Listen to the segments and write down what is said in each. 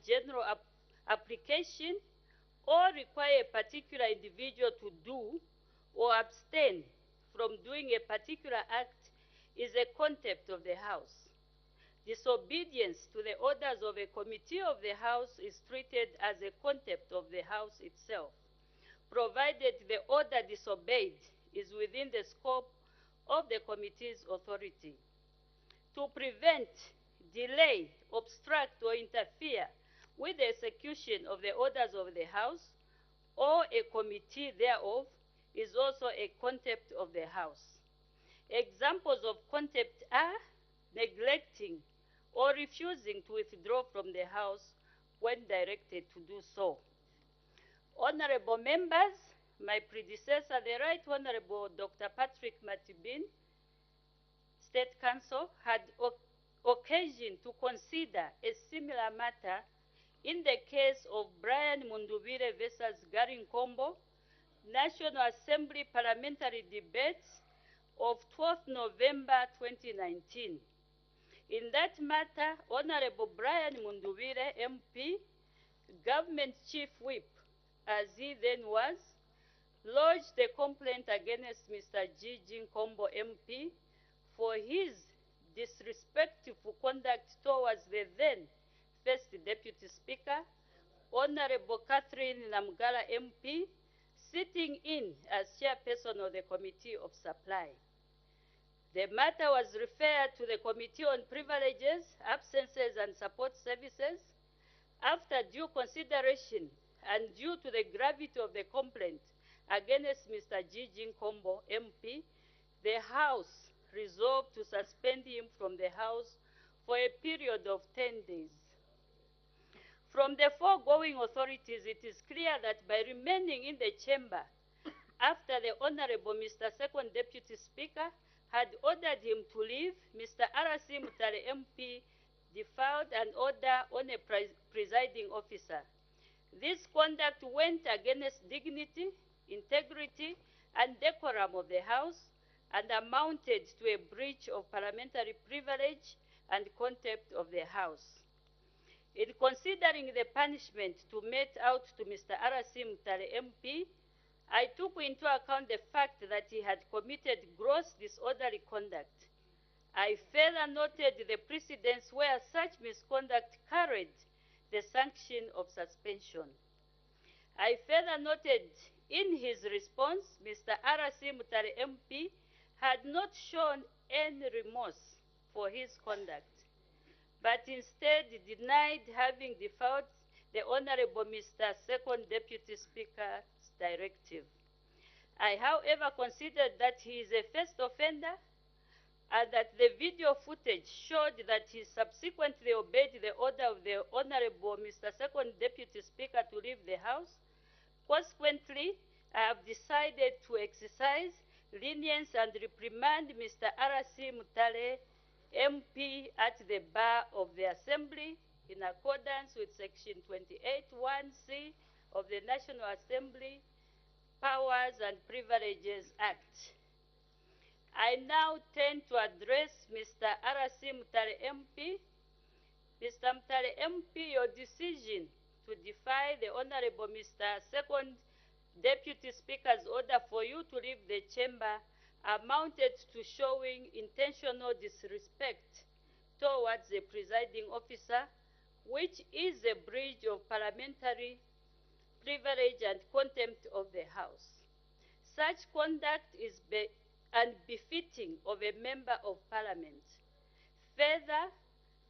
general application or require a particular individual to do or abstain from doing a particular act is a contempt of the House. Disobedience to the orders of a committee of the House is treated as a contempt of the House itself, provided the order disobeyed is within the scope of the committee's authority. To prevent, delay, obstruct, or interfere with the execution of the orders of the House or a committee thereof is also a contempt of the House. Examples of contempt are neglecting or refusing to withdraw from the House when directed to do so. Honorable members, my predecessor, the Right Honorable Dr. Patrick Matibin, State Counsel, had occasion to consider a similar matter in the case of Brian Mundubire versus Gary Nkombo, National Assembly Parliamentary Debates of 12th November 2019. In that matter, Honorable Brian Mundubire, MP, Government Chief Whip, as he then was, lodged a complaint against Mr. Gigi Nkombo, MP, for his disrespectful conduct towards the then First Deputy Speaker, Honorable Catherine Namgala, MP, sitting in as chairperson of the Committee of Supply. The matter was referred to the Committee on Privileges, Absences, and Support Services. After due consideration and due to the gravity of the complaint against Mr. Gigi Nkombo, MP, the House resolved to suspend him from the House for a period of 10 days. From the foregoing authorities, it is clear that by remaining in the chamber after the Honorable Mr. Second Deputy Speaker had ordered him to leave, Mr. R.C. Mutale, MP, defied an order on a presiding officer. This conduct went against dignity, integrity, and decorum of the House and amounted to a breach of parliamentary privilege and contempt of the House. In considering the punishment to mete out to Mr. R.C. Mutale, MP, I took into account the fact that he had committed gross disorderly conduct. I further noted the precedents where such misconduct carried the sanction of suspension. I further noted in his response, Mr. R.C. Mutale, MP, had not shown any remorse for his conduct, but instead denied having defied the Honorable Mr. Second Deputy Speaker's directive. I, however, considered that he is a first offender and that the video footage showed that he subsequently obeyed the order of the Honorable Mr. Second Deputy Speaker to leave the House. Consequently, I have decided to exercise lenience and reprimand Mr. R.C. Mutale, MP, at the bar of the Assembly in accordance with Section 28(1)(c) of the National Assembly Powers and Privileges Act. I now turn to address Mr. R.C. Mutale, MP. Mr. Mutale, MP, your decision to defy the Honorable Mr. Second Deputy Speaker's order for you to leave the chamber amounted to showing intentional disrespect towards the presiding officer, which is a breach of parliamentary privilege and contempt of the House. Such conduct is unbefitting of a member of Parliament. Further,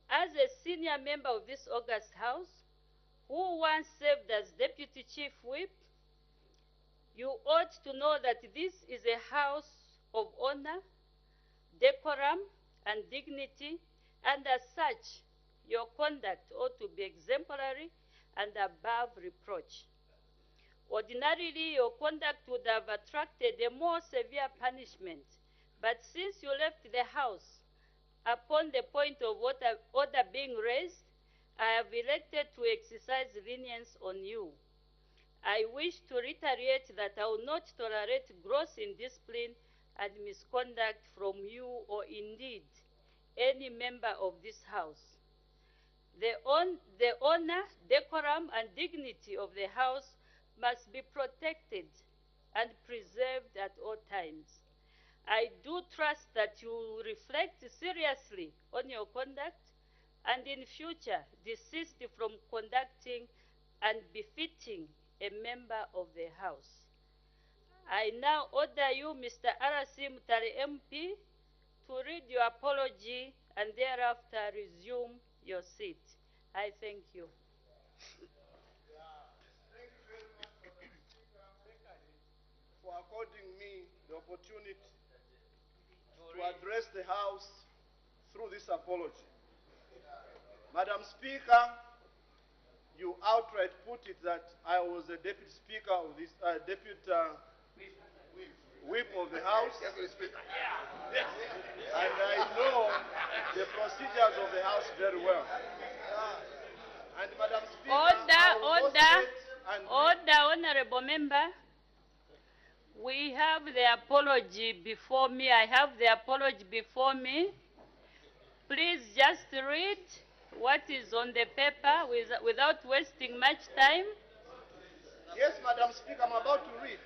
as a senior member of this august House, who once served as Deputy Chief Whip, you ought to know that this is a house of honor, decorum, and dignity, and as such, your conduct ought to be exemplary and above reproach. Ordinarily, your conduct would have attracted a more severe punishment, but since you left the House upon the point of order being raised, I have elected to exercise lenience on you. I wish to reiterate that I will not tolerate gross indiscipline and misconduct from you or indeed any member of this House. The honor, decorum, and dignity of the House must be protected and preserved at all times. I do trust that you will reflect seriously on your conduct and in future desist from conducting unbefitting a member of the House. I now order you, Mr. R.C. Mutale MP, to read your apology and thereafter resume your seat. I thank you. For according me the opportunity to address the House through this apology. Madam Speaker, you outright put it that I was the Deputy Speaker of this, Whip of the House. And I know the procedures of the House very well. And Madam Speaker, Order, Honorable Member. We have the apology before me. I have the apology before me. Please just read what is on the paper without wasting much time. Yes, Madam Speaker, I'm about to read.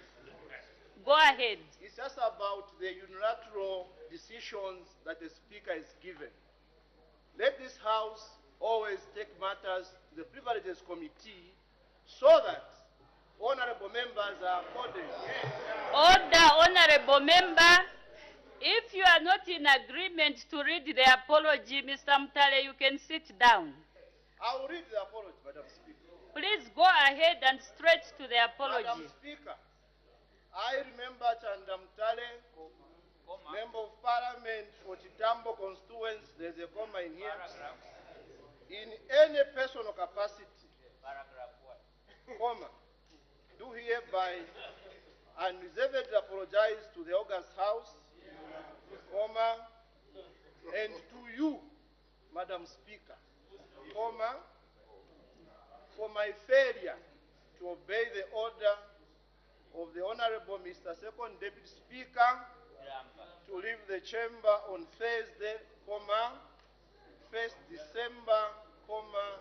Go ahead. It's just about the unilateral decisions that the Speaker is given. Let this House always take matters to the Privileges Committee so that honorable members are accorded. Order, honorable member. If you are not in agreement to read the apology, Mr. Mutale, you can sit down. I will read the apology, Madam Speaker. Please go ahead and straight to the apology. Madam Speaker, I remember Chanda Mutale, Member of Parliament for Chitambo constituency, there's a comma in here. In any personal capacity, comma, do hereby unreservedly apologize to the August House, comma, and to you, Madam Speaker, comma, for my failure to obey the order of the Honorable Mr. Second Deputy Speaker to leave the chamber on Thursday, comma, 1st December, comma,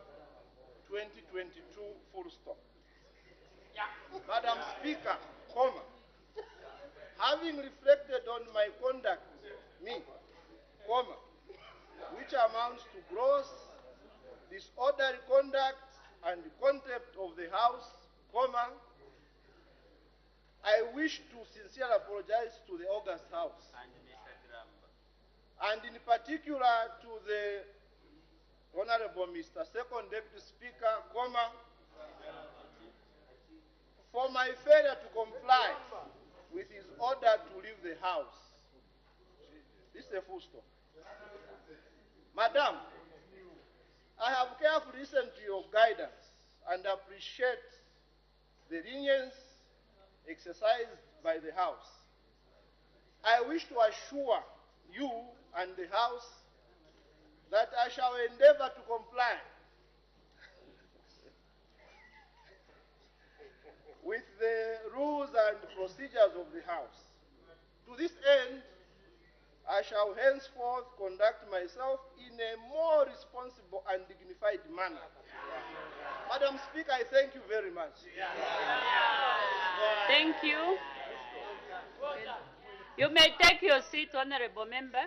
2022, full stop. Madam Speaker, comma, having reflected on my conduct, me, comma, which amounts to gross disorderly conduct and contempt of the House, comma, I wish to sincerely apologize to the August House, and in particular to the Honorable Mr. Second Deputy Speaker, comma, for my failure to comply with his order to leave the House. This is a full stop. Madam, I have carefully listened to your guidance and appreciate the lenience exercised by the House. I wish to assure you and the House that I shall endeavor to comply with the rules and procedures of the House. To this end, I shall henceforth conduct myself in a more responsible and dignified manner. Madam Speaker, I thank you very much. Thank you. You may take your seat, honorable member.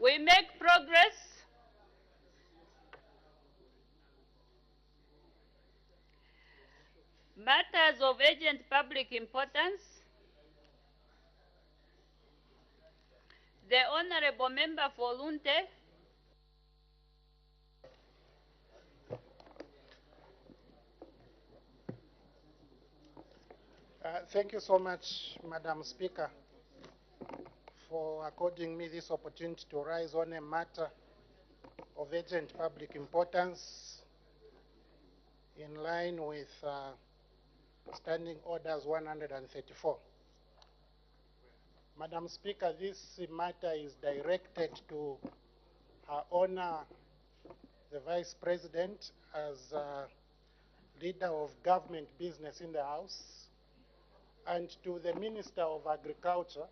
We make progress. Matters of urgent public importance. The Honorable Member for Lunte. Thank you so much, Madam Speaker, for according me this opportunity to rise on a matter of urgent public importance in line with Standing Orders 134. Madam Speaker, this matter is directed to Her Honor, the Vice President, as leader of government business in the House, and to the Minister of Agriculture,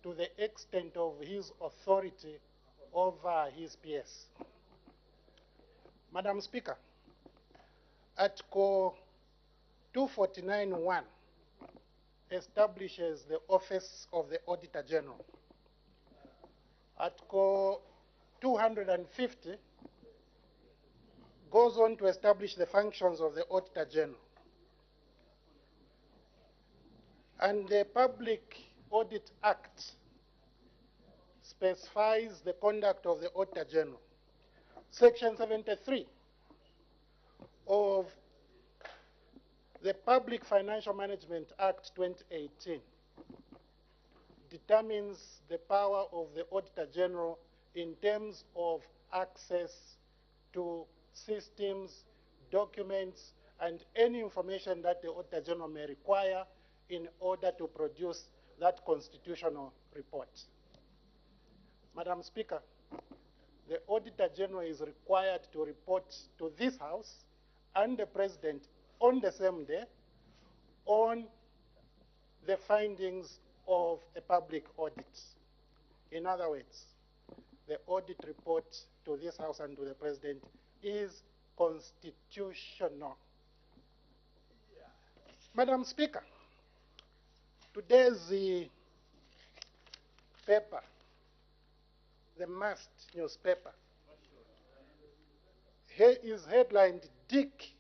to the extent of his authority over his PS. Madam Speaker, Article 249(1) establishes the office of the Auditor General. Article 250 goes on to establish the functions of the Auditor General. And the Public Audit Act specifies the conduct of the Auditor General. Section 73 of the Public Financial Management Act 2018 determines the power of the Auditor General in terms of access to systems, documents, and any information that the Auditor General may require in order to produce that constitutional report. Madam Speaker, the Auditor General is required to report to this House and the President on the same day on the findings of a public audit. In other words, the audit report to this House and to the President is constitutional. Madam Speaker, today's paper, the must newspaper, is headlined "Dick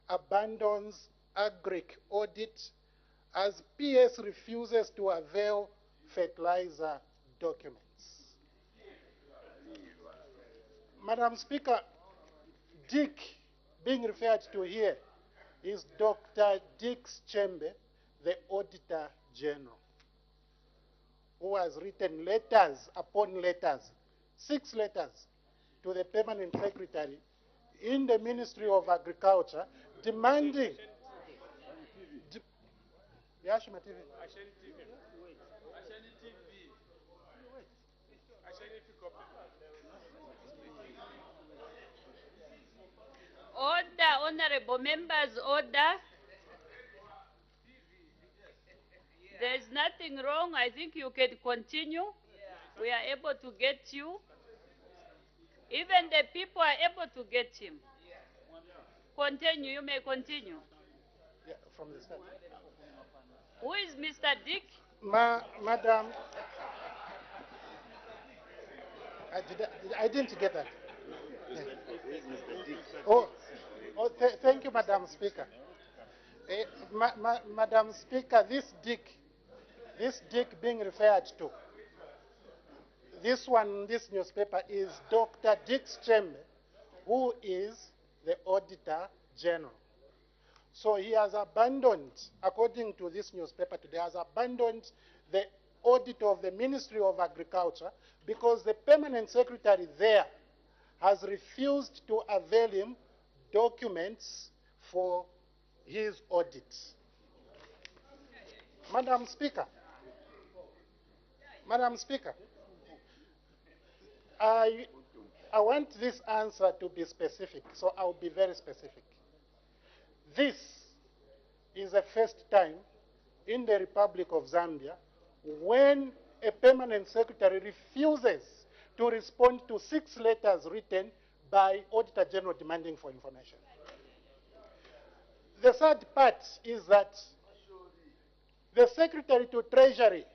Abandons Agric Audit as PS Refuses to Avail Fertilizer Documents." Madam Speaker, Dick being referred to here is Dr. Dick Chembe, the Auditor General, who has written letters upon letters, 6 letters, to the Permanent Secretary in the Ministry of Agriculture demanding... Order, honorable members, order. There's nothing wrong. I think you can continue. We are able to get you. Even the people are able to get him. Continue, you may continue. Yeah, from the start. Who is Mr. Dick? Madam, I didn't get that. Yeah. Thank you, Madam Speaker. Madam Speaker, this Dick being referred to, this newspaper is Dr. Dick Chembe, who is the Auditor General. So he has abandoned, according to this newspaper today, has abandoned the audit of the Ministry of Agriculture because the Permanent Secretary there has refused to avail him documents for his audit. Madam Speaker, I want this answer to be specific, so I'll be very specific. This is the first time in the Republic of Zambia when a Permanent Secretary refuses to respond to 6 letters written by Auditor General demanding for information. The third part is that the Secretary to Treasury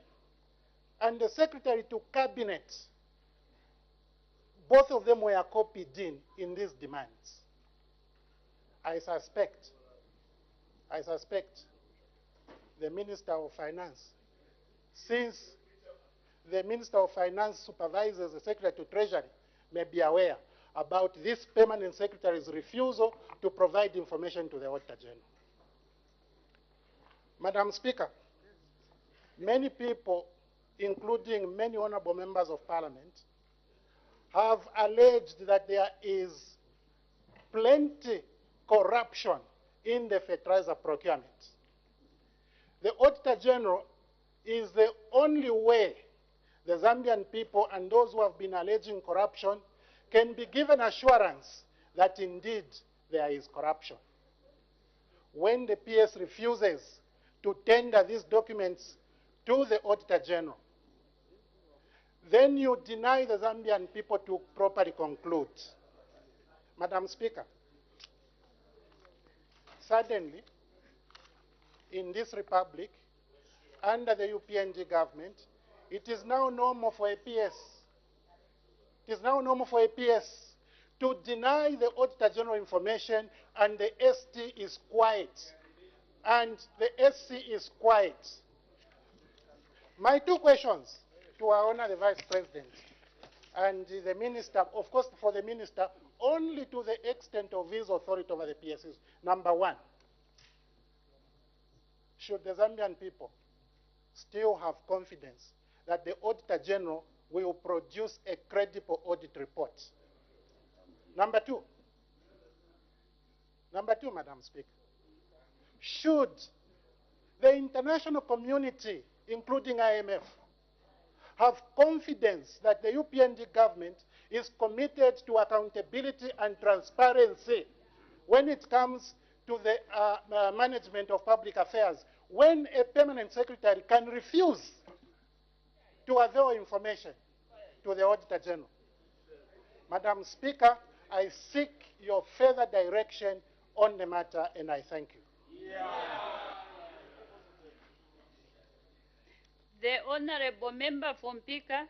and the Secretary to Cabinet, both of them were copied in these demands. I suspect the Minister of Finance, since the Minister of Finance supervises the Secretary to Treasury, may be aware about this Permanent Secretary's refusal to provide information to the Auditor General. Madam Speaker, many people including many honorable members of parliament, have alleged that there is plenty corruption in the fertilizer procurement. The Auditor General is the only way the Zambian people and those who have been alleging corruption can be given assurance that indeed there is corruption. When the PS refuses to tender these documents to the Auditor General, then you deny the Zambian people to properly conclude. Madam Speaker, suddenly, in this republic, under the UPNG government, it is now normal for a PS. It is now normal for a PS to deny the Auditor General information, and the ST is quiet. And the SC is quiet. My two questions to our Honor the Vice President and the Minister, of course for the Minister, only to the extent of his authority over the PSs. Number one, should the Zambian people still have confidence that the Auditor General will produce a credible audit report? Number two, Madam Speaker, should the international community, including IMF, have confidence that the UPND government is committed to accountability and transparency when it comes to the management of public affairs, when a permanent secretary can refuse to avail information to the Auditor General? Madam Speaker, I seek your further direction on the matter, and I thank you. The Honorable Member from Pika.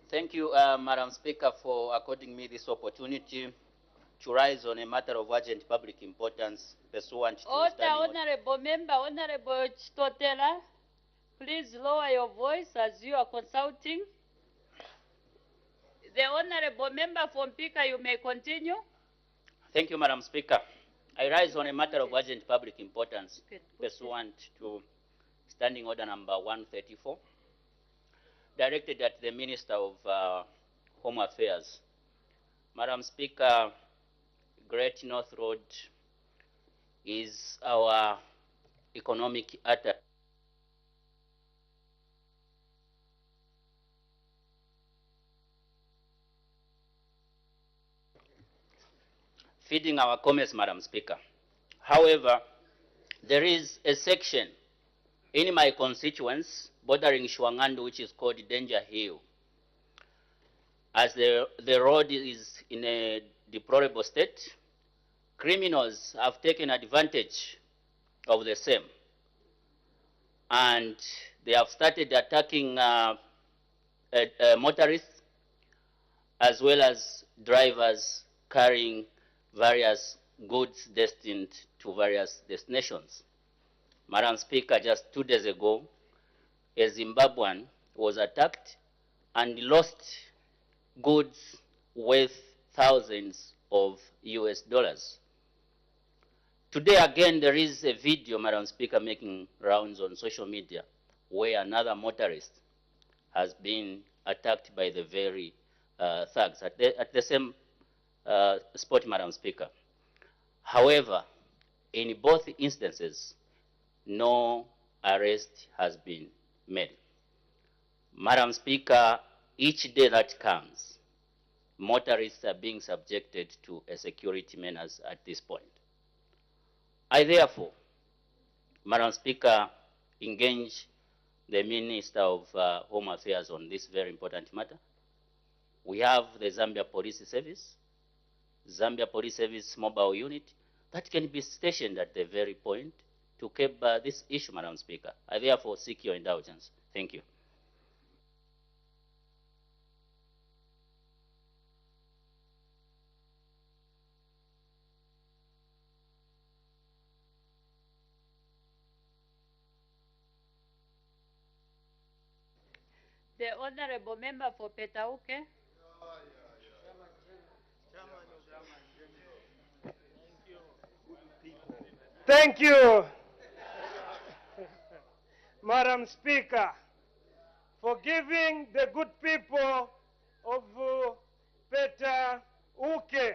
Thank you, Madam Speaker, for according me this opportunity to rise on a matter of urgent public importance pursuant to Order, Honorable Member, Honorable Chitotela, please lower your voice as you are consulting. The Honorable Member from Pika, you may continue. Thank you, Madam Speaker. I rise on a matter of urgent public importance pursuant to Standing Order number 134, directed at the Minister of Home Affairs. Madam Speaker, Great North Road is our economic artery. Feeding our commerce, Madam Speaker. However, there is a section in my constituents bordering Shwangandu which is called Danger Hill. As the road is in a deplorable state, criminals have taken advantage of the same, and they have started attacking motorists as well as drivers carrying various goods destined to various destinations. Madam Speaker, just 2 days ago, a Zimbabwean was attacked and lost goods worth thousands of US dollars. Today again, there is a video, Madam Speaker, making rounds on social media where another motorist has been attacked by the very thugs at the same spot, Madam Speaker. However, in both instances, no arrest has been made. Madam Speaker, each day that comes, motorists are being subjected to a security menace at this point. I therefore, Madam Speaker, engage the Minister of Home Affairs on this very important matter. We have the Zambia Police Service, Zambia Police Service mobile unit that can be stationed at the very point to curb this issue, Madam Speaker. I therefore seek your indulgence. Thank you. The Honorable Member for Petauke. Thank you. Madam Speaker, for giving the good people of Petauke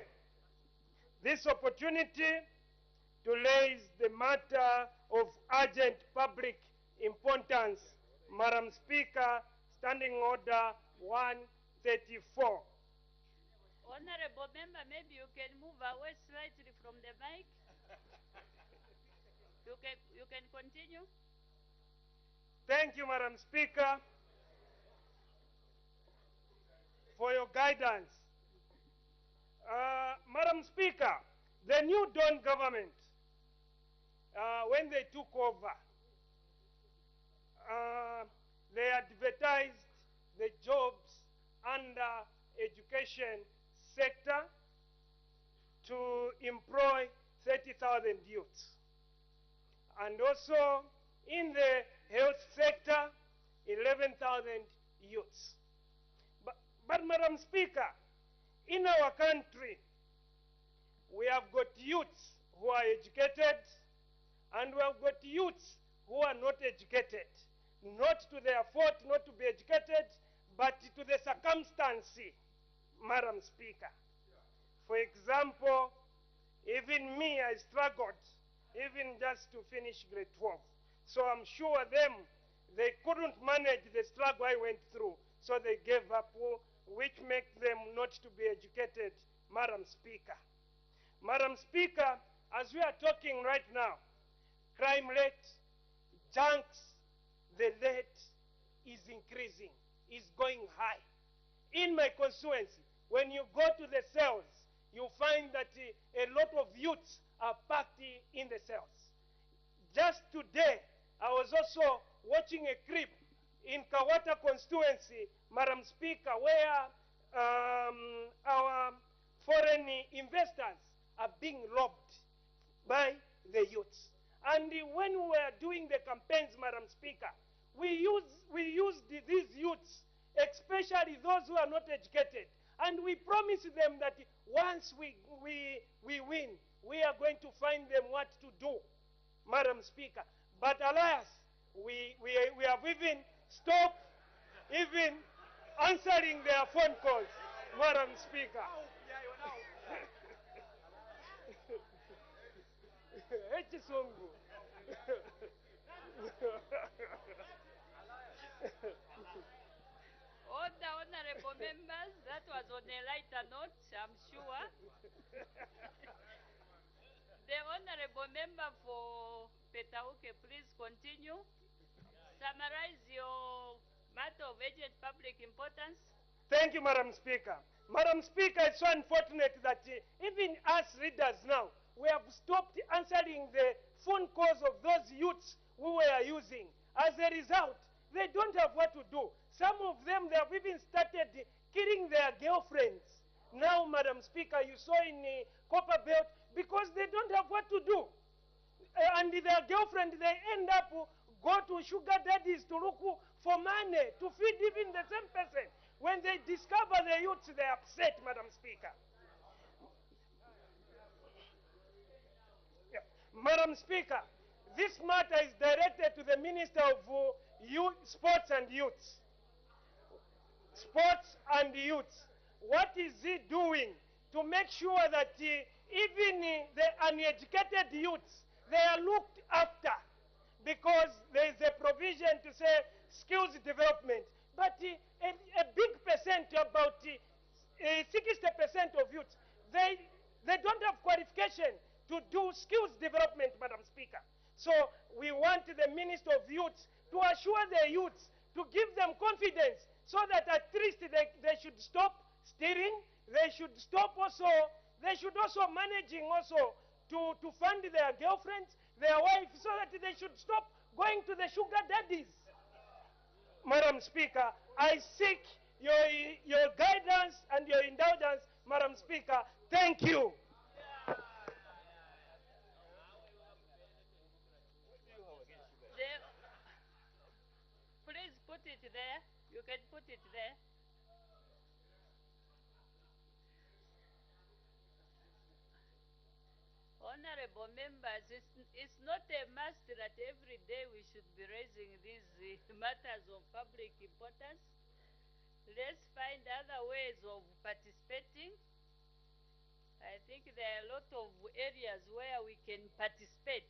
this opportunity to raise the matter of urgent public importance. Madam Speaker, Standing Order 134. Honorable member, maybe you can move away slightly from the mic. You can continue. Thank you, Madam Speaker, for your guidance. Madam Speaker, the new Dawn government, when they took over, they advertised the jobs under education sector to employ 30,000 youths. And also in the health sector, 11,000 youths. But Madam Speaker, in our country, we have got youths who are educated, and we have got youths who are not educated. Not to their fault not to be educated, but to the circumstance, Madam Speaker. For example, even me, I struggled even just to finish grade 12. So I'm sure they couldn't manage the struggle I went through, so they gave up, which makes them not to be educated, Madam Speaker. Madam Speaker, as we are talking right now, crime rate, junks, the rate is increasing, is going high. In my constituency, when you go to the cells, you find that a lot of youths are packed in the cells. Just today, I was also watching a clip in Kawata constituency, Madam Speaker, where our foreign investors are being robbed by the youths. And when we were doing the campaigns, Madam Speaker, we used these youths, especially those who are not educated, and we promised them that once we win, we are going to find them what to do, Madam Speaker. But alas, we have even stopped even answering their phone calls, Madam Speaker. All the honorable members, that was on a lighter note, I'm sure. The honorable member for Petauke, please continue. Summarize your matter of urgent public importance. Thank you, Madam Speaker. Madam Speaker, it's so unfortunate that even us readers now, we have stopped answering the phone calls of those youths who were using. As a result, they don't have what to do. Some of them, they have even started killing their girlfriends. Now, Madam Speaker, you saw in Copper Belt, because they don't have what to do. And their girlfriend, they end up go to sugar daddies to look for money, to feed even the same person. When they discover the youths, they're upset, Madam Speaker. Yeah. Madam Speaker, this matter is directed to the Minister of Sports and Youths. Sports and Youths. What is he doing to make sure that even the uneducated youths, they are looked after? Because there is a provision to say skills development. But a big percent, about 60% of youths, they don't have qualification to do skills development, Madam Speaker. So we want the Minister of Youth to assure the youths, to give them confidence, so that at least they should stop stealing, they should also managing also to fund their girlfriends, their wives, so that they should stop going to the sugar daddies. Madam Speaker, I seek your guidance and your indulgence, Madam Speaker. Thank you. Please put it there. You can put it there. honorable members, it's not a must that every day we should be raising these matters of public importance. Let's find other ways of participating. I think there are a lot of areas where we can participate.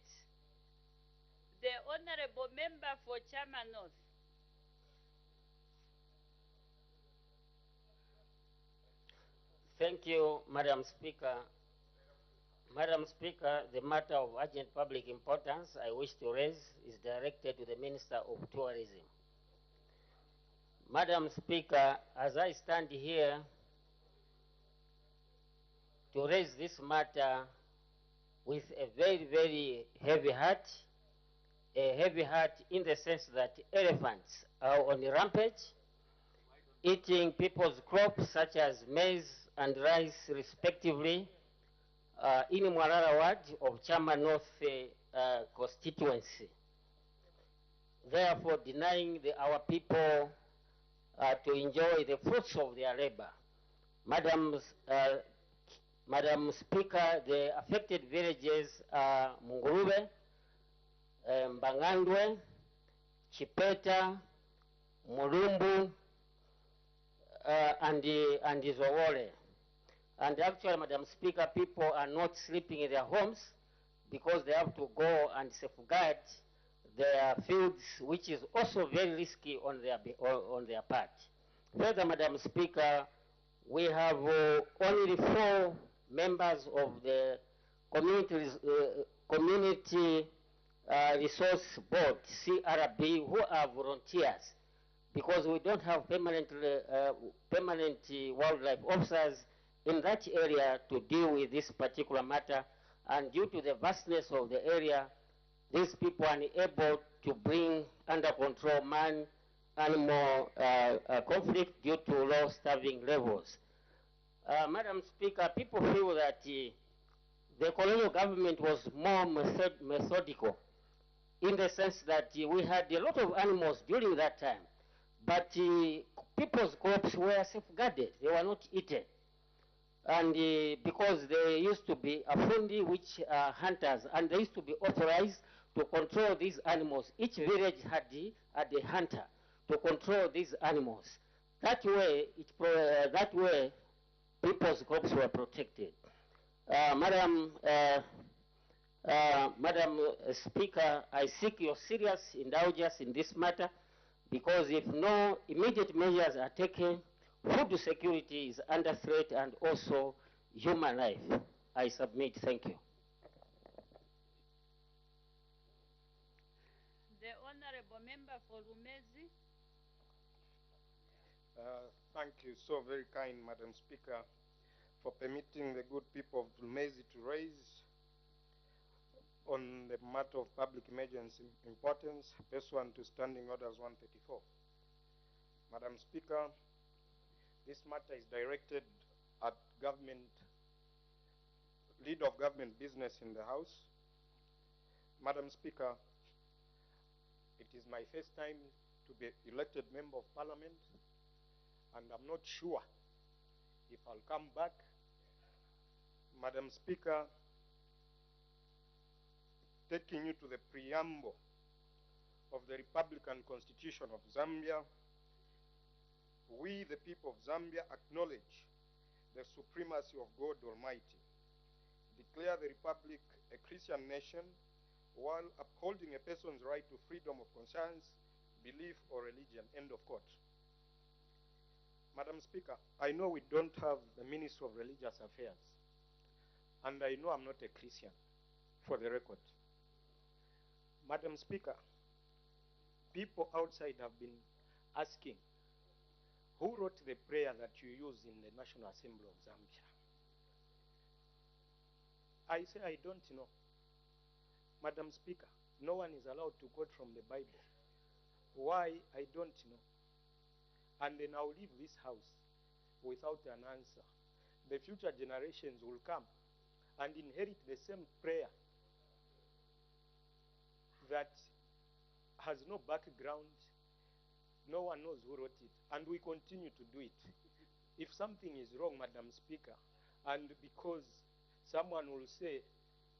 The honorable member for Chama North. Thank you, Madam Speaker. Madam Speaker, the matter of urgent public importance I wish to raise is directed to the Minister of Tourism. Madam Speaker, as I stand here to raise this matter with a very, very heavy heart, a heavy heart in the sense that elephants are on a rampage, eating people's crops such as maize and rice respectively, in Mwarara ward of Chama North constituency, therefore denying our people to enjoy the fruits of their labor. Madam Speaker, the affected villages are Mungurube, Mbangandwe, Chipeta, Mulumbu, and Izowole. And actually, Madam Speaker, people are not sleeping in their homes because they have to go and safeguard their fields, which is also very risky on their part. Further, Madam Speaker, we have only 4 members of the Community Resource Board, CRB, who are volunteers, because we don't have permanent wildlife officers in that area to deal with this particular matter, and due to the vastness of the area, these people are unable to bring under control man-animal conflict due to low starving levels. Madam Speaker, people feel that the colonial government was more methodical in the sense that we had a lot of animals during that time, but people's crops were safeguarded, they were not eaten. And because they used to be afundi, which are hunters, and they used to be authorized to control these animals. Each village had a hunter to control these animals. That way, people's crops were protected. Madam Speaker, I seek your serious indulgence in this matter, because if no immediate measures are taken, food security is under threat and also human life. I submit. Thank you. The honorable member for Rumezi. Thank you so very kind, Madam Speaker, for permitting the good people of Rumezi to raise on the matter of public emergency importance pursuant to Standing Orders 134. Madam Speaker, this matter is directed at lead of government business in the House. Madam Speaker, it is my first time to be elected member of Parliament, and I'm not sure if I'll come back. Madam Speaker, taking you to the preamble of the Republican Constitution of Zambia, we, the people of Zambia, acknowledge the supremacy of God Almighty, declare the Republic a Christian nation while upholding a person's right to freedom of conscience, belief, or religion. End of quote. Madam Speaker, I know we don't have the Ministry of Religious Affairs, and I know I'm not a Christian, for the record. Madam Speaker, people outside have been asking, who wrote the prayer that you use in the National Assembly of Zambia? I say I don't know. Madam Speaker, no one is allowed to quote from the Bible. Why? I don't know. And then I'll leave this house without an answer. The future generations will come and inherit the same prayer that has no background. No one knows who wrote it, and we continue to do it. If something is wrong, Madam Speaker, and because someone will say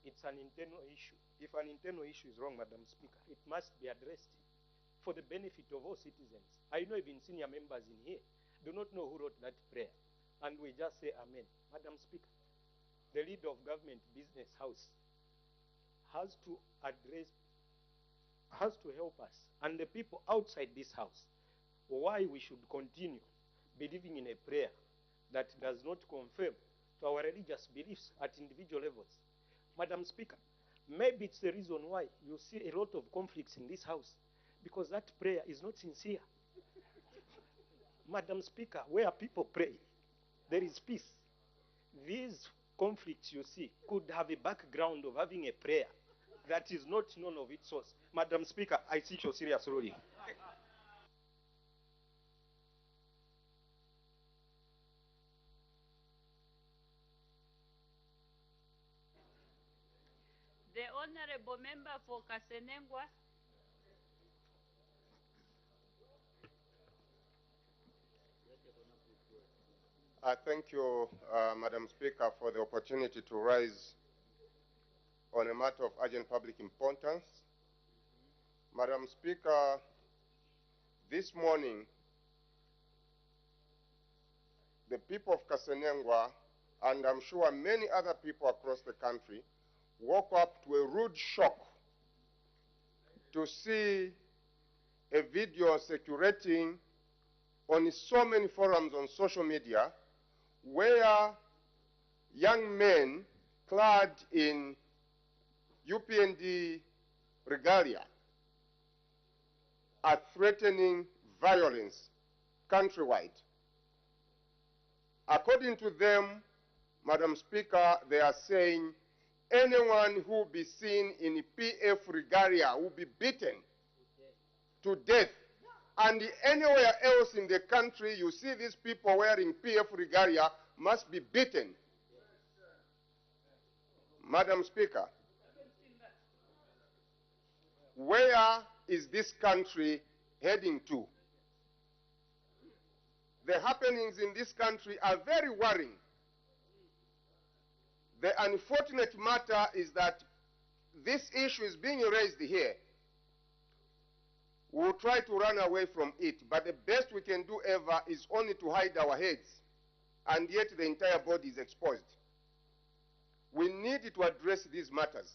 it's an internal issue. If an internal issue is wrong, Madam Speaker, it must be addressed for the benefit of all citizens. I know even senior members in here do not know who wrote that prayer, and we just say amen. Madam Speaker, the leader of government business house has to help us and the people outside this house why we should continue believing in a prayer that does not conform to our religious beliefs at individual levels. Madam Speaker, maybe it's the reason why you see a lot of conflicts in this house, because that prayer is not sincere. Madam Speaker, where people pray, there is peace. These conflicts you see could have a background of having a prayer that is not known of its source. Madam Speaker, I seek your serious ruling. The Honorable Member for Kasenengwa. I thank you, Madam Speaker, for the opportunity to rise on a matter of urgent public importance. Madam Speaker, this morning, the people of Kasenengwa, and I'm sure many other people across the country, woke up to a rude shock to see a video circulating on so many forums on social media where young men clad in UPND regalia are threatening violence countrywide. According to them, Madam Speaker, they are saying anyone who will be seen in PF regalia will be beaten to death. And anywhere else in the country you see these people wearing PF regalia must be beaten. Madam Speaker, where is this country heading to? The happenings in this country are very worrying. The unfortunate matter is that this issue is being raised here. We'll try to run away from it, but the best we can do ever is only to hide our heads, and yet the entire body is exposed. We need to address these matters.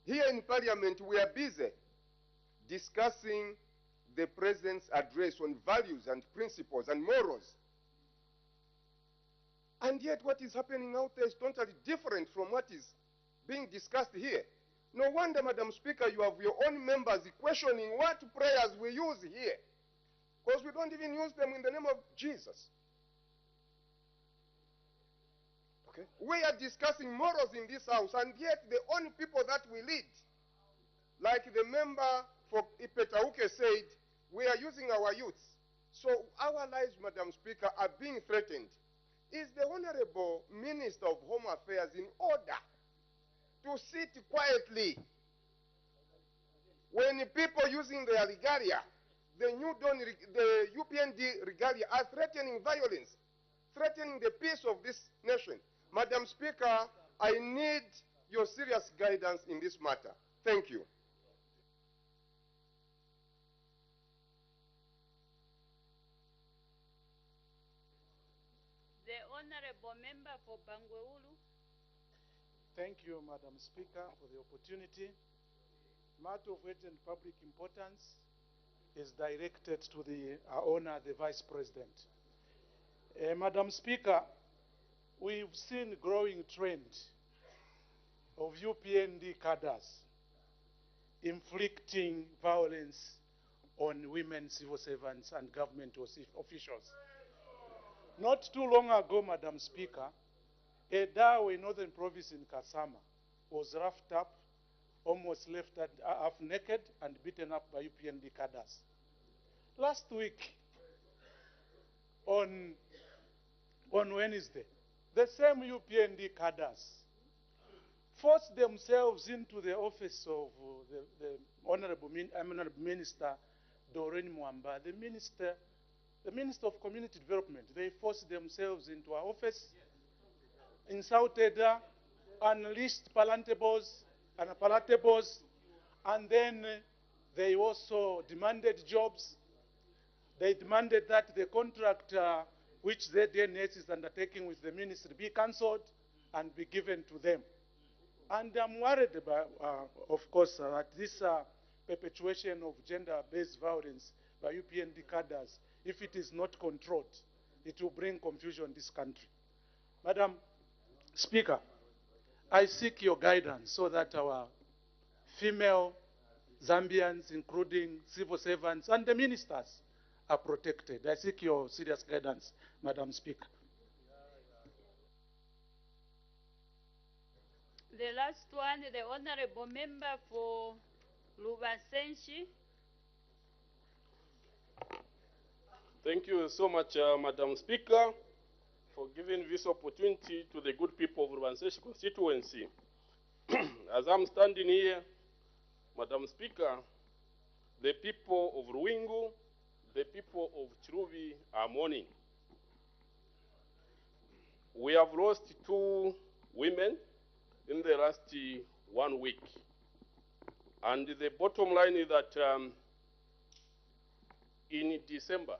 Here in Parliament, we are busy discussing the President's address on values and principles and morals. And yet what is happening out there is totally different from what is being discussed here. No wonder, Madam Speaker, you have your own members questioning what prayers we use here, because we don't even use them in the name of Jesus. Okay? We are discussing morals in this house, and yet the only people that we lead, like the member for Ipetauke said, we are using our youths. So our lives, Madam Speaker, are being threatened. Is the Honorable Minister of Home Affairs in order to sit quietly when people using the regalia, the UPND regalia, are threatening violence, threatening the peace of this nation? Madam Speaker, I need your serious guidance in this matter. Thank you. The Honorable Member for Bangweulu. Thank you, Madam Speaker, for the opportunity. Matter of urgent public importance is directed to the Honor, the Vice President. Madam Speaker, we've seen growing trend of UPND cadres inflicting violence on women civil servants and government officials. Not too long ago, Madam Speaker, a Dao in Northern Province in Kasama was roughed up, almost left half naked and beaten up by UPND cadres. Last week, on Wednesday, the same UPND cadres forced themselves into the office of the Honorable Minister Doreen Mwamba, the Minister of Community Development. They forced themselves into our office, insulted her, unleashed palatables and palatables, and then they also demanded jobs. They demanded that the contract which ZNS is undertaking with the ministry be cancelled and be given to them. And I'm worried about, of course, that this perpetuation of gender-based violence by UPND cadres, if it is not controlled, it will bring confusion in this country. Madam Speaker, I seek your guidance so that our female Zambians, including civil servants and the ministers, are protected. I seek your serious guidance, Madam Speaker. The last one, the Honorable Member for Lubasenshi. Thank you so much, Madam Speaker, for giving this opportunity to the good people of Lubasenshi constituency. As I'm standing here, Madam Speaker, the people of Ruwingu, the people of Chiruvi are mourning. We have lost 2 women in the last 1 week. And the bottom line is that in December,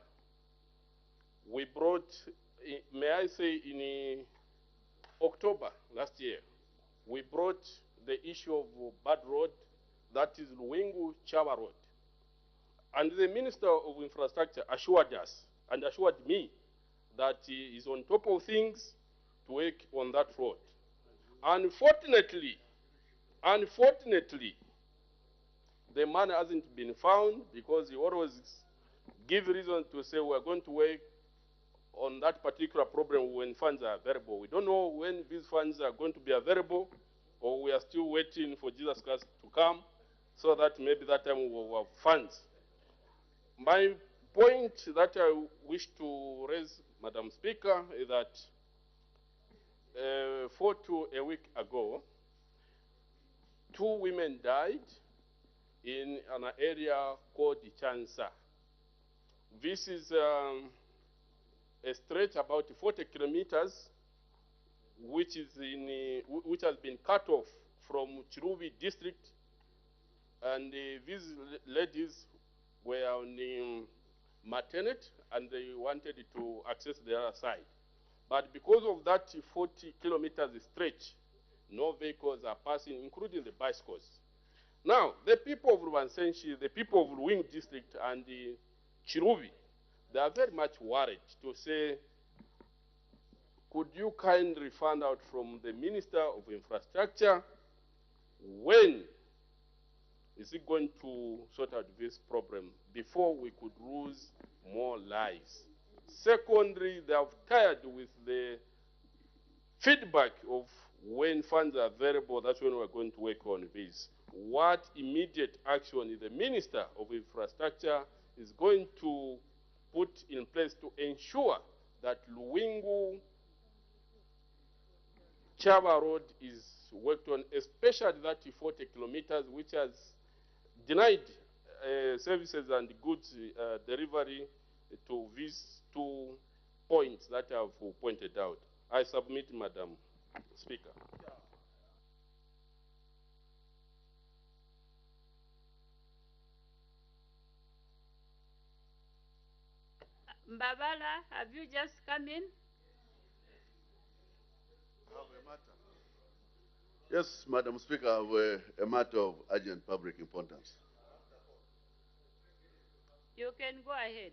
we brought, may I say in October last year, we brought the issue of bad road, that is Ruwingu Chawa Road. And the Minister of Infrastructure assured us and assured me that he is on top of things to work on that road. Unfortunately, the man hasn't been found because he always gives reason to say we're going to work on that particular problem when funds are available. We don't know when these funds are going to be available, or we are still waiting for Jesus Christ to come so that maybe that time we will have funds. My point that I wish to raise, Madam Speaker, is that 4 to a week ago, 2 women died in an area called Chansa. This is a stretch about 40 kilometers, which has been cut off from Chiruvi district, and these ladies were on maternity, and they wanted to access the other side. But because of that 40 kilometers stretch, no vehicles are passing, including the bicycles. Now, the people of Rubansenshi, the people of Ruwing district and Chiruvi, they are very much worried to say, could you kindly find out from the Minister of Infrastructure when is he going to sort out this problem before we could lose more lives? Secondly, they have tired with the feedback of when funds are available, that's when we're going to work on this. What immediate action the Minister of Infrastructure is going to put in place to ensure that Ruwingu Chawa Road is worked on, especially that 40 kilometers, which has denied services and goods delivery to these 2 points that I have pointed out. I submit, Madam Speaker. Mbabala, have you just come in? Yes, Madam Speaker, I have a matter of urgent public importance. You can go ahead.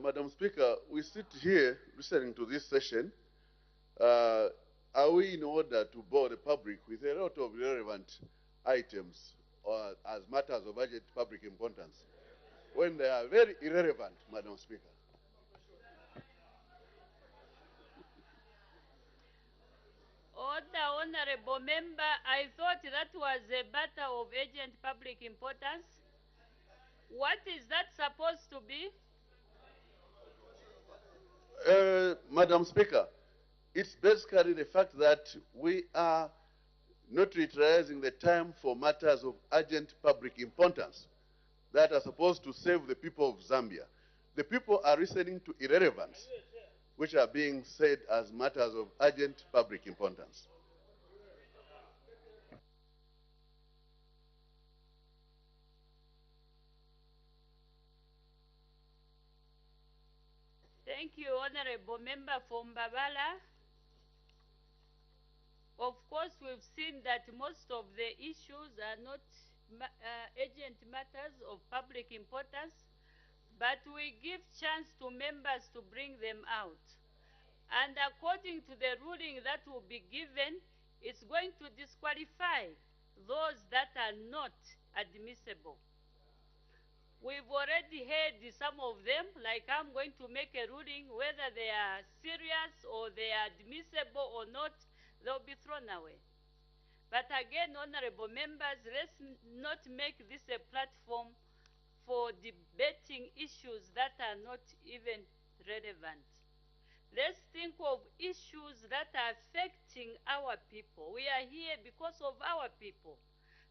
Madam Speaker, we sit here listening to this session. Are we in order to bore the public with a lot of irrelevant items or as matters of urgent public importance when they are very irrelevant, Madam Speaker? Order, Honorable Member, I thought that was a matter of urgent public importance. What is that supposed to be? Madam Speaker, it's basically the fact that we are not utilizing the time for matters of urgent public importance that are supposed to save the people of Zambia. The people are listening to irrelevance, which are being said as matters of urgent public importance. Thank you, Honorable Member for Mbabala. Of course, we've seen that most of the issues are not urgent matters of public importance, but we give chance to members to bring them out. And according to the ruling that will be given, it's going to disqualify those that are not admissible. We've already heard some of them, like I'm going to make a ruling whether they are serious or they are admissible or not, they'll be thrown away. But again, honorable members, let's not make this a platform for debating issues that are not even relevant. Let's think of issues that are affecting our people. We are here because of our people.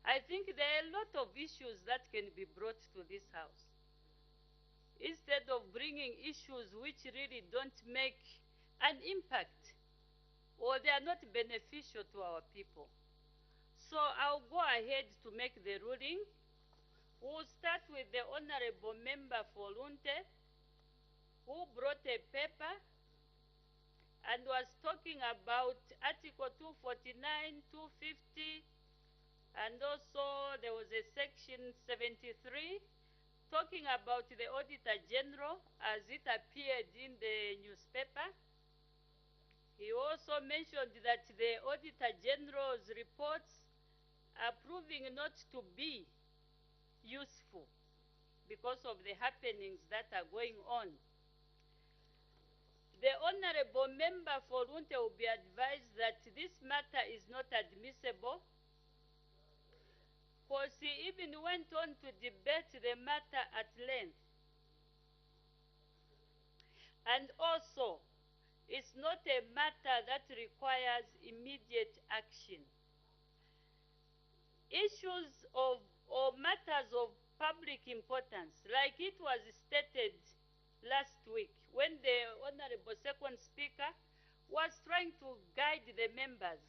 I think there are a lot of issues that can be brought to this house. Instead of bringing issues which really don't make an impact or they are not beneficial to our people. So I'll go ahead to make the ruling. We'll start with the Honorable Member for Lunte, who brought a paper and was talking about Article 249, 250, and also there was a section 73 talking about the Auditor General as it appeared in the newspaper. He also mentioned that the Auditor General's reports are proving not to be useful because of the happenings that are going on. The Honorable Member for Lunte will be advised that this matter is not admissible, because he even went on to debate the matter at length. And also, it's not a matter that requires immediate action. Issues of or matters of public importance, like it was stated last week when the Honorable Second Speaker was trying to guide the members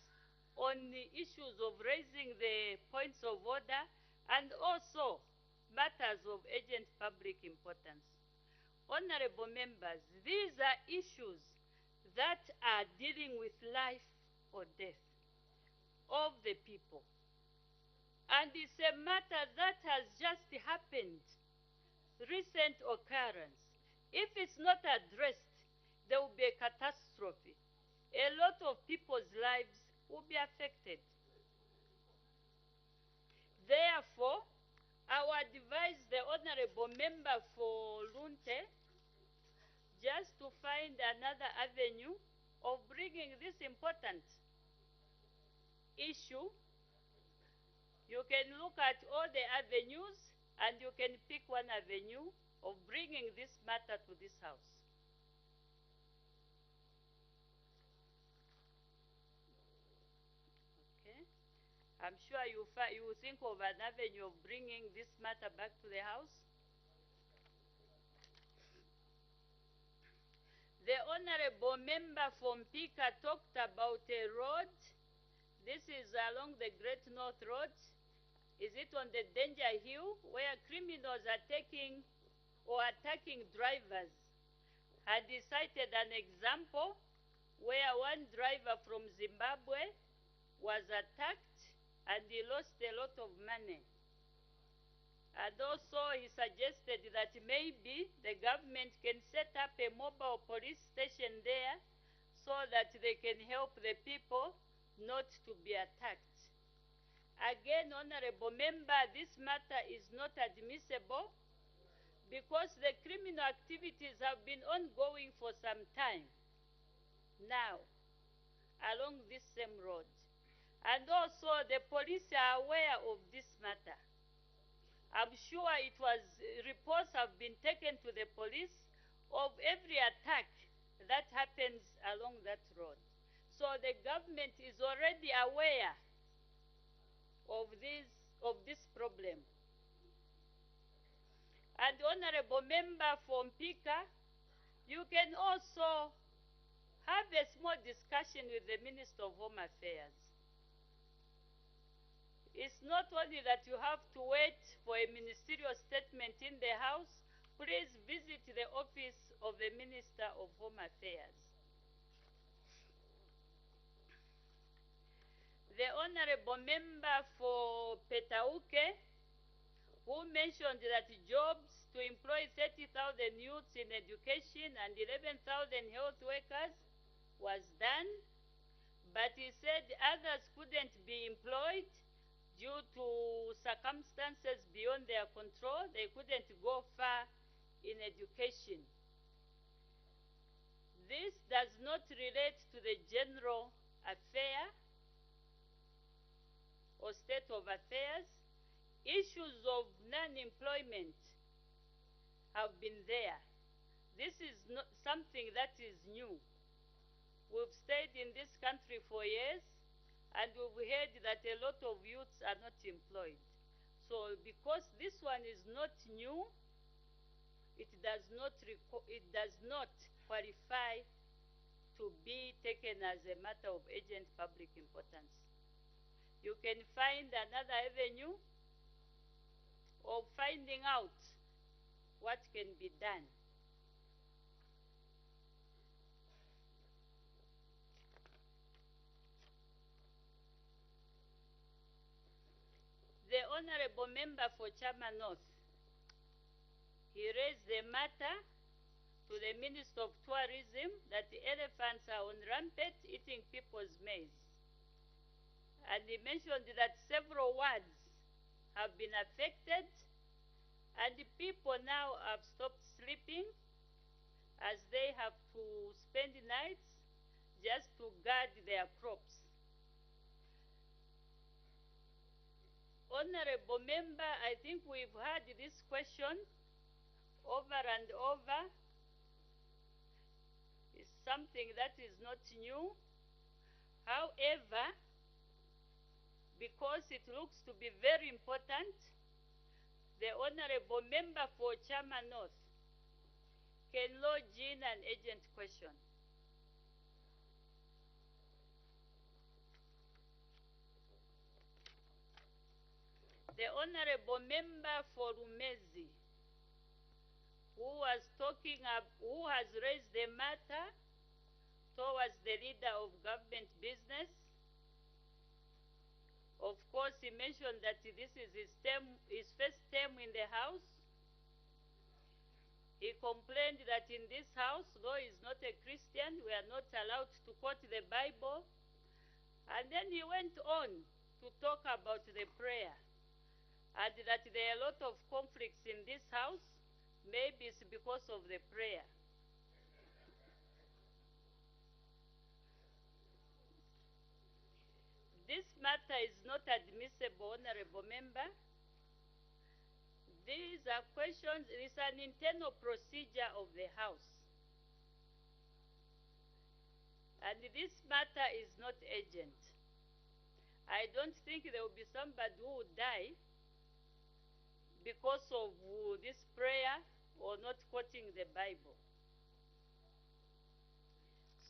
on the issues of raising the points of order and also matters of urgent public importance. Honorable members, these are issues that are dealing with life or death of the people. And it's a matter that has just happened, recent occurrence. If it's not addressed, there will be a catastrophe. A lot of people's lives will be affected. Therefore, I will advise the Honorable Member for Lunte just to find another avenue of bringing this important issue. You can look at all the avenues and you can pick one avenue of bringing this matter to this house. Okay. I'm sure you will think of an avenue of bringing this matter back to the house. The Honorable Member from Pika talked about a road. This is along the Great North Road. Is it on the Danger Hill where criminals are taking or attacking drivers? And he cited an example where one driver from Zimbabwe was attacked and he lost a lot of money. And also he suggested that maybe the government can set up a mobile police station there so that they can help the people not to be attacked. Again, Honorable Member, this matter is not admissible because the criminal activities have been ongoing for some time now along this same road. And also the police are aware of this matter. I'm sure it was, reports have been taken to the police of every attack that happens along that road. So the government is already aware of this problem. And Honorable Member from Pika, you can also have a small discussion with the Minister of Home Affairs. It's not only that you have to wait for a ministerial statement in the House please visit the office of the Minister of Home Affairs. The Honorable Member for Petauke, who mentioned that jobs to employ 30,000 youths in education and 11,000 health workers was done, but he said others couldn't be employed due to circumstances beyond their control. They couldn't go far in education. This does not relate to the general affair or state of affairs. Issues of non-employment have been there. This is not something that is new. We've stayed in this country for years, and we've heard that a lot of youths are not employed. So because this one is not new, it does not qualify to be taken as a matter of urgent public importance. You can find another avenue of finding out what can be done. The Honorable Member for Chama North, he raised the matter to the Minister of Tourism that the elephants are on rampage eating people's maize. And he mentioned that several wards have been affected, and the people now have stopped sleeping as they have to spend nights just to guard their crops. Honorable Member, I think we've had this question over and over. It's something that is not new. However, because it looks to be very important, the Honorable Member for Chama North can lodge in an urgent question. The Honorable Member for Rumezi, who has raised the matter towards the leader of government business. Of course, he mentioned that this is his first term in the House. He complained that in this House, though he's not a Christian, we are not allowed to quote the Bible. And then he went on to talk about the prayer, and that there are a lot of conflicts in this House. Maybe it's because of the prayer. This matter is not admissible, Honorable Member. These are questions, it's an internal procedure of the House. And this matter is not urgent. I don't think there will be somebody who will die because of this prayer or not quoting the Bible.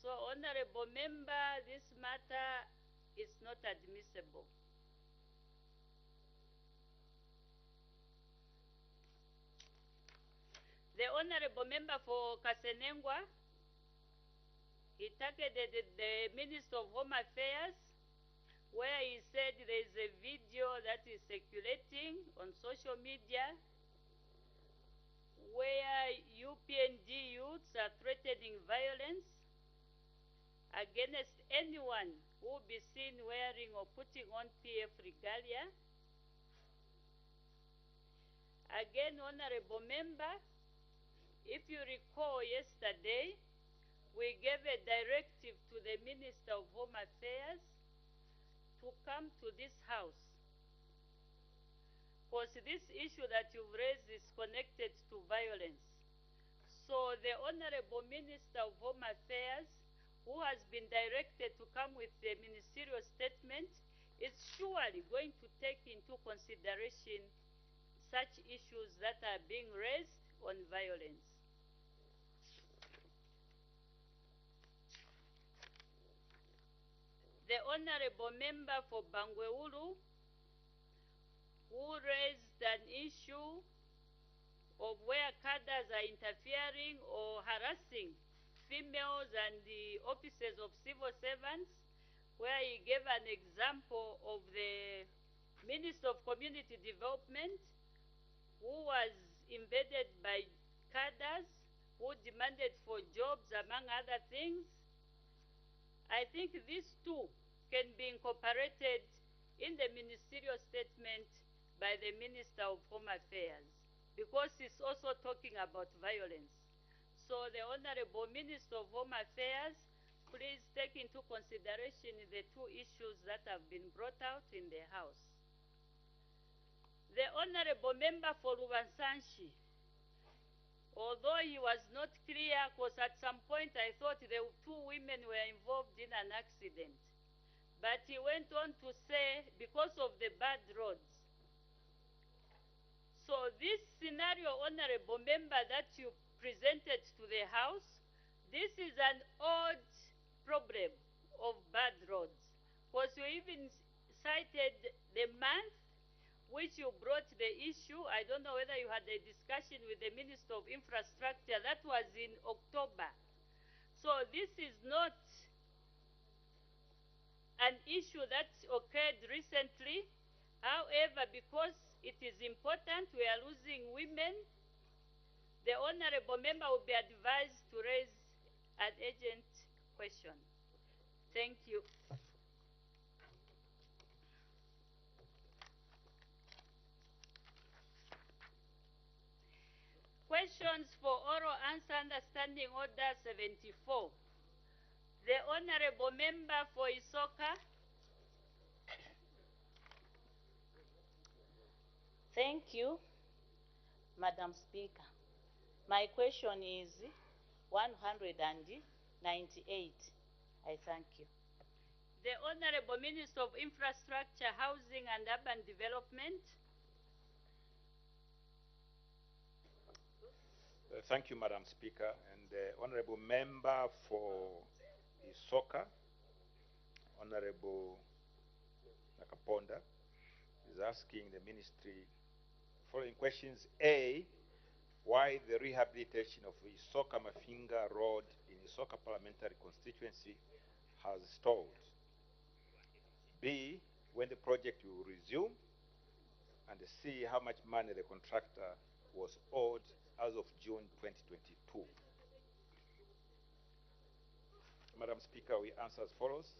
So, Honorable Member, this matter is not admissible. The Honorable Member for Kasenengwa, he targeted the Minister of Home Affairs, where he said there is a video that is circulating on social media where UPND youths are threatening violence against anyone who will be seen wearing or putting on PF regalia. Again, Honorable Member, if you recall yesterday, we gave a directive to the Minister of Home Affairs to come to this House, because this issue that you've raised is connected to violence. So the Honorable Minister of Home Affairs, who has been directed to come with a ministerial statement, is surely going to take into consideration such issues that are being raised on violence. The Honorable Member for Bangweulu, who raised an issue of where cadres are interfering or harassing females and the offices of civil servants, where he gave an example of the Minister of Community Development who was invaded by cadres who demanded for jobs, among other things. I think these two can be incorporated in the ministerial statement by the Minister of Home Affairs, because it's also talking about violence. So the Honorable Minister of Home Affairs, please take into consideration the two issues that have been brought out in the House. The Honorable Member for Rubansanshi, although he was not clear, because at some point I thought the two women were involved in an accident. But he went on to say, because of the bad roads. So this scenario, Honorable Member, that you presented to the House, this is an odd problem of bad roads. Because you even cited the month which you brought the issue. I don't know whether you had a discussion with the Minister of Infrastructure. That was in October. So this is not an issue that occurred recently. However, because it is important, we are losing women, the Honorable Member will be advised to raise an urgent question. Thank you. Questions for oral answer understanding order 74. The Honorable Member for Isoka. Thank you, Madam Speaker. My question is 198. I thank you. The Honorable Minister of Infrastructure, Housing and Urban Development. Thank you, Madam Speaker. And the Honorable Member for Isoka, Honorable Nakaponda, is asking the Ministry following questions. A, why the rehabilitation of Isoka Mafinga Road in Isoka Parliamentary Constituency has stalled. B, when the project will resume. And C, how much money the contractor was owed as of June 2022. Madam Speaker, we answer as follows.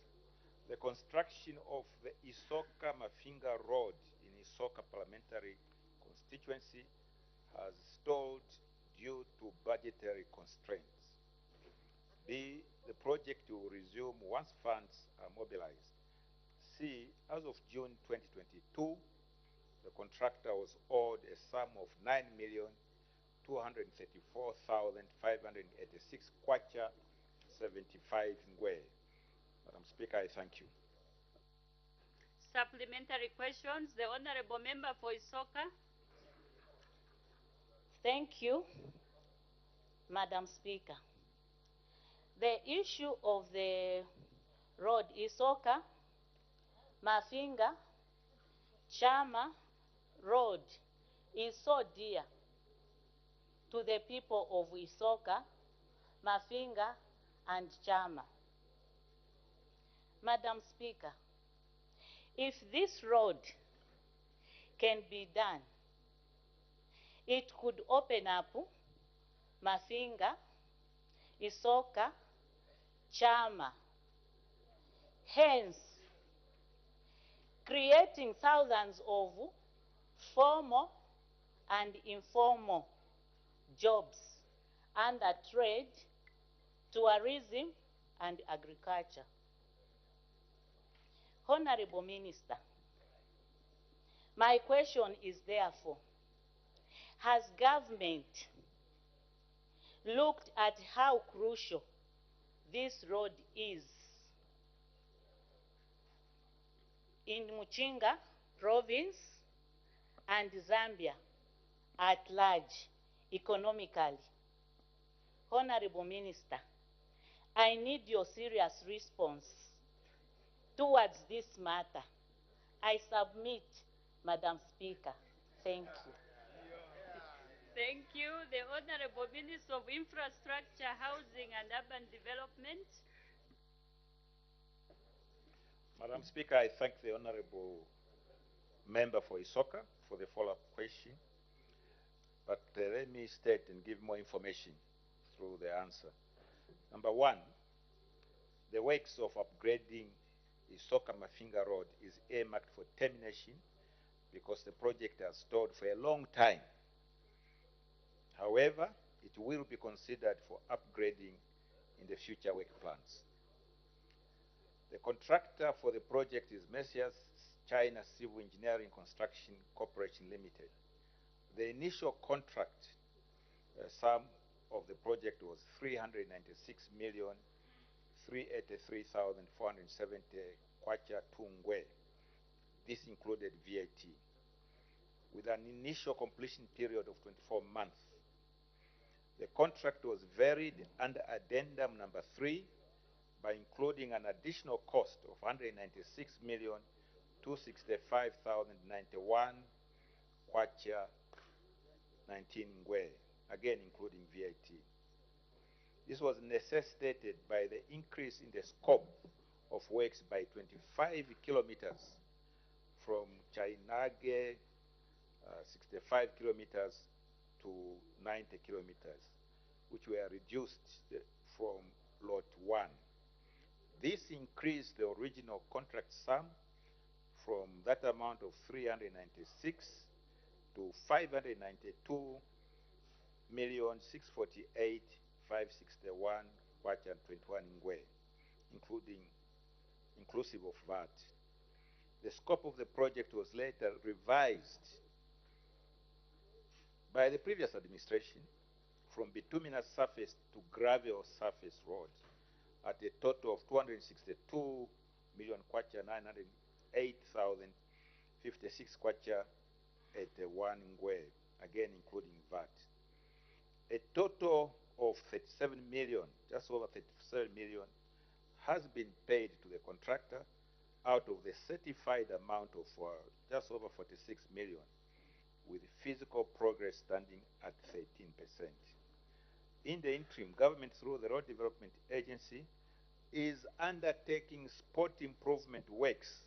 The construction of the Isoka Mafinga Road in Isoka Parliamentary Constituency has stalled due to budgetary constraints. B, the project will resume once funds are mobilized. C, as of June 2022, the contractor was owed a sum of 9,234,586 kwacha 75 ngwe. Madam Speaker, I thank you. Supplementary questions. The Honorable Member for Isoka. Thank you, Madam Speaker. The issue of the road Isoka, Mafinga, Chama Road is so dear to the people of Isoka, Mafinga, and Chama. Madam Speaker, if this road can be done, it could open up Mafinga, Isoka, Chama, hence creating thousands of formal and informal jobs under trade, tourism, and agriculture. Honorable Minister, my question is therefore, has government looked at how crucial this road is in Muchinga province and Zambia at large economically? Honorable Minister, I need your serious response towards this matter. I submit, Madam Speaker. Thank you. Thank you. The Honorable Minister of Infrastructure, Housing and Urban Development. Madam Speaker, I thank the Honorable Member for Isoka for the follow-up question. But let me state and give more information through the answer. Number one, the works of upgrading Isoka Mafinga Road is earmarked for termination because the project has stalled for a long time. However, it will be considered for upgrading in the future work plans. The contractor for the project is Messiers China Civil Engineering Construction Corporation Limited. The initial contract sum of the project was 396,383,470 kwacha tungwe. This included VAT, with an initial completion period of 24 months. The contract was varied under addendum number 3 by including an additional cost of 196,265,091 kwacha 19 ngwe, again including VAT. This was necessitated by the increase in the scope of works by 25 kilometers from Chainage, 65 kilometers to 90 kilometers, which were reduced from Lot 1. This increased the original contract sum from that amount of 396 to 592,648,561 kwacha and 21 ngwe, inclusive of VAT. The scope of the project was later revised by the previous administration from bituminous surface to gravel surface road at a total of 262 million kwacha 908,056 kwacha 81 ngwe, again including VAT. A total of 37 million, just over 37 million, has been paid to the contractor out of the certified amount of just over 46 million, with physical progress standing at 13%. In the interim, government through the Road Development Agency is undertaking spot improvement works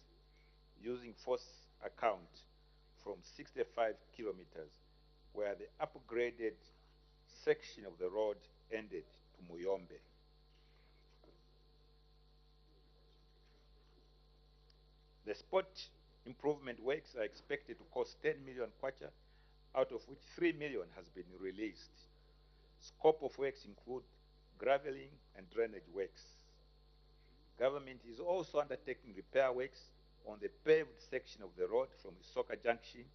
using force account from 65 kilometers, where the upgraded section of the road ended to Muyombe. The spot improvement works are expected to cost 10 million kwacha, out of which 3 million has been released. Scope of works include graveling and drainage works. Government is also undertaking repair works on the paved section of the road from Isoka Junction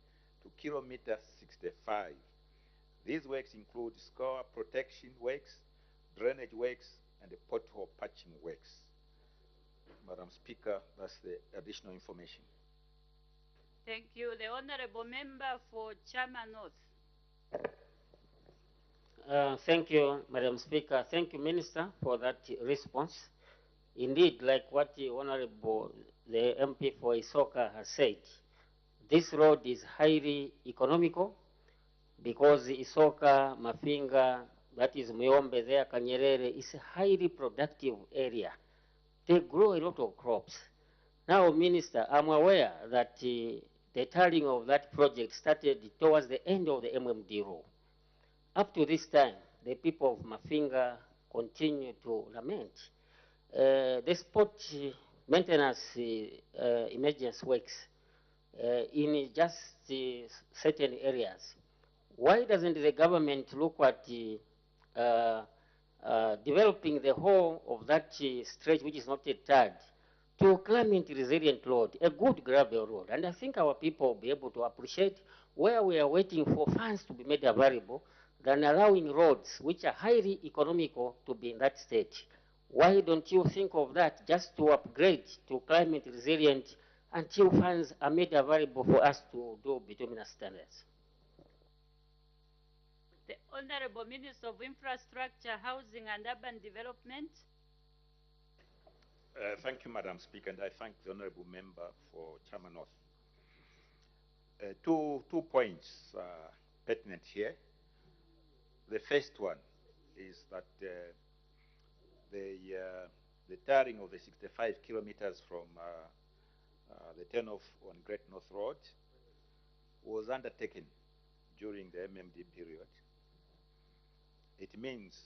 to kilometer 65. These works include scour protection works, drainage works, and the pothole patching works. Madam Speaker, that's the additional information. Thank you. The Honorable Member for Chama North. Thank you, Madam Speaker. Thank you, Minister, for that response. Indeed, like what the Honorable, the MP for Isoka has said, this road is highly economical because Isoka, Mafinga, that is Muyombe there, Kanyerere, is a highly productive area. They grow a lot of crops. Now, Minister, I'm aware that the tarring of that project started towards the end of the MMD rule. Up to this time, the people of Mafinga continue to lament. The spot maintenance emergency works in just certain areas. Why doesn't the government look at developing the whole of that stretch which is not yet tarred to climate resilient road, a good gravel road? And I think our people will be able to appreciate where we are waiting for funds to be made available than allowing roads which are highly economical to be in that state. Why don't you think of that, just to upgrade to climate resilient until funds are made available for us to do bituminous standards? The Honorable Minister of Infrastructure, Housing and Urban Development. Thank you, Madam Speaker, and I thank the Honorable Member for Chama North. Two points pertinent here. The first one is that the tarring of the 65 kilometers from the turnoff on Great North Road was undertaken during the MMD period. It means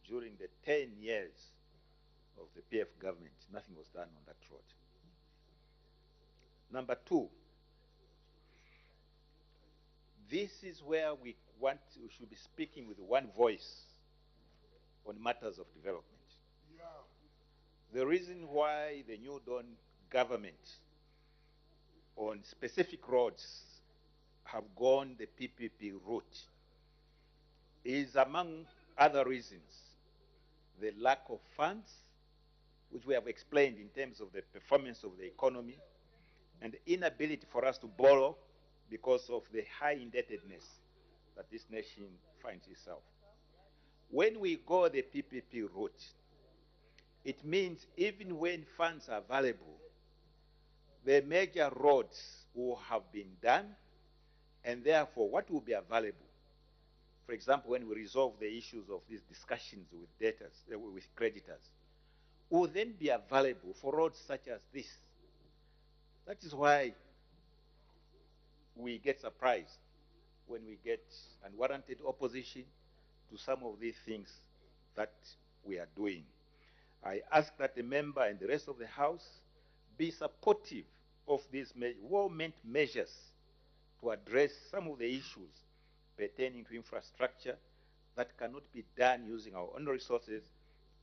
during the 10 years of the PF government, nothing was done on that road. Number two, this is where we should be speaking with one voice on matters of development. The reason why the New Dawn government on specific roads have gone the PPP route is, among other reasons, the lack of funds, which we have explained in terms of the performance of the economy, and the inability for us to borrow because of the high indebtedness that this nation finds itself. When we go the PPP route, it means even when funds are available, the major roads will have been done, and therefore what will be available, for example, when we resolve the issues of these discussions with debtors, with creditors, will then be available for roads such as this. That is why we get surprised when we get unwarranted opposition to some of these things that we are doing. I ask that the member and the rest of the House be supportive of these well-meant measures to address some of the issues pertaining to infrastructure that cannot be done using our own resources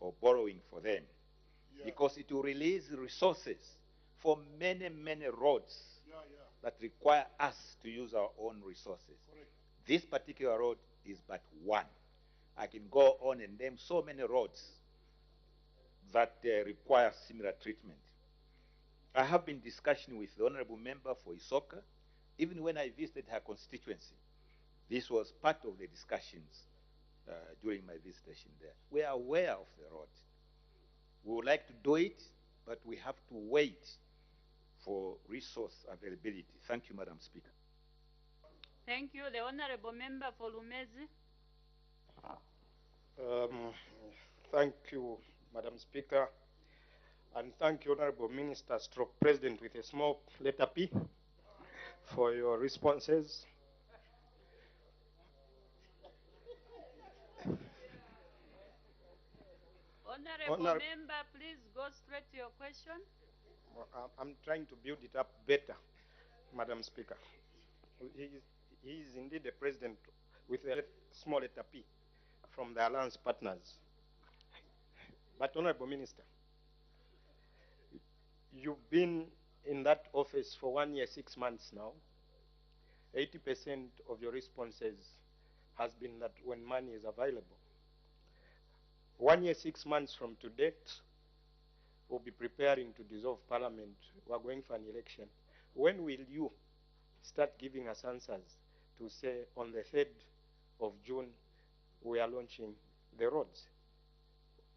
or borrowing for them. Because it will release resources for many, many roads that require us to use our own resources. This particular road is but one. I can go on and name so many roads that require similar treatment. I have been discussing with the Honorable Member for Isoka, even when I visited her constituency. This was part of the discussions during my visitation there. We are aware of the road. We would like to do it, but we have to wait for resource availability. Thank you, Madam Speaker. Thank you. The Honorable Member for Lumezi. Thank you, Madam Speaker, and thank you, Honorable Minister, stroke President with a small letter P, for your responses. Honorable Member, please go straight to your question. I'm trying to build it up better, Madam Speaker. He is indeed the President with a small letter P from the Alliance partners. But, Honorable Minister, you've been in that office for 1 year, 6 months now. 80% of your responses has been that when money is available. 1 year, 6 months from today, we'll be preparing to dissolve Parliament. We're going for an election. When will you start giving us answers to say on the 3rd of June we are launching the roads?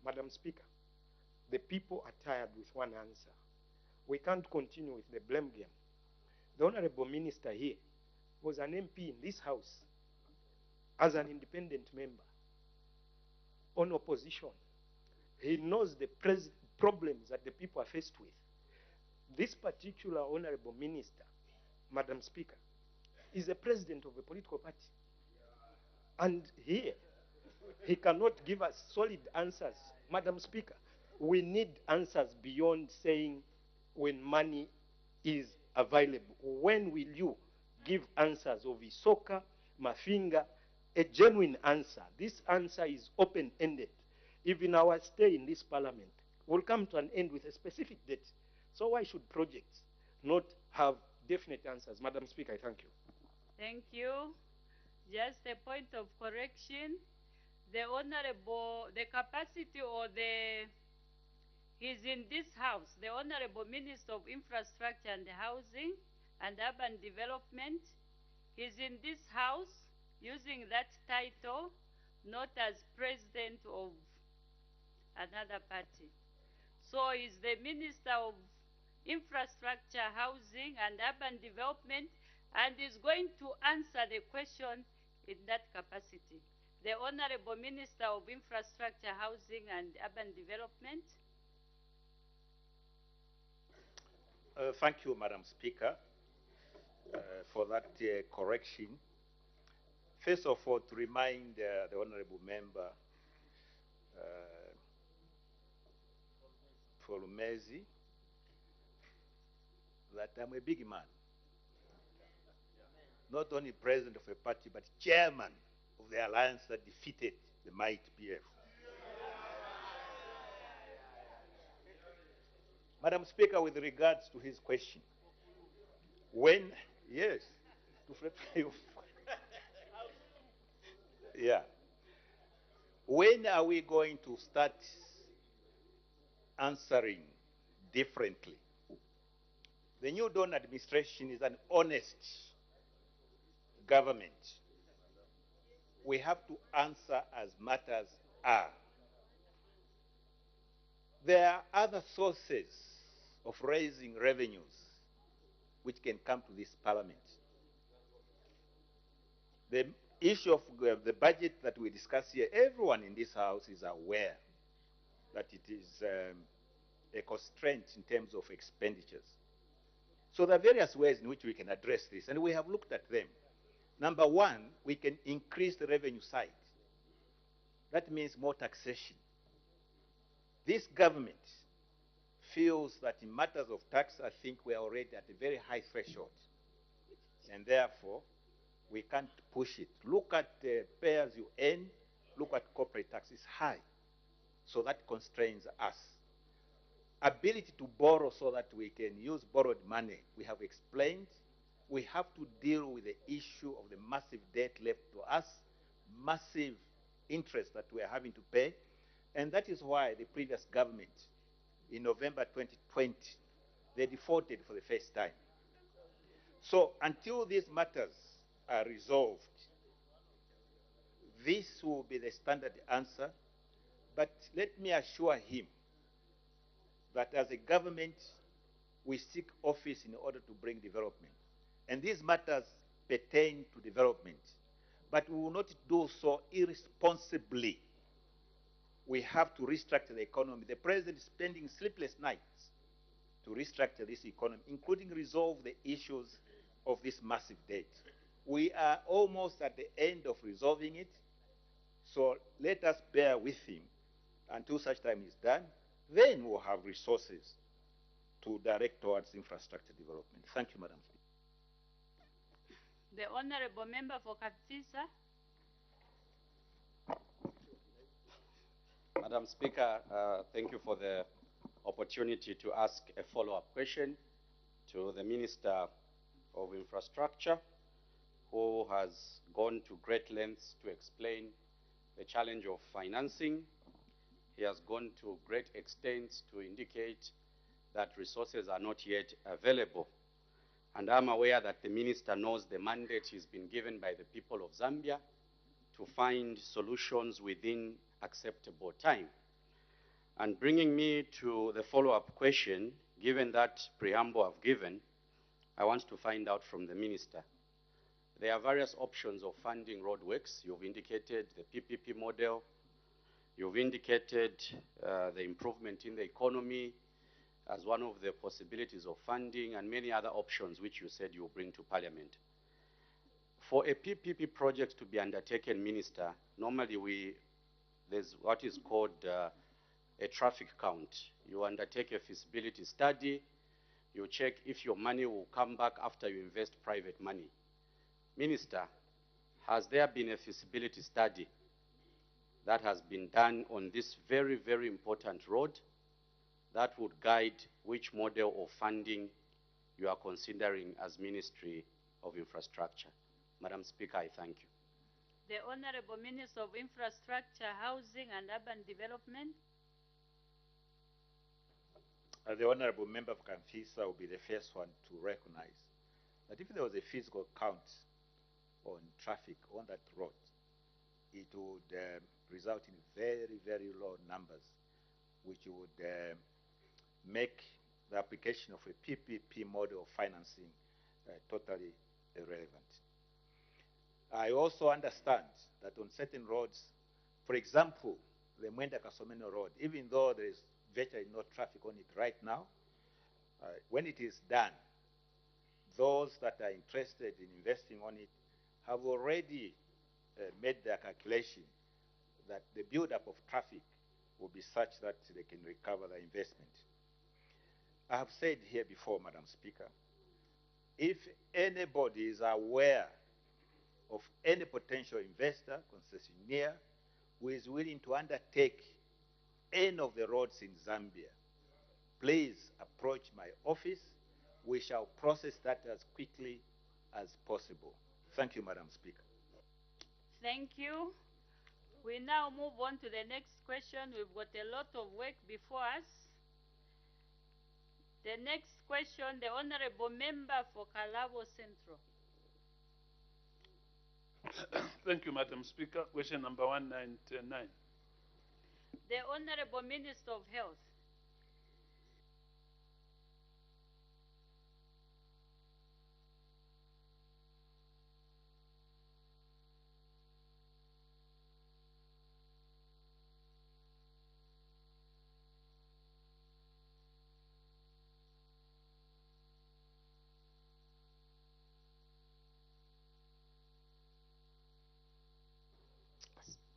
Madam Speaker, the people are tired with one answer. We can't continue with the blame game. The Honorable Minister here was an MP in this House as an independent member on opposition. He knows the problems that the people are faced with. This particular Honorable Minister, Madam Speaker, is the president of a political party. And here, he cannot give us solid answers. Madam Speaker, we need answers beyond saying when money is available. When will you give answers of Isoka, Mafinga, a genuine answer? This answer is open-ended. Even our stay in this Parliament will come to an end with a specific date. So why should projects not have definite answers? Madam Speaker, I thank you. Thank you. Just a point of correction. The capacity or he's in this House, the Honorable Minister of Infrastructure and Housing and Urban Development. He's in this House using that title, not as president of another party. So he's the Minister of Infrastructure, Housing and Urban Development, and is going to answer the question in that capacity. The Honorable Minister of Infrastructure, Housing and Urban Development. Thank you, Madam Speaker, for that correction. First of all, to remind the Honorable Member for Lumezi that I'm a big man. Not only president of a party, but chairman of the alliance that defeated the mighty PF. Madam Speaker, with regards to his question, yes, yeah. When are we going to start answering differently? The New Dawn administration is an honest government. We have to answer as matters are. There are other sources of raising revenues which can come to this parliament. The issue of the budget that we discuss here, everyone in this house is aware that it is a constraint in terms of expenditures. So there are various ways in which we can address this, and we have looked at them. Number one, we can increase the revenue side. That means more taxation. This government feels that in matters of tax, I think we are already at a very high threshold. And therefore, we can't push it. Look at the pay as you earn, look at corporate tax, it's high. So that constrains us. Ability to borrow so that we can use borrowed money, we have explained. We have to deal with the issue of the massive debt left to us, massive interest that we are having to pay. And that is why the previous government, in November 2020, they defaulted for the first time. So until these matters are resolved, this will be the standard answer. But let me assure him that as a government, we seek office in order to bring development. And these matters pertain to development. But we will not do so irresponsibly. We have to restructure the economy. The president is spending sleepless nights to restructure this economy, including resolve the issues of this massive debt. We are almost at the end of resolving it. So let us bear with him until such time is done. Then we'll have resources to direct towards infrastructure development. Thank you, Madam Speaker. The Honorable Member for Kafisa. Madam Speaker, thank you for the opportunity to ask a follow-up question to the Minister of Infrastructure, who has gone to great lengths to explain the challenge of financing. He has gone to great extents to indicate that resources are not yet available. And I'm aware that the Minister knows the mandate he's been given by the people of Zambia to find solutions within acceptable time. And bringing me to the follow-up question, given that preamble I've given, I want to find out from the Minister. There are various options of funding roadworks. You've indicated the PPP model. You've indicated the improvement in the economy as one of the possibilities of funding, and many other options which you said you'll bring to Parliament. For a PPP project to be undertaken, Minister, normally there's what is called a traffic count. You undertake a feasibility study, you check if your money will come back after you invest private money. Minister, has there been a feasibility study that has been done on this very, very important road that would guide which model of funding you are considering as Ministry of Infrastructure? Madam Speaker, I thank you. The Honorable Minister of Infrastructure, Housing and Urban Development. The Honorable Member of Kanfisa will be the first one to recognize that if there was a physical count on traffic on that road, it would result in very, very low numbers, which would make the application of a PPP model of financing totally irrelevant. I also understand that on certain roads, for example, the Mwenda Kasomeno Road, even though there is virtually no traffic on it right now, when it is done, those that are interested in investing on it have already made their calculation that the buildup of traffic will be such that they can recover the investment. I have said here before, Madam Speaker, if anybody is aware of any potential investor, concessionaire, who is willing to undertake any of the roads in Zambia, please approach my office. We shall process that as quickly as possible. Thank you, Madam Speaker. Thank you. We now move on to the next question. We've got a lot of work before us. The next question, the Honorable Member for Kalabo Central. Thank you, Madam Speaker. Question number 199. The Honorable Minister of Health.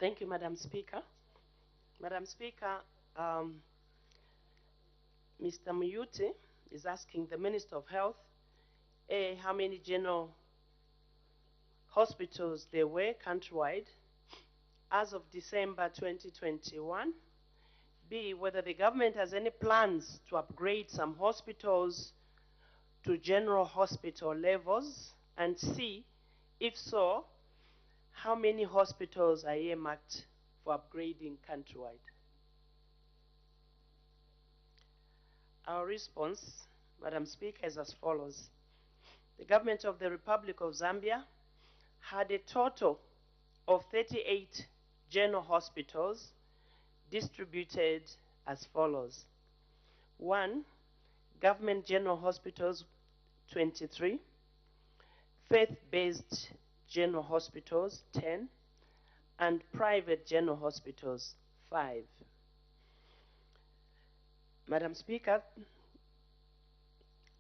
Thank you, Madam Speaker. Madam Speaker, Mr. Muyuti is asking the Minister of Health, A, how many general hospitals there were countrywide as of December 2021, B, whether the government has any plans to upgrade some hospitals to general hospital levels, and C, if so, how many hospitals are earmarked for upgrading countrywide? Our response, Madam Speaker, is as follows. The government of the Republic of Zambia had a total of 38 general hospitals distributed as follows. 1, government general hospitals, 23, faith-based general hospitals, 10, and private general hospitals, 5. Madam Speaker,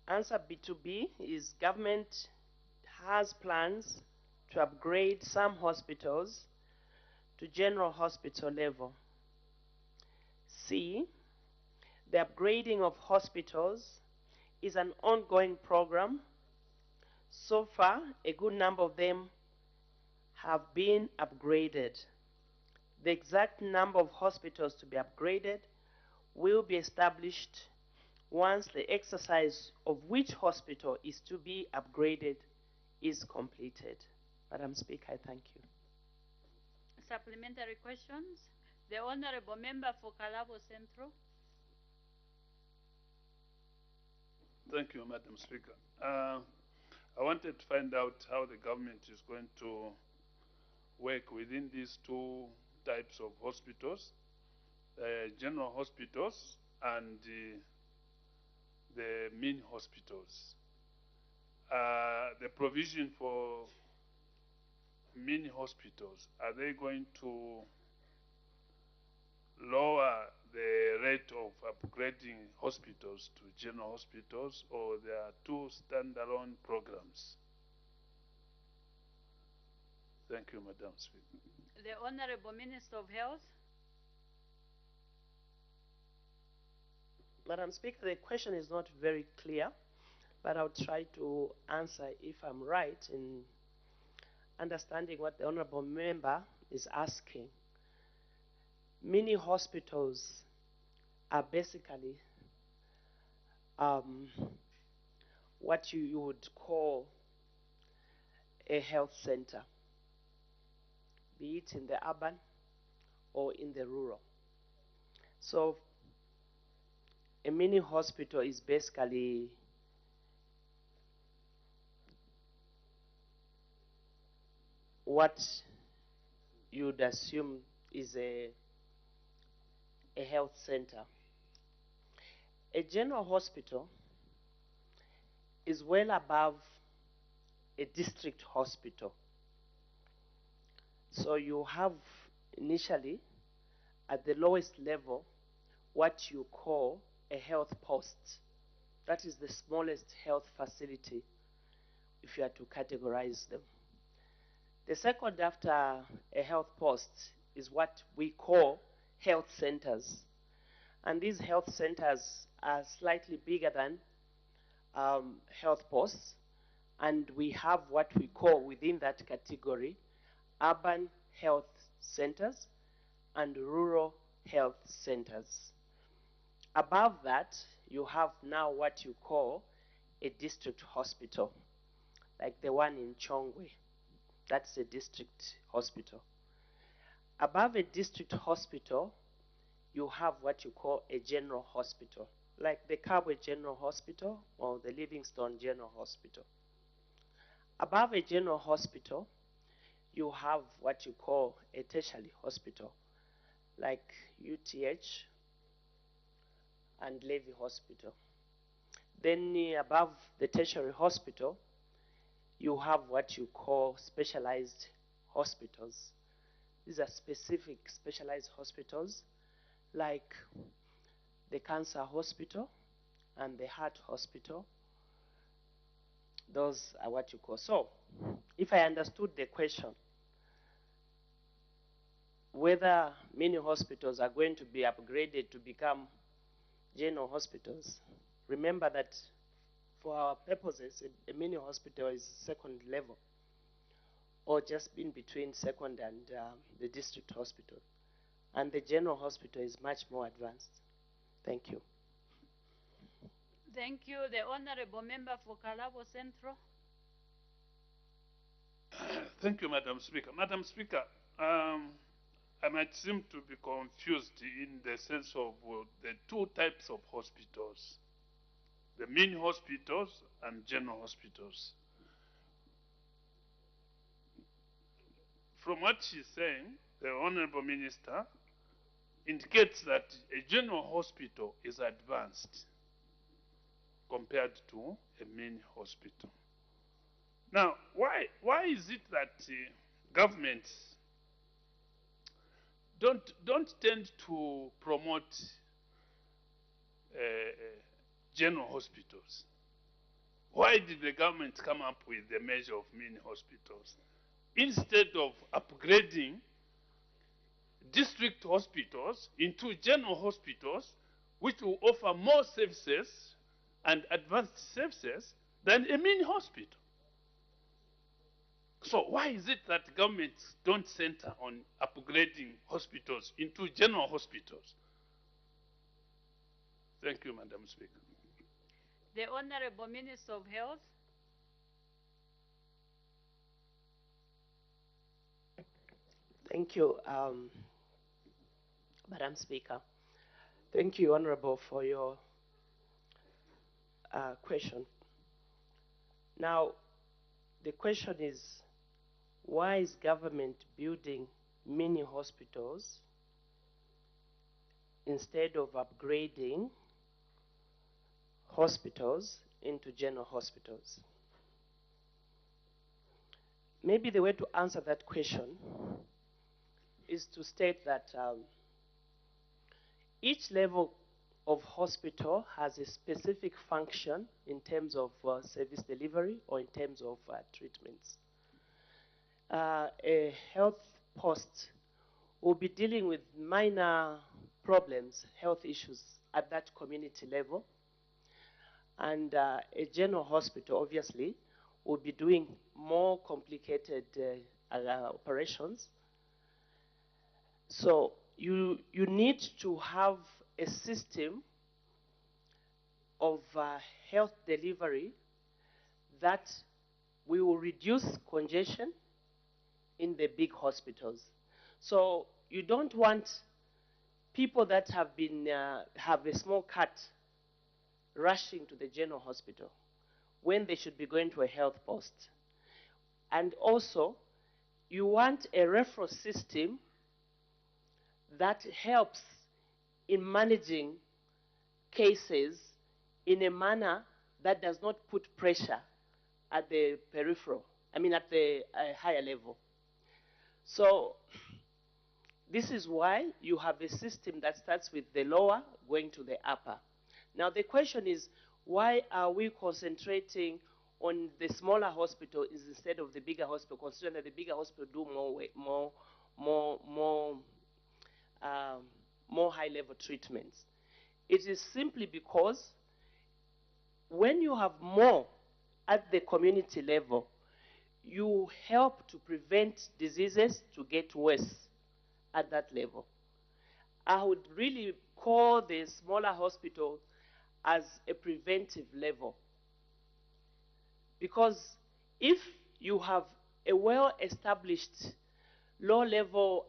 answer B2B is government has plans to upgrade some hospitals to general hospital level. C, the upgrading of hospitals is an ongoing program. So far, a good number of them have been upgraded. The exact number of hospitals to be upgraded will be established once the exercise of which hospital is to be upgraded is completed. Madam Speaker, I thank you. Supplementary questions? The Honorable Member for Kalabo Central. Thank you, Madam Speaker. I wanted to find out how the government is going to work within these two types of hospitals, general hospitals and the mini hospitals. The provision for mini hospitals, are they going to lower the rate of upgrading hospitals to general hospitals, or there are two standalone programs? Thank you, Madam Speaker. The Honorable Minister of Health. Madam Speaker, the question is not very clear, but I'll try to answer if I'm right in understanding what the Honorable Member is asking. Mini hospitals are basically what you would call a health center, be it in the urban or in the rural. So a mini hospital is basically what you'd assume is a health center. A general hospital is well above a district hospital. So you have initially at the lowest level what you call a health post. That is the smallest health facility if you are to categorize them. The second after a health post is what we call health centers. And these health centers are slightly bigger than health posts. And we have what we call within that category urban health centers and rural health centers. Above that, you have now what you call a district hospital, like the one in Chongwe. That's a district hospital. Above a district hospital, you have what you call a general hospital, like the Kabwe General Hospital or the Livingstone General Hospital. Above a general hospital, you have what you call a tertiary hospital, like UTH and Levy Hospital. Then above the tertiary hospital, you have what you call specialized hospitals. These are specific specialized hospitals like the cancer hospital and the heart hospital. Those are what you call. So, if I understood the question, whether many hospitals are going to be upgraded to become general hospitals, remember that for our purposes, a mini hospital is second level, or just in between second and the district hospital. And the general hospital is much more advanced. Thank you. Thank you. The Honorable Member for Kalabo Central. Thank you, Madam Speaker. Madam Speaker, I might seem to be confused in the sense of the two types of hospitals, the mini hospitals and general hospitals. From what she's saying, the Honorable Minister indicates that a general hospital is advanced compared to a mini hospital. Now, why is it that governments don't tend to promote general hospitals? Why did the government come up with the measure of mini hospitals instead of upgrading district hospitals into general hospitals, which will offer more services and advanced services than a mini hospital? So why is it that governments don't center on upgrading hospitals into general hospitals? Thank you, Madam Speaker. The Honorable Minister of Health. Thank you, Madam Speaker. Thank you, Honorable, for your question. Now, the question is, why is government building mini hospitals instead of upgrading hospitals into general hospitals? Maybe the way to answer that question is to state that each level of hospital has a specific function in terms of service delivery or in terms of treatments. A health post will be dealing with minor problems, health issues at that community level. And a general hospital, obviously, will be doing more complicated operations. So you need to have a system of health delivery that will reduce congestion in the big hospitals. So you don't want people that have been have a small cut rushing to the general hospital when they should be going to a health post. And also, you want a referral system that helps in managing cases in a manner that does not put pressure at the peripheral, at the higher level. So this is why you have a system that starts with the lower going to the upper. Now the question is, why are we concentrating on the smaller hospital instead of the bigger hospital, considering that the bigger hospital do more high-level treatments? It is simply because when you have more at the community level, you help to prevent diseases to get worse at that level. I would really call the smaller hospital as a preventive level. Because if you have a well-established low-level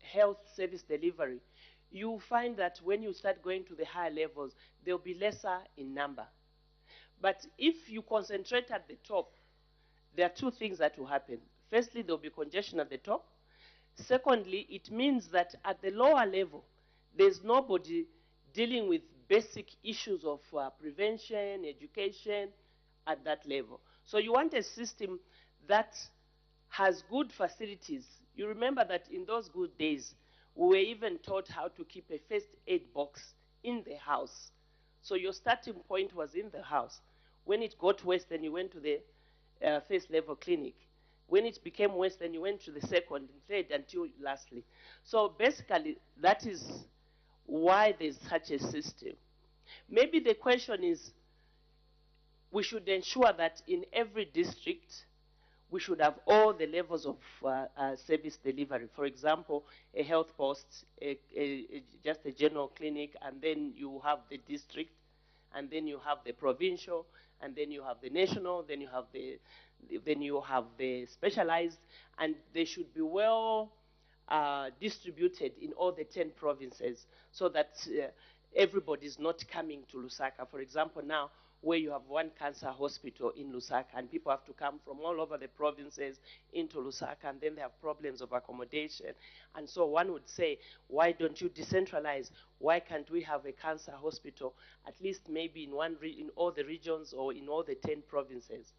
health service delivery, you find that when you start going to the higher levels, they'll be lesser in number. But if you concentrate at the top, there are two things that will happen. Firstly, there'll be congestion at the top. Secondly, it means that at the lower level, there's nobody dealing with basic issues of prevention, education at that level. So you want a system that has good facilities. You remember that in those good days, we were even taught how to keep a first aid box in the house. So your starting point was in the house. When it got worse, then you went to the first level clinic. When it became worse, then you went to the second and third until lastly. So basically, that is why there's such a system. Maybe the question is, we should ensure that in every district, we should have all the levels of service delivery. For example, a health post, just a general clinic, and then you have the district, and then you have the provincial, and then you have the national, then you have the specialized, and they should be well distributed in all the 10 provinces so that everybody is not coming to Lusaka. For example, now, where you have one cancer hospital in Lusaka, and people have to come from all over the provinces into Lusaka, and then they have problems of accommodation. And so one would say, why don't you decentralize? Why can't we have a cancer hospital, at least maybe in all the regions or in all the 10 provinces?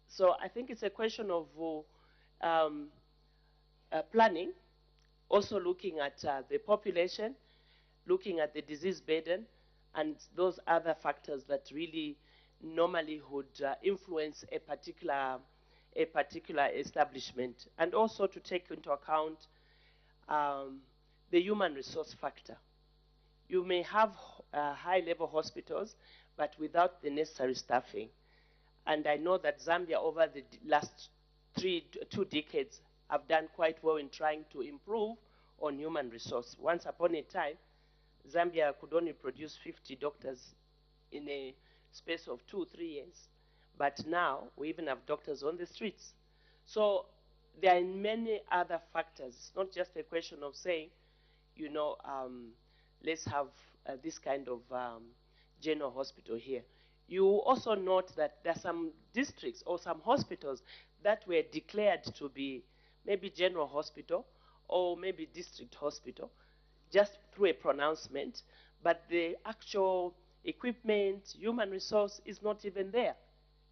So I think it's a question of planning, also looking at the population, looking at the disease burden, and those other factors that really normally would influence a particular establishment, and also to take into account the human resource factor. You may have high-level hospitals, but without the necessary staffing. And I know that Zambia, over the last 2 decades, have done quite well in trying to improve on human resource. Once upon a time, Zambia could only produce 50 doctors in a space of 2-3 years. But now, we even have doctors on the streets. So there are many other factors. It's not just a question of saying, you know, let's have this kind of general hospital here. You also note that there are some districts or some hospitals that were declared to be maybe general hospital or maybe district hospital, just through a pronouncement, but the actual equipment, human resource is not even there.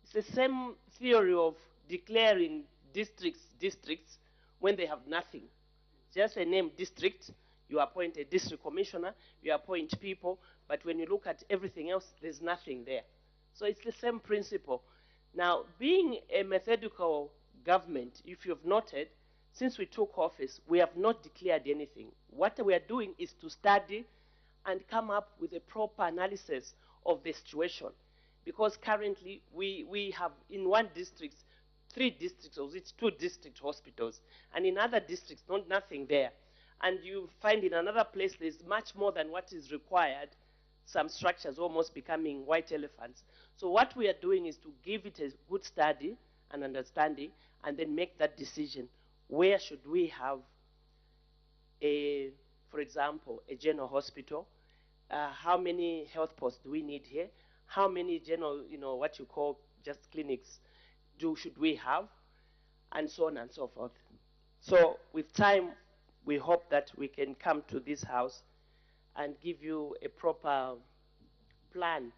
It's the same theory of declaring districts when they have nothing. Just a name district, you appoint a district commissioner, you appoint people, but when you look at everything else, there's nothing there. So it's the same principle. Now, being a methodical government, if you've noted, since we took office, we have not declared anything. What we are doing is to study and come up with a proper analysis of the situation. Because currently, we have in one district, 3 districts, or it's 2 district hospitals, and in other districts, nothing there. And you find in another place there's much more than what is required, some structures almost becoming white elephants. So what we are doing is to give it a good study and understanding, and then make that decision. Where should we have for example, a general hospital? How many health posts do we need here? How many general, what you call just clinics should we have? And so on and so forth. So with time, we hope that we can come to this house and give you a proper plan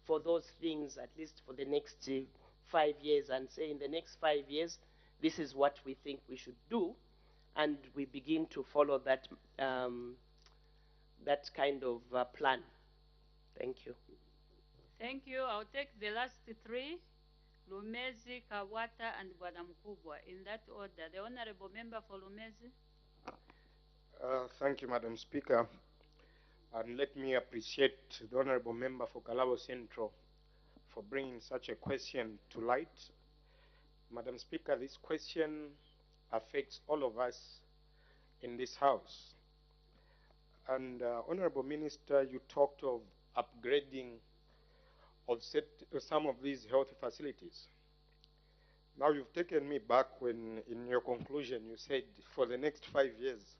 for those things, at least for the next 5 years, and say in the next 5 years, this is what we think we should do, and we begin to follow that, that kind of plan. Thank you. Thank you. I'll take the last three, Lumezi, Kawata, and Bwana Mkubwa, in that order. The Honorable Member for Lumezi. Thank you, Madam Speaker. And let me appreciate the Honorable Member for Kalabo Central for bringing such a question to light. Madam Speaker, this question affects all of us in this House. And Honorable Minister, you talked of upgrading of some of these health facilities. Now you've taken me back when in your conclusion you said for the next 5 years,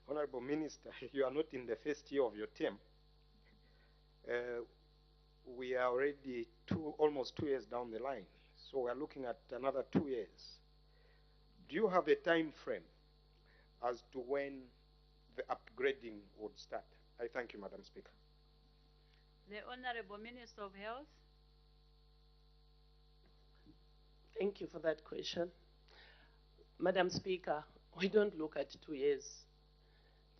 Honorable Minister, you are not in the first year of your term. We are already almost 2 years down the line, so we are looking at another 2 years. Do you have a time frame as to when the upgrading would start? I thank you, Madam Speaker. The Honorable Minister of Health. Thank you for that question. Madam Speaker, we don't look at 2 years.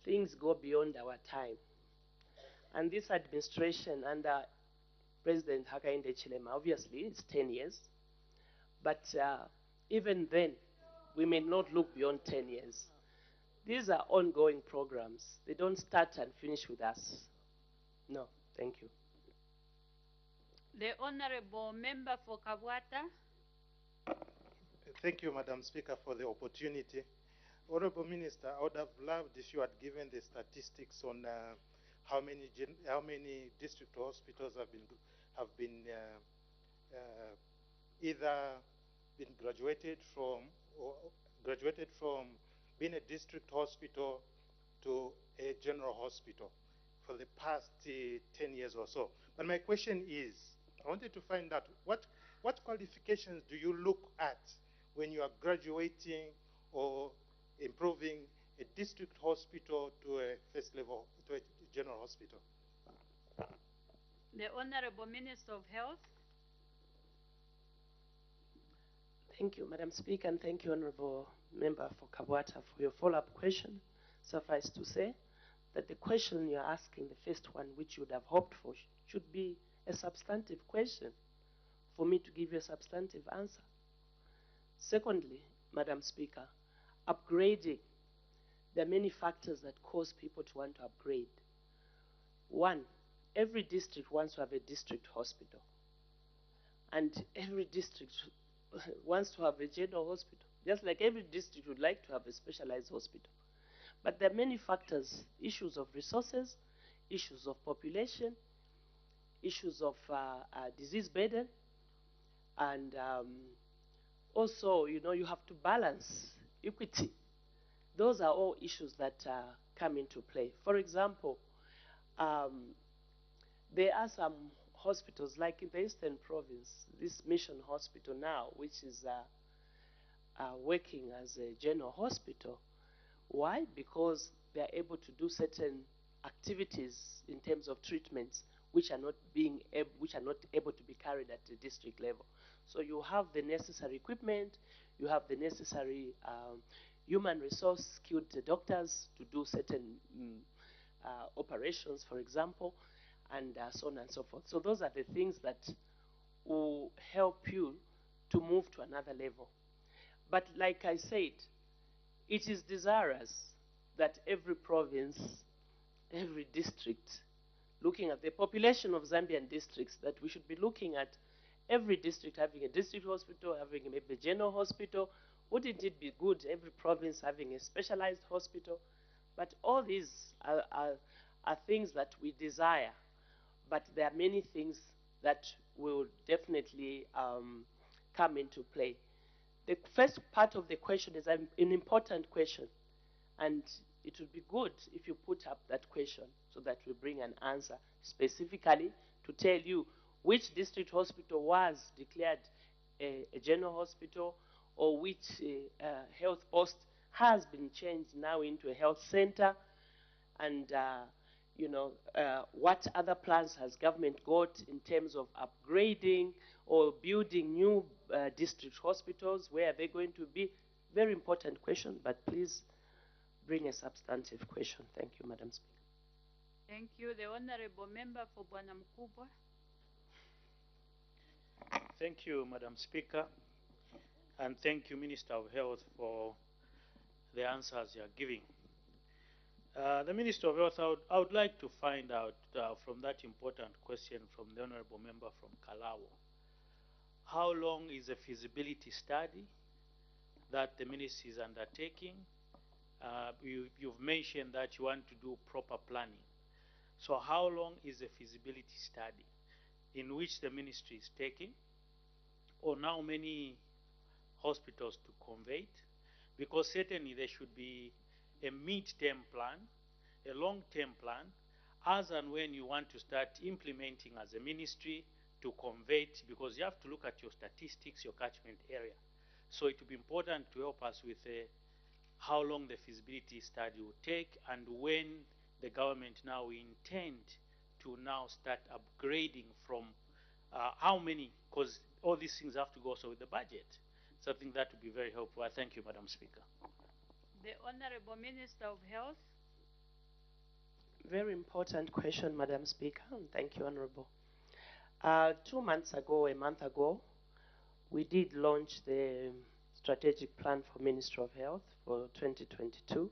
Things go beyond our time. And this administration under President Hakainde Chilema, obviously, it's 10 years. But even then, we may not look beyond 10 years. These are ongoing programs. They don't start and finish with us. No, thank you. The Honorable Member for Kabwata. Thank you, Madam Speaker, for the opportunity. Honorable Minister, I would have loved if you had given the statistics on how many district hospitals have been either been graduated from being a district hospital to a general hospital for the past 10 years or so. But my question is, I wanted to find out what qualifications do you look at when you are graduating or improving a district hospital to a first level, to a general hospital? The Honorable Minister of Health. Thank you, Madam Speaker, and thank you, Honorable Member for Kabwata, for your follow-up question. Suffice to say that the question you're asking, the first one, which you would have hoped for, should be a substantive question for me to give you a substantive answer. Secondly, Madam Speaker, upgrading, there are many factors that cause people to want to upgrade. One, every district wants to have a district hospital. And every district wants to have a general hospital, just like every district would like to have a specialized hospital. But there are many factors, issues of resources, issues of population, issues of disease burden, and also, you know, you have to balance equity. Those are all issues that come into play. For example, there are some hospitals, like in the Eastern Province, this Mission Hospital now, which is working as a general hospital. Why? Because they are able to do certain activities in terms of treatments which are not able to be carried at the district level. So you have the necessary equipment, you have the necessary human resource skilled doctors to do certain operations, for example, and so on and so forth. So those are the things that will help you to move to another level. But like I said, it is desirous that every province, every district, looking at the population of Zambian districts, that we should be looking at every district having a district hospital, having maybe a general hospital. Wouldn't it be good, every province having a specialized hospital? But all these are things that we desire. But there are many things that will definitely come into play. The first part of the question is an important question, and it would be good if you put up that question so that we bring an answer specifically to tell you which district hospital was declared a general hospital, or which health post has been changed now into a health center, and you know, what other plans has government got in terms of upgrading or building new district hospitals? Where are they going to be? very important question, but please bring a substantive question. Thank you, Madam Speaker. Thank you. The Honorable Member for Bwana Mkubwa. Thank you, Madam Speaker, and thank you, Minister of Health, for the answers you are giving. The Minister of Health, I would like to find out from that important question from the Honorable Member from Kalawo, how long is a feasibility study that the Ministry is undertaking? You've mentioned that you want to do proper planning. So how long is a feasibility study in which the Ministry is taking, or how many hospitals to convert? Because certainly there should be a mid-term plan, a long-term plan, as and when you want to start implementing as a ministry to convert, because you have to look at your statistics, your catchment area. So it will be important to help us with how long the feasibility study will take and when the government now intend to now start upgrading from how many, because all these things have to go also with the budget. So I think that would be very helpful. I thank you, Madam Speaker. The Honorable Minister of Health. Very important question, Madam Speaker, and thank you, Honorable. 2 months ago, a month ago, we did launch the strategic plan for Ministry of Health for 2022 to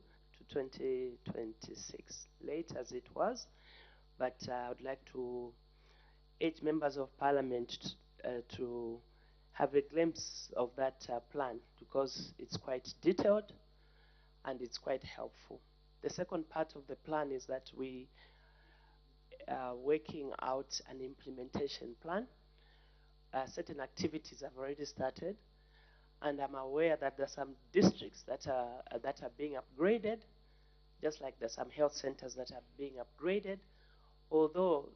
2026, late as it was, but I would like to urge members of Parliament to have a glimpse of that plan, because it's quite detailed and it's quite helpful. The second part of the plan is that we are working out an implementation plan. Certain activities have already started, and I'm aware that there are some districts that are being upgraded, just like there's some health centers that are being upgraded, although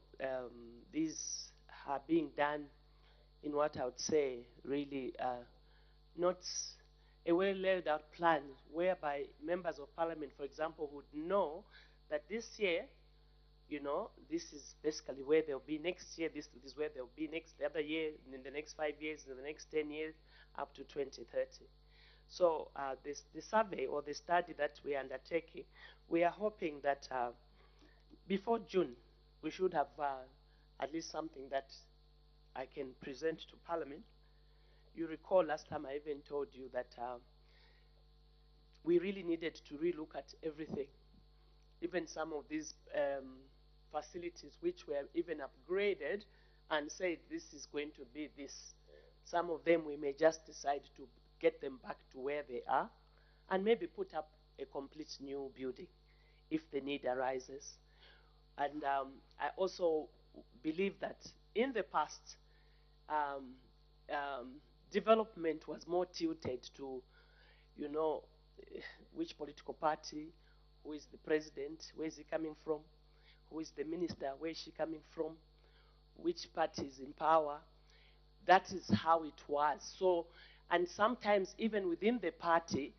these are being done in what I would say really not a well laid out plan, whereby members of Parliament, for example, would know that this year, you know, this is basically where they'll be next year, this is where they'll be next, the other year, in the next 5 years, in the next 10 years, up to 2030. So the survey or the study that we are undertaking, we are hoping that before June, we should have at least something that I can present to Parliament. You recall last time I even told you that we really needed to relook at everything, even some of these facilities which were even upgraded and said this is going to be this. Some of them we may just decide to get them back to where they are and maybe put up a complete new building if the need arises. And I also believe that in the past, development was more tilted to, you know, which political party, who is the president, where is he coming from, who is the minister, where is she coming from, which party is in power. That is how it was. So, and sometimes even within the party,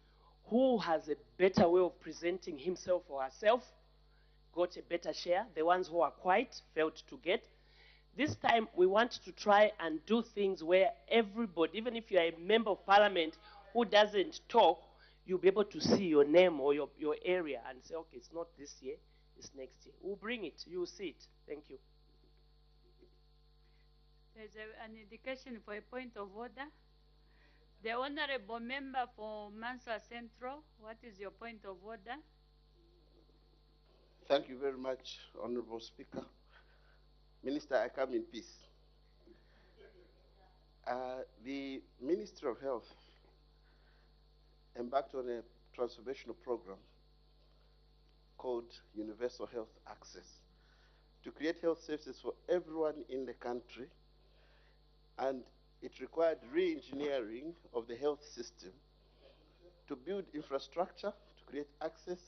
who has a better way of presenting himself or herself got a better share. The ones who are quiet failed to get. This time we want to try and do things where everybody, even if you are a member of Parliament who doesn't talk, you'll be able to see your name or your area and say, okay, it's not this year, it's next year. We'll bring it, you'll see it. Thank you. There's an indication for a point of order. The Honorable Member for Mansa Central, what is your point of order? Thank you very much, Honorable Speaker. Minister, I come in peace. The Ministry of Health embarked on a transformational program called Universal Health Access to create health services for everyone in the country, and it required re-engineering of the health system to build infrastructure, to create access,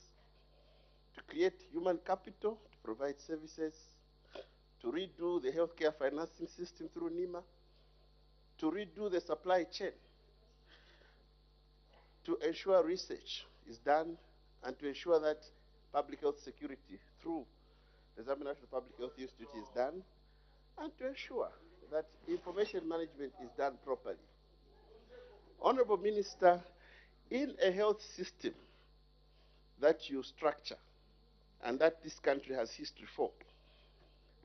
to create human capital, to provide services, to redo the healthcare financing system through NEMA, to redo the supply chain, to ensure research is done, and to ensure that public health security through the Zambia National Public Health Institute is done, and to ensure that information management is done properly. Honorable Minister, In a health system that you structure and that this country has history for,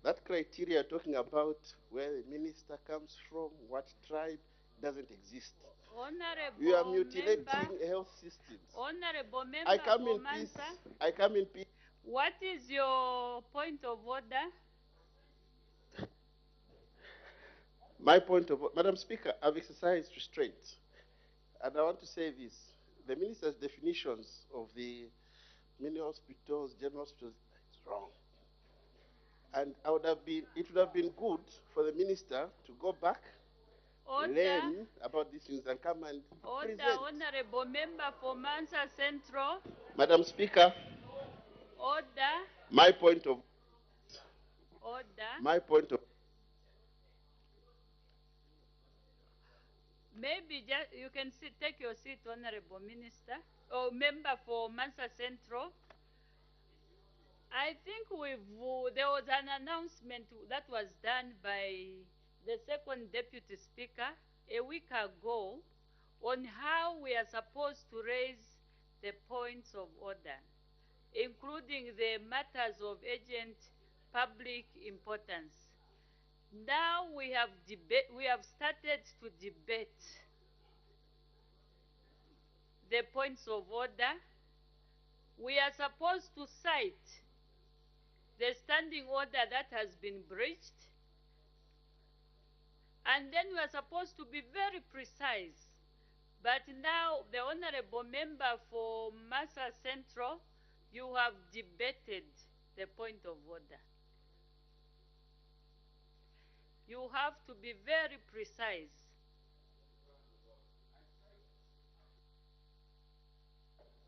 that criteria you're talking about, where the minister comes from, what tribe, doesn't exist. Honorable You are mutilating member, health systems. Honorable member I come for in peace. Mansa. I come in peace. What is your point of order? My point of order, Madam Speaker, I've exercised restraint. And I want to say this. The minister's definitions of the mini hospitals, general hospitals, is wrong. And it would have been good for the minister to go back, learn about these things, and come and present. Honorable member for Mansa Central. Madam Speaker, Order. My point of Maybe just, you can take your seat, Honorable Minister, or member for Mansa Central. I think there was an announcement that was done by the second Deputy Speaker a week ago on how we are supposed to raise the points of order, including the matters of urgent public importance. Now we have started to debate the points of order. We are supposed to cite the standing order that has been breached, and then we are supposed to be very precise. But now, the Honorable Member for Massa Central, you have debated the point of order. You have to be very precise.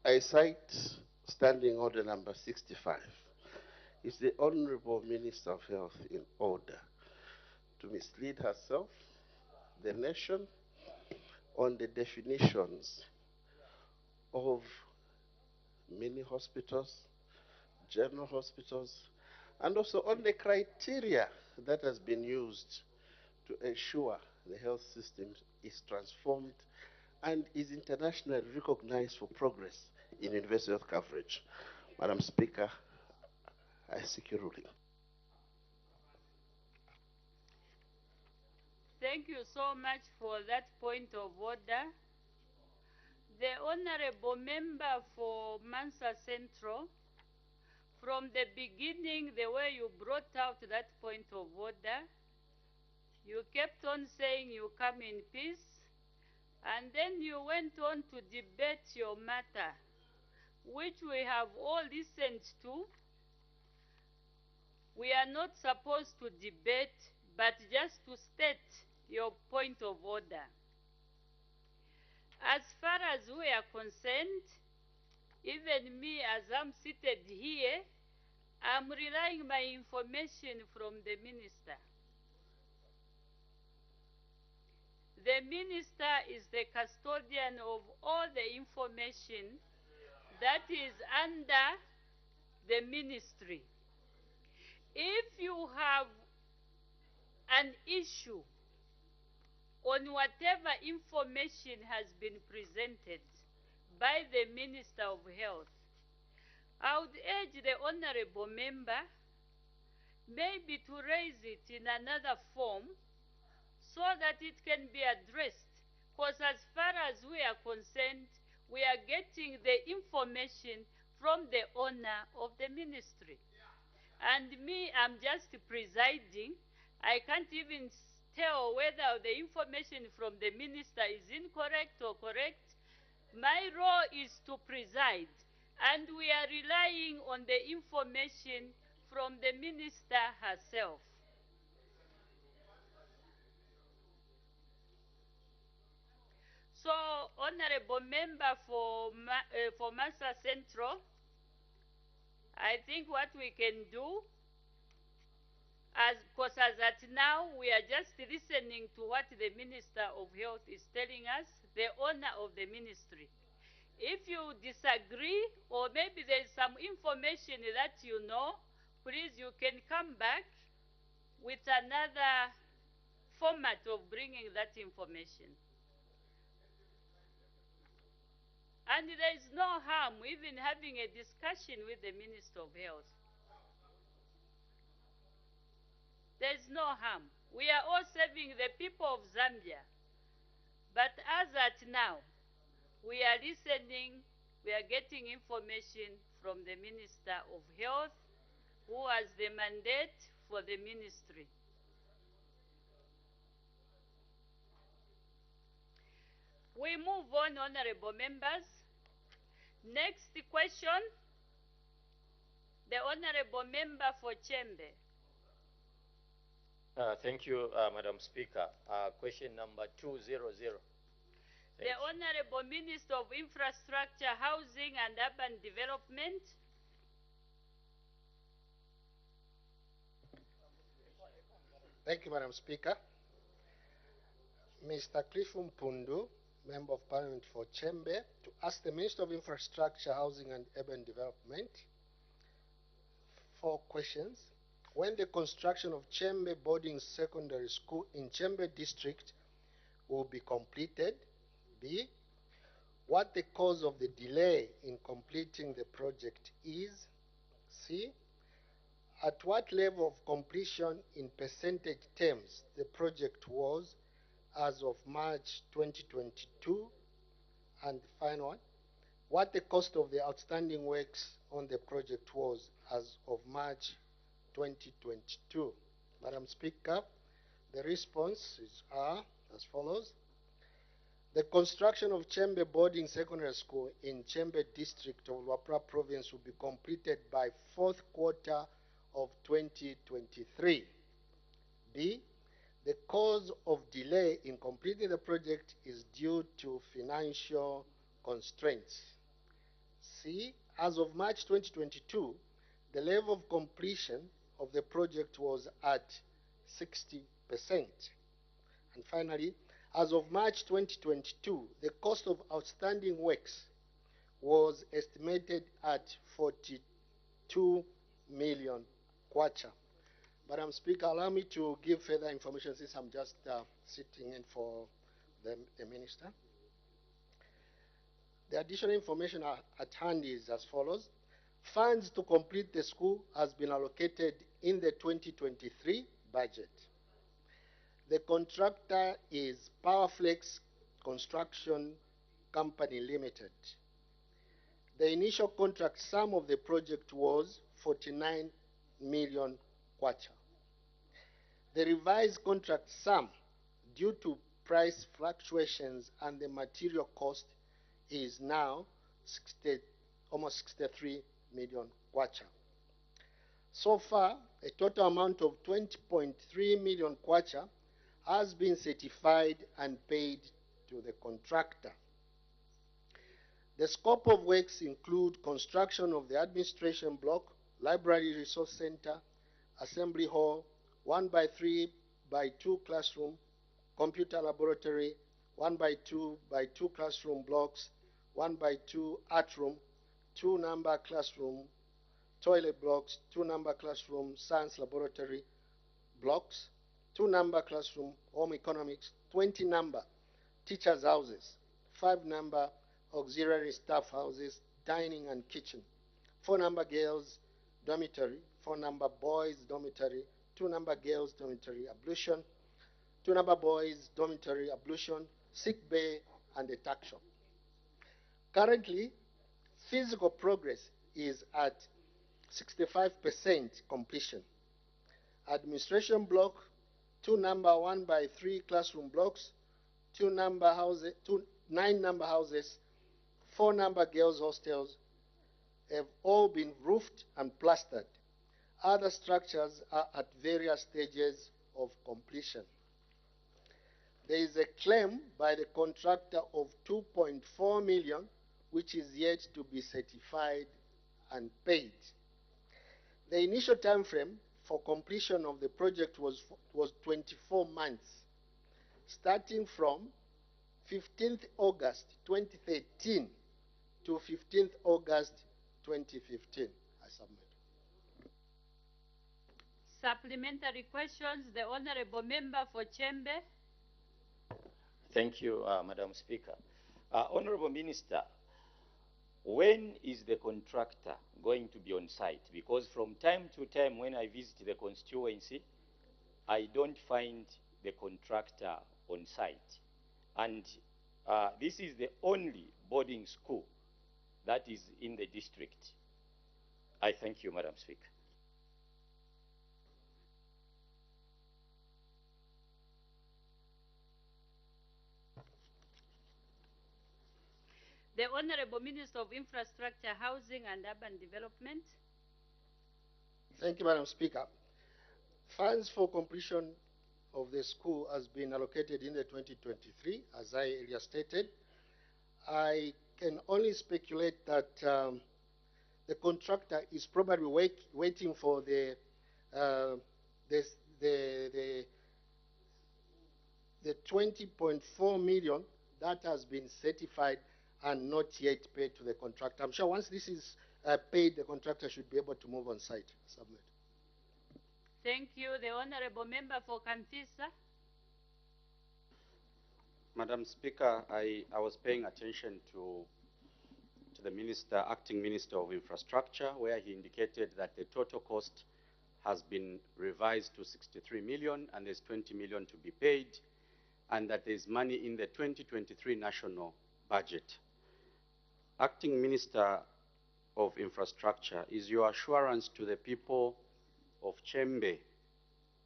I cite Standing Order number 65. Is the Honorable Minister of Health in order to mislead herself, the nation, on the definitions of mini hospitals, general hospitals, and also on the criteria that has been used to ensure the health system is transformed and is internationally recognized for progress in universal health coverage? Madam Speaker, I seek your ruling. Thank you so much for that point of order. The Honorable Member for Mansa Central, from the beginning, the way you brought out that point of order, you kept on saying you come in peace, and then you went on to debate your matter, which we have all listened to. We are not supposed to debate, but just to state your point of order. As far as we are concerned, even me as I'm seated here, I'm relying my information from the minister. The minister is the custodian of all the information that is under the ministry. If you have an issue on whatever information has been presented by the Minister of Health, I would urge the Honorable Member maybe to raise it in another form so that it can be addressed. Because as far as we are concerned, we are getting the information from the owner of the ministry. And me, I'm just presiding. I can't even tell whether the information from the minister is incorrect or correct. My role is to preside, and we are relying on the information from the minister herself. So, Honorable Member for Massa Central, I think what we can do, because as at now, we are just listening to what the Minister of Health is telling us, the owner of the ministry. If you disagree, or maybe there is some information that you know, please, you can come back with another format of bringing that information. And there is no harm even having a discussion with the Minister of Health. There is no harm. We are all serving the people of Zambia. But as at now, we are listening, we are getting information from the Minister of Health, who has the mandate for the ministry. We move on, honorable members. Next question, the honorable member for Chembe. Thank you, Madam Speaker. Question number 200. The Honorable Minister of Infrastructure, Housing and Urban Development. Thank you, Madam Speaker. Mr. Cliff Mpundu, Member of Parliament for Chembe, to ask the Minister of Infrastructure, Housing and Urban Development 4 questions. When the construction of Chembe Boarding Secondary School in Chembe District will be completed? B, what the cause of the delay in completing the project is? C, at what level of completion in percentage terms the project was as of March 2022? And the final one, what the cost of the outstanding works on the project was as of March 2022. Madam Speaker, the responses are as follows. The construction of Chembe Boarding Secondary School in Chembe District of Luapula Province will be completed by 4th quarter of 2023. B, the cause of delay in completing the project is due to financial constraints. C, as of March 2022, the level of completion of the project was at 60%. And finally, as of March 2022, the cost of outstanding works was estimated at 42 million kwacha. Madam Speaker, allow me to give further information since I'm just sitting in for the Minister. The additional information at hand is as follows. Funds to complete the school has been allocated in the 2023 budget. The contractor is Powerflex Construction Company Limited. The initial contract sum of the project was 49 million kwacha. The revised contract sum, due to price fluctuations and the material cost, is now almost 63 million kwacha. So far, a total amount of 20.3 million kwacha has been certified and paid to the contractor. The scope of works include construction of the administration block, library resource center, assembly hall, 1 by 3 by 2 classroom, computer laboratory, 1 by 2 by 2 classroom blocks, 1 by 2 art room, 2 number classroom, toilet blocks, 2 number classroom, science laboratory blocks, 2 number classroom, home economics, 20 number teachers' houses, 5 number auxiliary staff houses, dining and kitchen, 4 number girls dormitory, 4 number boys dormitory, 2 number girls dormitory ablution, 2 number boys dormitory ablution, sick bay, and a tuck shop. Currently, physical progress is at 65% completion. Administration block, 2 number 1 by 3 classroom blocks, 9 number houses, 4 number girls hostels have all been roofed and plastered. Other structures are at various stages of completion. There is a claim by the contractor of 2.4 million, which is yet to be certified and paid. The initial time frame for completion of the project was 24 months, starting from 15th August 2013 to 15th August 2015. I submit. Supplementary questions, the Honorable Member for Chembe. Thank you, Madam Speaker. Honorable Minister, when is the contractor going to be on site? Because from time to time when I visit the constituency, I don't find the contractor on site. And this is the only boarding school that is in the district. I thank you, Madam Speaker. The Honorable Minister of Infrastructure, Housing and Urban Development. Thank you, Madam Speaker. Funds for completion of the school has been allocated in the 2023, as I earlier stated. I can only speculate that the contractor is probably waiting for the 20.4 million that has been certified and not yet paid to the contractor. I'm sure once this is paid, the contractor should be able to move on site. Submit. Thank you. The Honorable Member for Kamfisa. Madam Speaker, I was paying attention to the Minister, Acting Minister of Infrastructure, where he indicated that the total cost has been revised to 63 million and there's 20 million to be paid, and that there's money in the 2023 national budget. Acting Minister of Infrastructure, is your assurance to the people of Chembe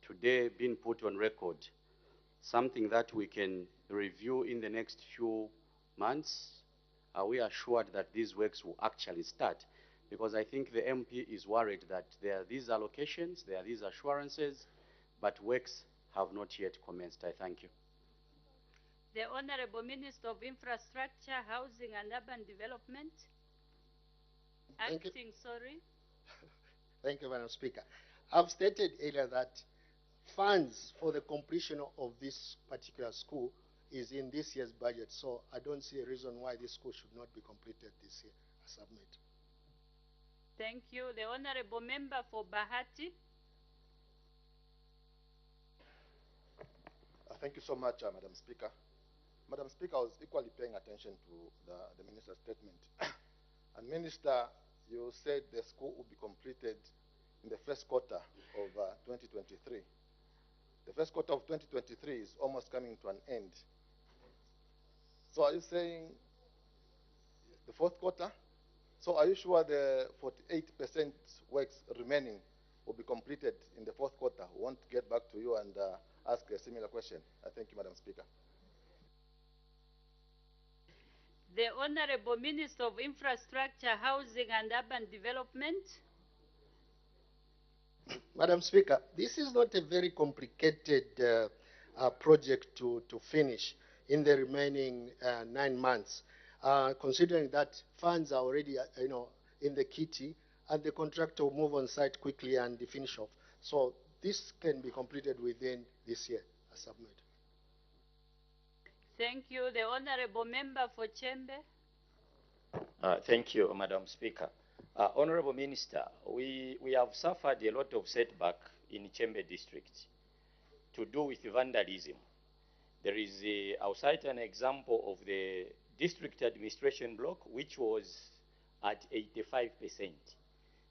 today being put on record something that we can review in the next few months? Are we assured that these works will actually start? Because I think the MP is worried that there are these allocations, there are these assurances, but works have not yet commenced. I thank you. The Honorable Minister of Infrastructure, Housing and Urban Development. Acting, sorry. Thank you, Madam Speaker. I've stated earlier that funds for the completion of this particular school is in this year's budget, so I don't see a reason why this school should not be completed this year. I submit. Thank you. The Honorable Member for Bahati. Thank you so much, Madam Speaker. Madam Speaker, I was equally paying attention to the Minister's statement. And Minister, you said the school will be completed in the first quarter of 2023. The first quarter of 2023 is almost coming to an end. So are you saying the fourth quarter? So are you sure the 48% works remaining will be completed in the fourth quarter? We want to get back to you and ask a similar question. Thank you, Madam Speaker. The Honorable Minister of Infrastructure, Housing and Urban Development. Madam Speaker, this is not a very complicated project to finish in the remaining 9 months, considering that funds are already in the kitty and the contractor will move on site quickly and finish off. So this can be completed within this year. I submit. Thank you. The Honorable Member for Chembe. Thank you, Madam Speaker. Honorable Minister, we have suffered a lot of setback in Chembe district to do with vandalism. There is I'll cite an example of the district administration block, which was at 85%.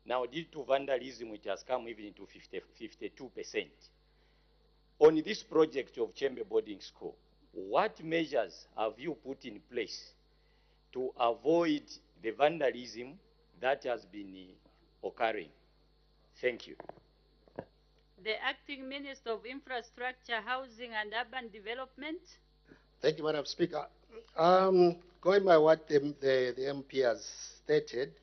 Now, due to vandalism, it has come even to 52%. On this project of Chembe Boarding School, what measures have you put in place to avoid the vandalism that has been occurring? Thank you. The Acting Minister of Infrastructure, Housing and Urban Development. Thank you, Madam Speaker. Going by what the MP has stated,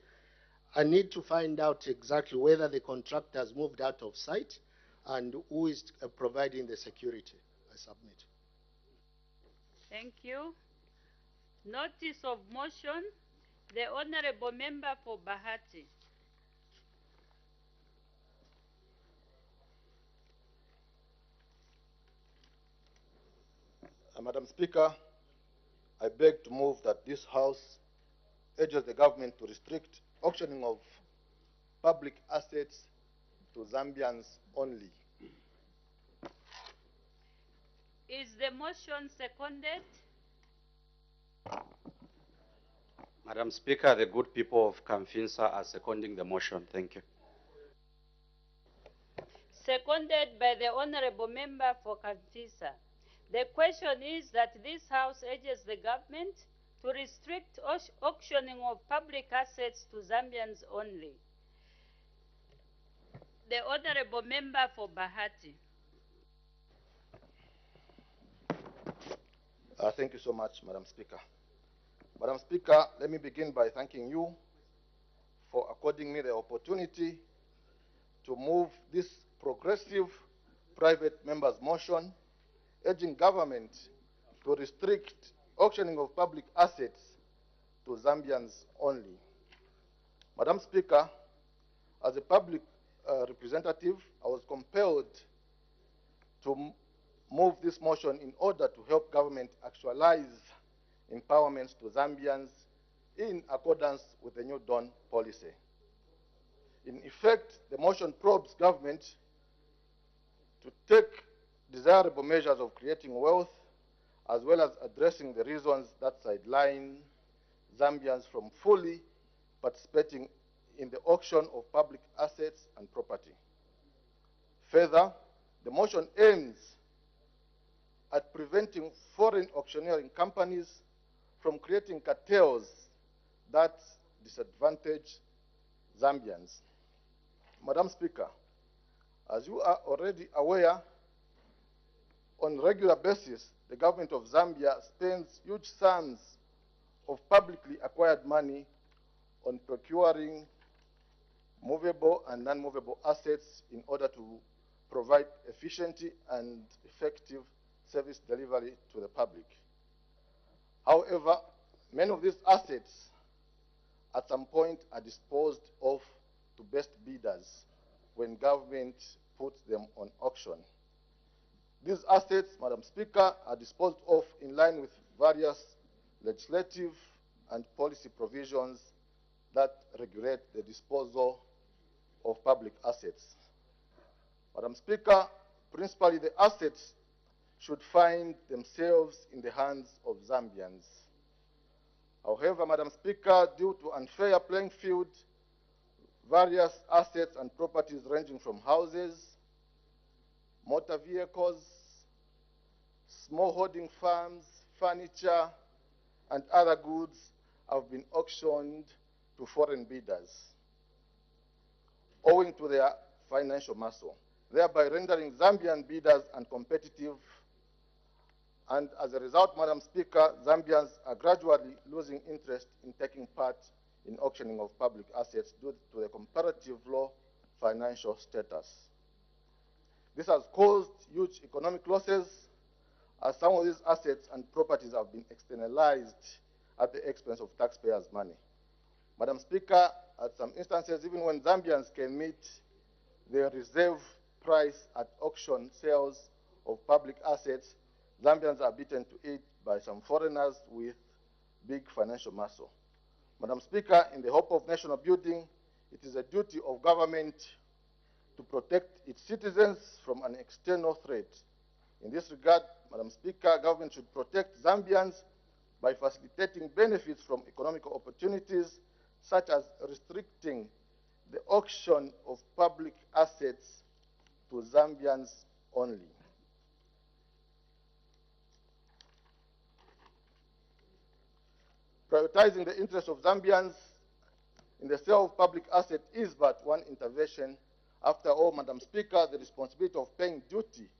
I need to find out exactly whether the contractor has moved out of site and who is providing the security. I submit. Thank you. Notice of motion. The Honorable Member for Bahati. Madam Speaker, I beg to move that this House urges the government to restrict auctioning of public assets to Zambians only. Is the motion seconded? Madam Speaker, the good people of Kamfinsa are seconding the motion. Thank you. Seconded by the Honorable Member for Kamfisa. The question is that this House urges the government to restrict auctioning of public assets to Zambians only. The Honorable Member for Bahati. Thank you so much, Madam Speaker. Madam Speaker, let me begin by thanking you for according me the opportunity to move this progressive private member's motion urging government to restrict auctioning of public assets to Zambians only. Madam Speaker, as a public representative, I was compelled to move this motion in order to help government actualize empowerments to Zambians in accordance with the New Dawn policy. In effect, the motion probes government to take desirable measures of creating wealth as well as addressing the reasons that sideline Zambians from fully participating in the auction of public assets and property. Further, the motion aims at preventing foreign auctioneering companies from creating cartels that disadvantage Zambians. Madam Speaker, as you are already aware, on a regular basis, the government of Zambia spends huge sums of publicly acquired money on procuring movable and non-movable assets in order to provide efficient and effective service delivery to the public. However, many of these assets at some point are disposed of to best bidders when government puts them on auction. These assets, Madam Speaker, are disposed of in line with various legislative and policy provisions that regulate the disposal of public assets. Madam Speaker, principally the assets should find themselves in the hands of Zambians. However, Madam Speaker, due to unfair playing field, various assets and properties ranging from houses, motor vehicles, small holding farms, furniture, and other goods have been auctioned to foreign bidders, owing to their financial muscle, thereby rendering Zambian bidders uncompetitive. And as a result, Madam Speaker, Zambians are gradually losing interest in taking part in auctioning of public assets due to their comparative low financial status. This has caused huge economic losses as some of these assets and properties have been externalized at the expense of taxpayers' money. Madam Speaker, at some instances, even when Zambians can meet their reserve price at auction sales of public assets, Zambians are beaten to it by some foreigners with big financial muscle. Madam Speaker, in the hope of national building, it is a duty of government to protect its citizens from an external threat. In this regard, Madam Speaker, government should protect Zambians by facilitating benefits from economic opportunities, such as restricting the auction of public assets to Zambians only. Prioritizing the interests of Zambians in the sale of public assets is but one intervention. After all, Madam Speaker, the responsibility of paying duty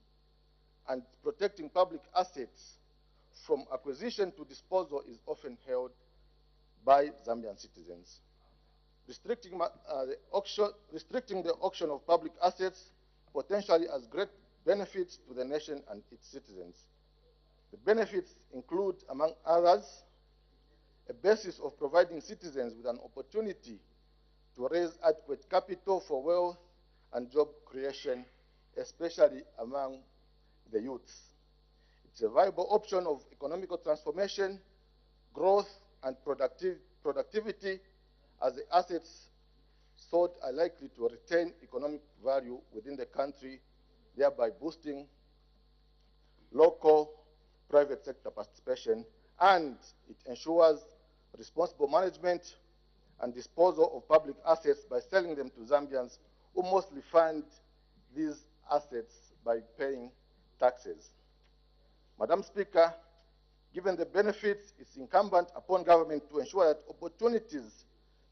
and protecting public assets from acquisition to disposal is often held by Zambian citizens. Restricting the auction of public assets potentially has great benefits to the nation and its citizens. The benefits include, among others, a basis of providing citizens with an opportunity to raise adequate capital for wealth and job creation, especially among the youths. It's a viable option of economical transformation, growth, and productivity, as the assets sold are likely to retain economic value within the country, thereby boosting local private sector participation, and it ensures responsible management, and disposal of public assets by selling them to Zambians who mostly fund these assets by paying taxes. Madam Speaker, given the benefits, it's incumbent upon government to ensure that opportunities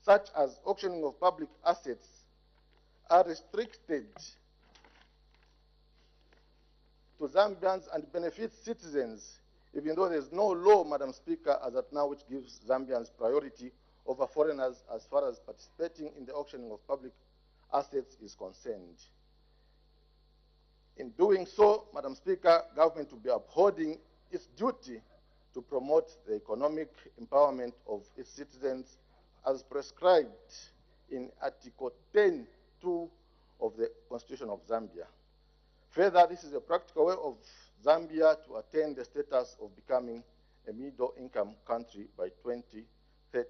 such as auctioning of public assets are restricted to Zambians and benefit citizens, even though there's no law, Madam Speaker, as at now, which gives Zambians priority over foreigners as far as participating in the auctioning of public assets is concerned. In doing so, Madam Speaker, government will be upholding its duty to promote the economic empowerment of its citizens as prescribed in Article 10(2) of the Constitution of Zambia. Further, this is a practical way of Zambia to attain the status of becoming a middle-income country by 2030.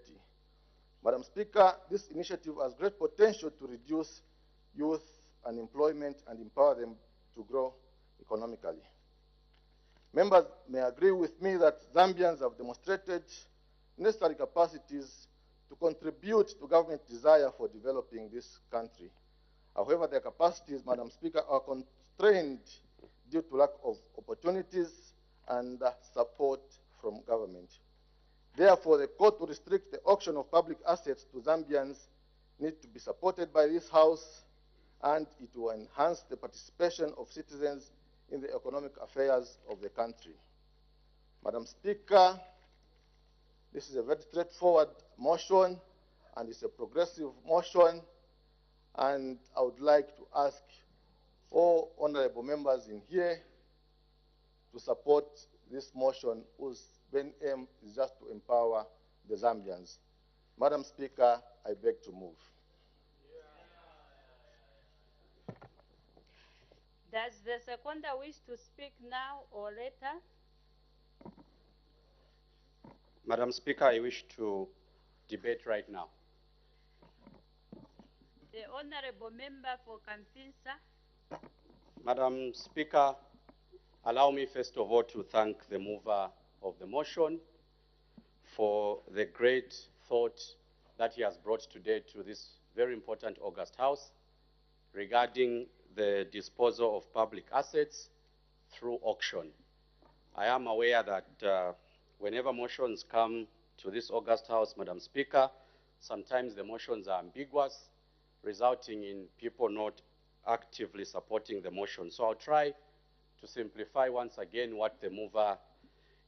Madam Speaker, this initiative has great potential to reduce youth unemployment and empower them to grow economically. Members may agree with me that Zambians have demonstrated necessary capacities to contribute to government desire for developing this country. However, their capacities, Madam Speaker, are constrained due to lack of opportunities and support from government. Therefore, the court to restrict the auction of public assets to Zambians need to be supported by this House, and it will enhance the participation of citizens in the economic affairs of the country. Madam Speaker, this is a very straightforward motion, and it's a progressive motion, and I would like to ask all honorable members in here to support this motion, whose main aim is just to empower the Zambians. Madam Speaker, I beg to move. Does the seconder wish to speak now or later? Madam Speaker, I wish to debate right now. The honorable member for Kampinsa. Madam Speaker, allow me first of all to thank the mover of the motion for the great thought that he has brought today to this very important August House regarding the disposal of public assets through auction. I am aware that whenever motions come to this August House, Madam Speaker, sometimes the motions are ambiguous, resulting in people not actively supporting the motion. So I'll try to simplify once again what the mover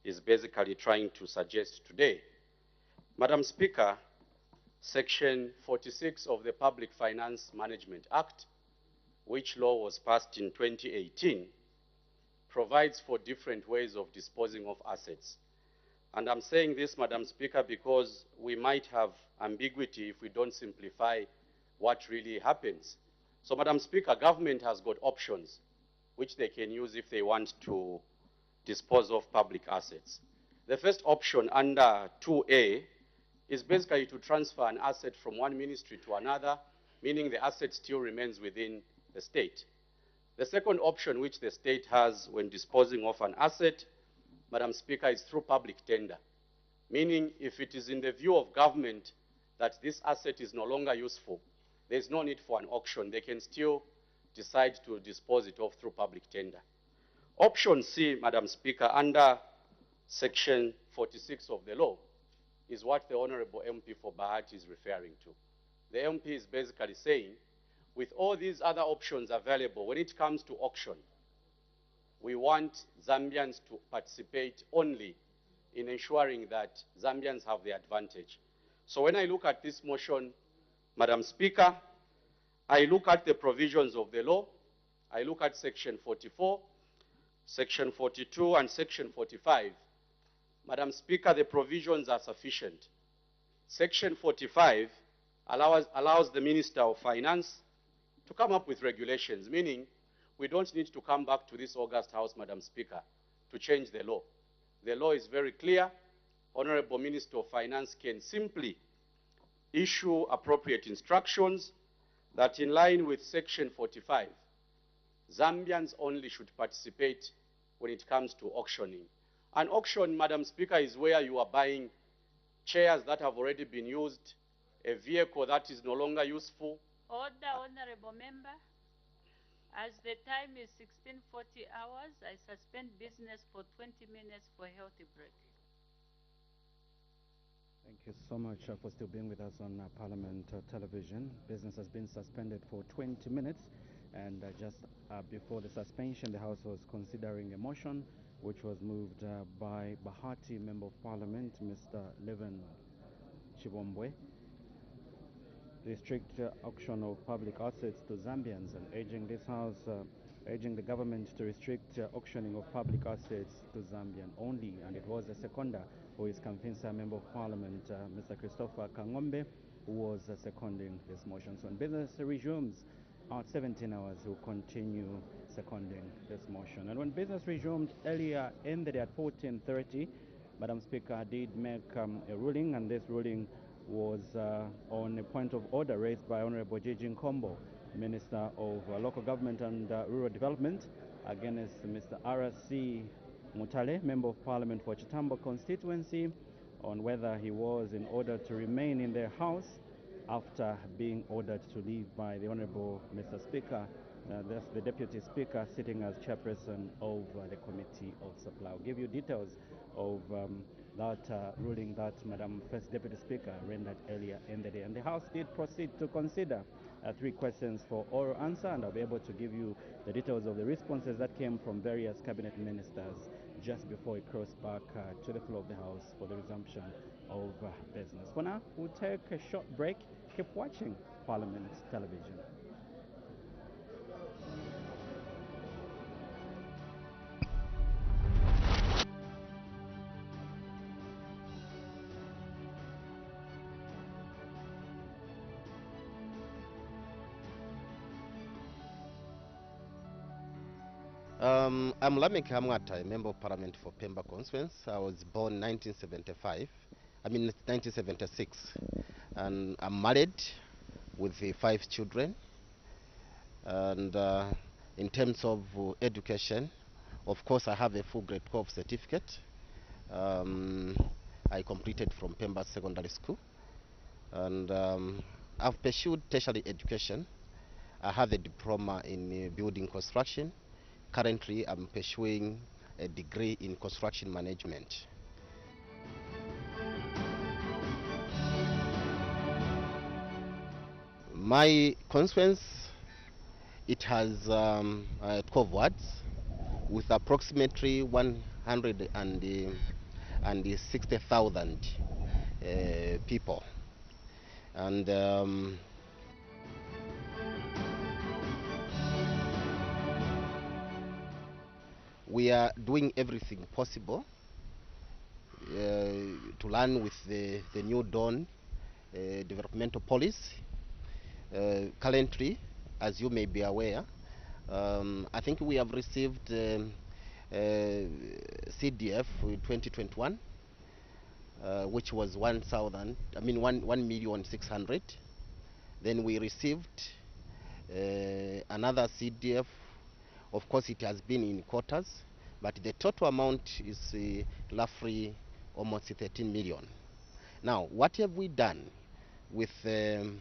is basically trying to suggest today. Madam Speaker, Section 46 of the Public Finance Management Act, which law was passed in 2018, provides for different ways of disposing of assets. And I'm saying this, Madam Speaker, because we might have ambiguity if we don't simplify what really happens. So, Madam Speaker, government has got options which they can use if they want to dispose of public assets. The first option under 2A is basically to transfer an asset from one ministry to another, meaning the asset still remains within the state. The second option which the state has when disposing of an asset, Madam Speaker, is through public tender, meaning if it is in the view of government that this asset is no longer useful, there's no need for an auction. They can still decide to dispose it off through public tender. Option C, Madam Speaker, under Section 46 of the law, is what the Honorable MP for Bahati is referring to. The MP is basically saying, with all these other options available, when it comes to auction, we want Zambians to participate only in ensuring that Zambians have the advantage. So when I look at this motion, Madam Speaker, I look at the provisions of the law, I look at Section 44, Section 42, and Section 45. Madam Speaker, the provisions are sufficient. Section 45 allows the Minister of Finance to come up with regulations, meaning we don't need to come back to this August House, Madam Speaker, to change the law. The law is very clear. Honorable Minister of Finance can simply issue appropriate instructions that in line with Section 45, Zambians only should participate when it comes to auctioning. An auction, Madam Speaker, is where you are buying chairs that have already been used, a vehicle that is no longer useful. Order, Honorable Member. As the time is 16:40 hours, I suspend business for 20 minutes for a healthy break. Thank you so much for still being with us on Parliament Television. Business has been suspended for 20 minutes, and just before the suspension, the House was considering a motion which was moved by Bahati Member of Parliament, Mr. Leven Chibombwe, restrict auction of public assets to Zambians, and urging this House, urging the government to restrict auctioning of public assets to Zambian only. And it was a seconder, who is Kamfinsa Member of Parliament, Mr. Christopher Kangombe, who was seconding this motion. So when business resumes at 17 hours, we'll continue seconding this motion. And when business resumed earlier in the day at 14:30, Madam Speaker did make a ruling, and this ruling was on a point of order raised by Honorable Gigi Nkombo, Minister of Local Government and Rural Development, against Mr. R.C. Mutale, Member of Parliament for Chitambo constituency, on whether he was in order to remain in the House after being ordered to leave by the Honorable Mr. Speaker, that's the Deputy Speaker sitting as chairperson of the Committee of Supply. I'll give you details of that ruling that Madam First Deputy Speaker rendered earlier in the day. And the House did proceed to consider 3 questions for oral answer, and I'll be able to give you the details of the responses that came from various cabinet ministers just before it crossed back to the floor of the House for the resumption of business. For now, we'll take a short break. Keep watching Parliament Television. I'm Lamek Hamwata, a Member of Parliament for Pemba Constituency. I was born 1976, and I'm married with 5 children. And in terms of education, of course, I have a full grade 12 certificate. I completed from Pemba Secondary School, and I've pursued tertiary education. I have a diploma in building construction. Currently, I'm pursuing a degree in construction management. My constituency, it has 12 wards with approximately 160,000 people. And we are doing everything possible to learn with the new Dawn developmental policy. Currently, as you may be aware, I think we have received CDF in 2021, which was 1,600,000. Then we received another CDF. Of course, it has been in quarters, but the total amount is roughly almost 13 million. Now, what have we done with the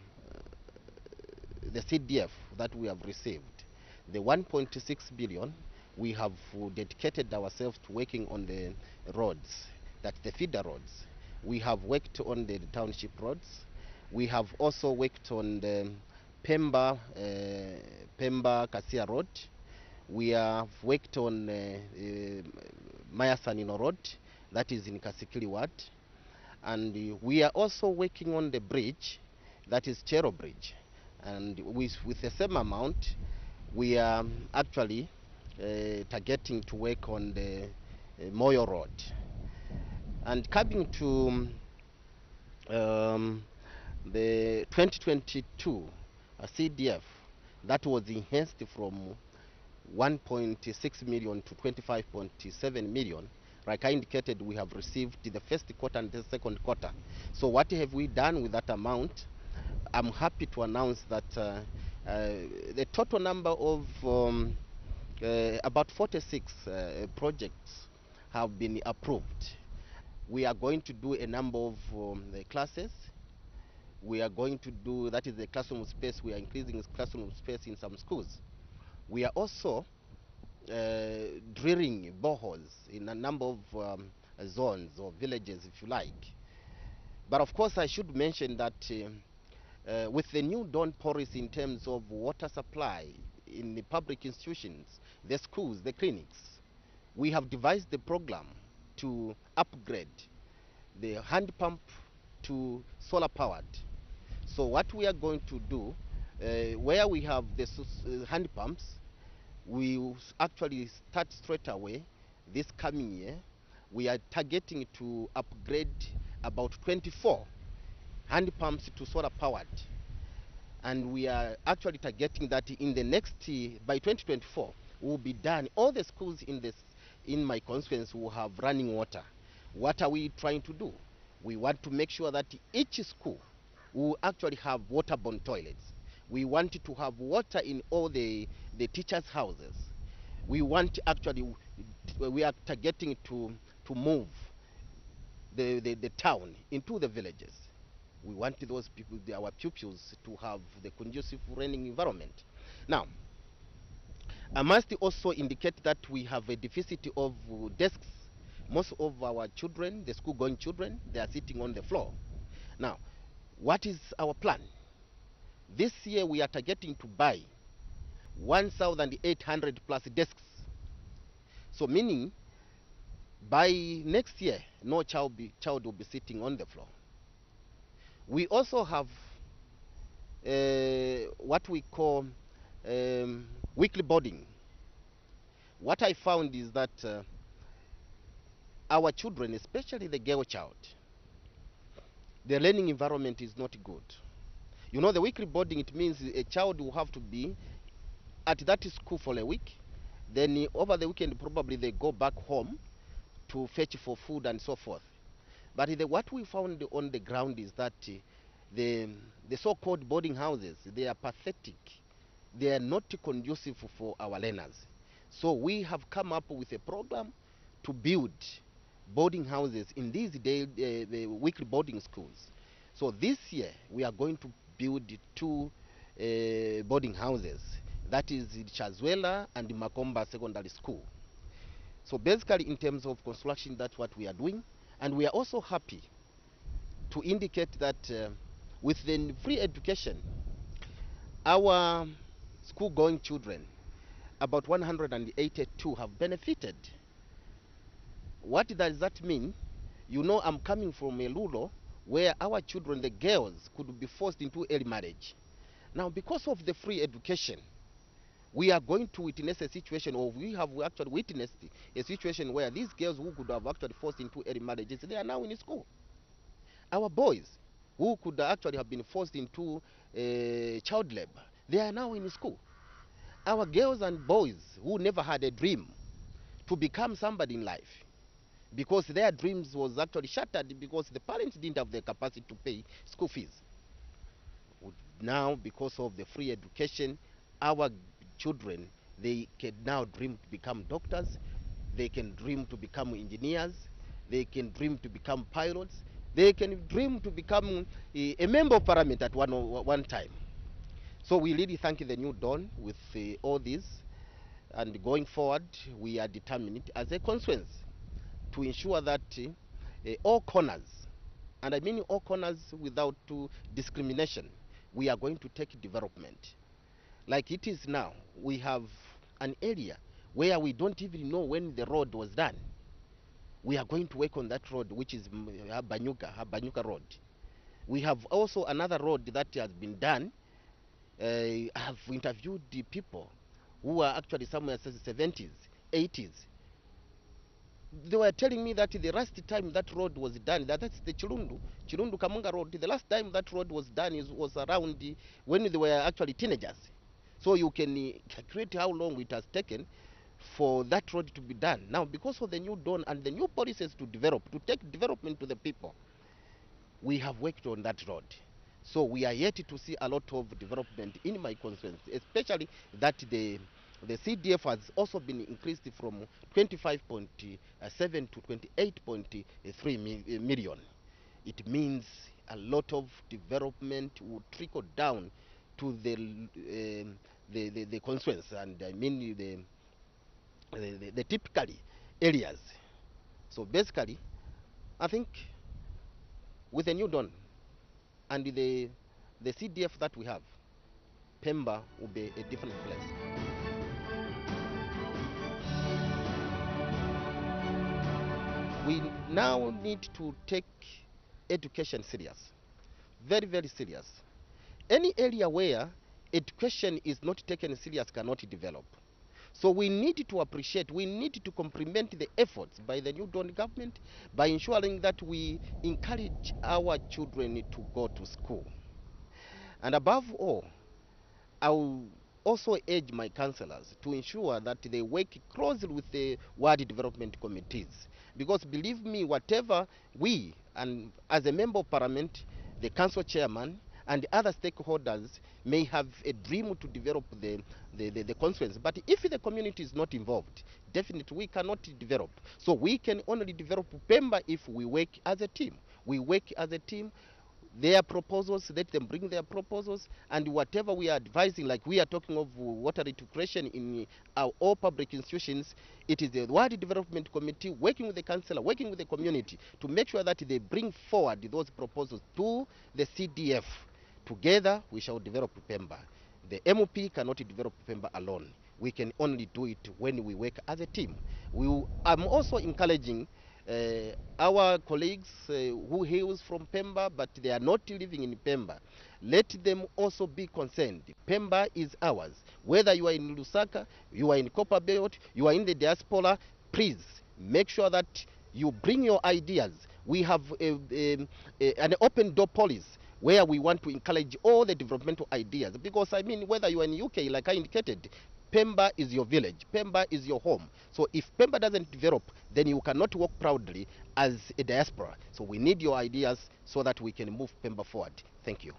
CDF that we have received? The 1.6 billion, we have dedicated ourselves to working on the roads, that's the feeder roads. We have worked on the township roads. We have also worked on the Pemba Kasia Road. We have worked on Mayasanino Road, that is in Kasikili Ward. And we are also working on the bridge, that is Chero Bridge. And with the same amount, we are actually targeting to work on the Moyo Road. And coming to the 2022 CDF, that was enhanced from 1.6 million to 25.7 million. Like I indicated, we have received the first quarter and the second quarter. So what have we done with that amount? I'm happy to announce that the total number of about 46 projects have been approved. We are going to do a number of the classes. We are going to do, that is the classroom space. We are increasing classroom space in some schools. We are also drilling boreholes in a number of zones or villages, if you like. But of course, I should mention that with the new dawn policy in terms of water supply in the public institutions, the schools, the clinics, we have devised the program to upgrade the hand pump to solar powered. So what we are going to do, where we have the hand pumps, we will actually start straight away this coming year. We are targeting to upgrade about 24 hand pumps to solar powered, and we are actually targeting that in the next by 2024 will be done. All the schools in my constituency will have running water. What are we trying to do? We want to make sure that each school will actually have waterborne toilets. We want to have water in all the teachers' houses. We want actually, we are targeting to move the town into the villages. We want those people, our pupils, to have the conducive learning environment. Now, I must also indicate that we have a deficit of desks. Most of our children, the school-going children, they are sitting on the floor. Now, what is our plan? This year we are targeting to buy 1,800 plus desks. So meaning, by next year, no child will be sitting on the floor. We also have what we call weekly boarding. What I found is that our children, especially the girl child, the learning environment is not good. You know, the weekly boarding, it means a child will have to be at that school for a week. Then over the weekend, probably they go back home to fetch for food and so forth. But what we found on the ground is that the so-called boarding houses, they are pathetic. They are not conducive for our learners. So we have come up with a program to build boarding houses in these the weekly boarding schools. So this year we are going to build 2 boarding houses. That is Chazwela and Makomba Secondary School. So basically, in terms of construction, that's what we are doing. And we are also happy to indicate that with the free education, our school-going children, about 182 have benefited. What does that mean? You know, I'm coming from a rural where our children, the girls, could be forced into early marriage. Now, because of the free education, we are going to witness a situation, or we have actually witnessed a situation where these girls who could have actually forced into early marriages, they are now in school. Our boys who could actually have been forced into child labor, they are now in school. Our girls and boys who never had a dream to become somebody in life, because their dreams was actually shattered because the parents didn't have the capacity to pay school fees. Now, because of the free education, our children, they can now dream to become doctors, they can dream to become engineers, they can dream to become pilots, they can dream to become a member of parliament at one time. So we really thank the new dawn with all this, and going forward we are determined as a constituency to ensure that all corners, and I mean all corners without discrimination, we are going to take development. Like it is now, we have an area where we don't even know when the road was done. We are going to work on that road, which is Habanyuka Road. We have also another road that has been done. I have interviewed the people who are actually somewhere in the 70s, 80s. They were telling me that the last time that road was done, that's the Chirundu Kamunga Road, the last time that road was done was around when they were actually teenagers. So you can calculate how long it has taken for that road to be done. Now, because of the new dawn and the new policies to develop, to take development to the people, we have worked on that road. So we are yet to see a lot of development in my constituency, especially that the The CDF has also been increased from 25.7 to 28.3 million. It means a lot of development will trickle down to the constituents, and I mean the typical areas. So basically, I think with the new dawn and the CDF that we have, Pemba will be a different place. We now need to take education serious, very, very serious. Any area where education is not taken serious cannot develop. So we need to appreciate, we need to complement the efforts by the New Dawn government by ensuring that we encourage our children to go to school. And above all, I will also urge my councillors to ensure that they work closely with the ward development committees. Because believe me, whatever we, and as a member of parliament, the council chairman, and other stakeholders may have a dream to develop the conference. But if the community is not involved, definitely we cannot develop. So we can only develop Pemba if we work as a team. We work as a team. Their proposals, let them bring their proposals, and whatever we are advising, like we are talking of water recreation in our all public institutions, it is the Ward Development Committee working with the councillor, working with the community to make sure that they bring forward those proposals to the CDF. Together, we shall develop Pemba. The MOP cannot develop Pemba alone. We can only do it when we work as a team. I'm also encouraging our colleagues who hails from Pemba, but they are not living in Pemba. Let them also be concerned. Pemba is ours. Whether you are in Lusaka, you are in Copper Belt, you are in the diaspora, please make sure that you bring your ideas. We have an open door policy where we want to encourage all the developmental ideas. Because, I mean, whether you are in UK, like I indicated, Pemba is your village. Pemba is your home. So if Pemba doesn't develop, then you cannot walk proudly as a diaspora. So we need your ideas so that we can move Pemba forward. Thank you.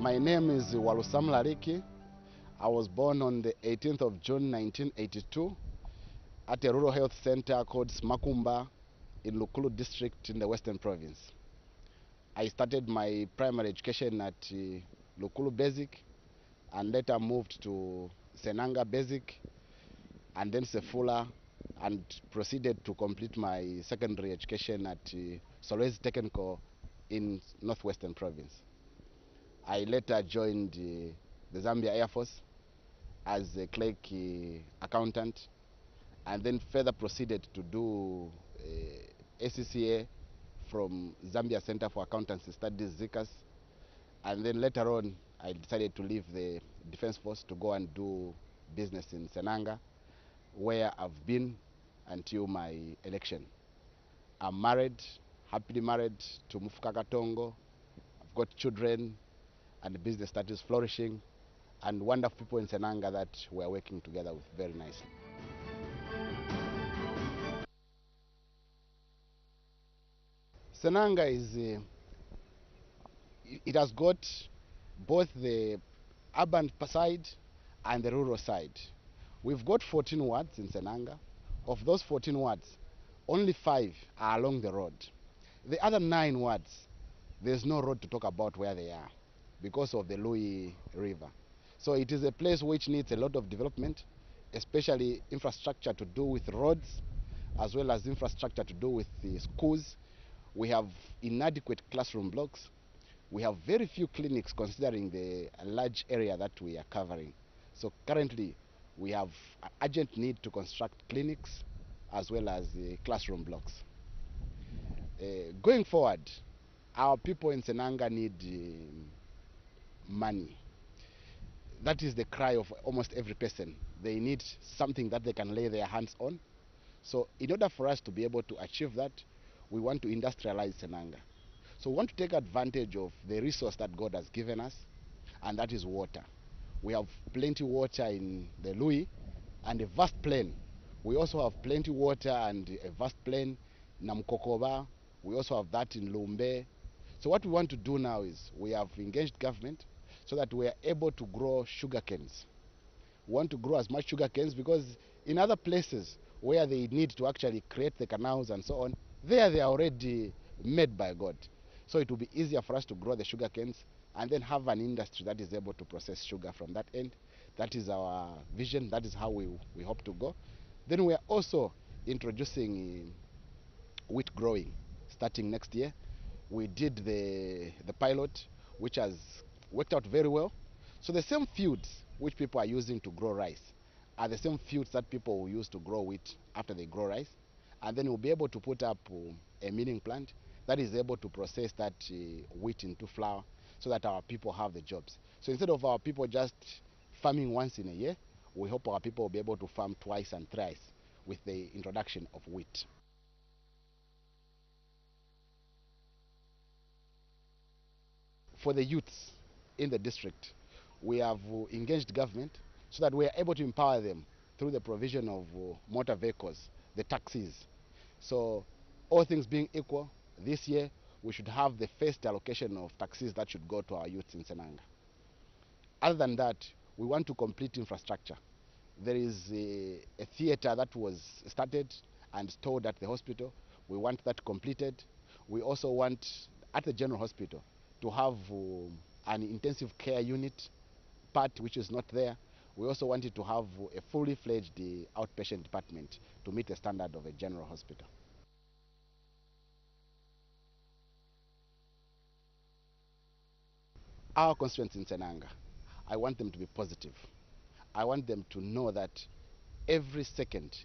My name is Walusam Lariki. I was born on the 18th of June 1982 at a rural health center called Smakumba in Lukulu district in the Western Province. I started my primary education at Lukulu Basic and later moved to Senanga Basic and then Sefula, and proceeded to complete my secondary education at Solwezi Technical in Northwestern Province. I later joined the Zambia Air Force as a clerk accountant, and then further proceeded to do ACCA from Zambia Center for Accountancy Studies, ZICAS, and then later on I decided to leave the Defense Force to go and do business in Senanga, where I've been until my election. I'm married, happily married to Mufukaka Tongo. I've got children, and the business that is flourishing, and wonderful people in Senanga that we're working together with very nicely. Senanga is, it has got both the urban side and the rural side. We've got 14 wards in Senanga. Of those 14 wards, only 5 are along the road. The other 9 wards, there's no road to talk about where they are, because of the Louis River. So it is a place which needs a lot of development, especially infrastructure to do with roads, as well as infrastructure to do with the schools. We have inadequate classroom blocks. We have very few clinics considering the large area that we are covering. So currently, we have an urgent need to construct clinics as well as classroom blocks. Going forward, our people in Senanga need money. that is the cry of almost every person. They need something that they can lay their hands on. So in order for us to be able to achieve that, we want to industrialize Senanga. So we want to take advantage of the resource that God has given us, and that is water. We have plenty water in the Lui and a vast plain. We also have plenty water and a vast plain in Namkokoba. We also have that in Lumbe. So what we want to do now is we have engaged government so that we are able to grow sugar canes. We want to grow as much sugar canes because in other places where they need to actually create the canals and so on, they are already made by God. So it will be easier for us to grow the sugar canes and then have an industry that is able to process sugar from that end. That is our vision. That is how we hope to go. Then we are also introducing wheat growing starting next year. We did the pilot, which has worked out very well. So the same fields which people are using to grow rice are the same fields that people will use to grow wheat after they grow rice. And then we'll be able to put up a milling plant that is able to process that wheat into flour so that our people have the jobs. So instead of our people just farming once in a year, we hope our people will be able to farm twice and thrice with the introduction of wheat. For the youths in the district, we have engaged government so that we are able to empower them through the provision of motor vehicles, the taxis. So all things being equal, this year we should have the first allocation of taxis that should go to our youths in Senanga. Other than that, we want to complete infrastructure. There is a theater that was started and stored at the hospital. We want that completed. We also want, at the general hospital, to have an intensive care unit part which is not there. We also wanted to have a fully fledged outpatient department to meet the standard of a general hospital. Our constituents in Senanga, I want them to be positive. I want them to know that every second,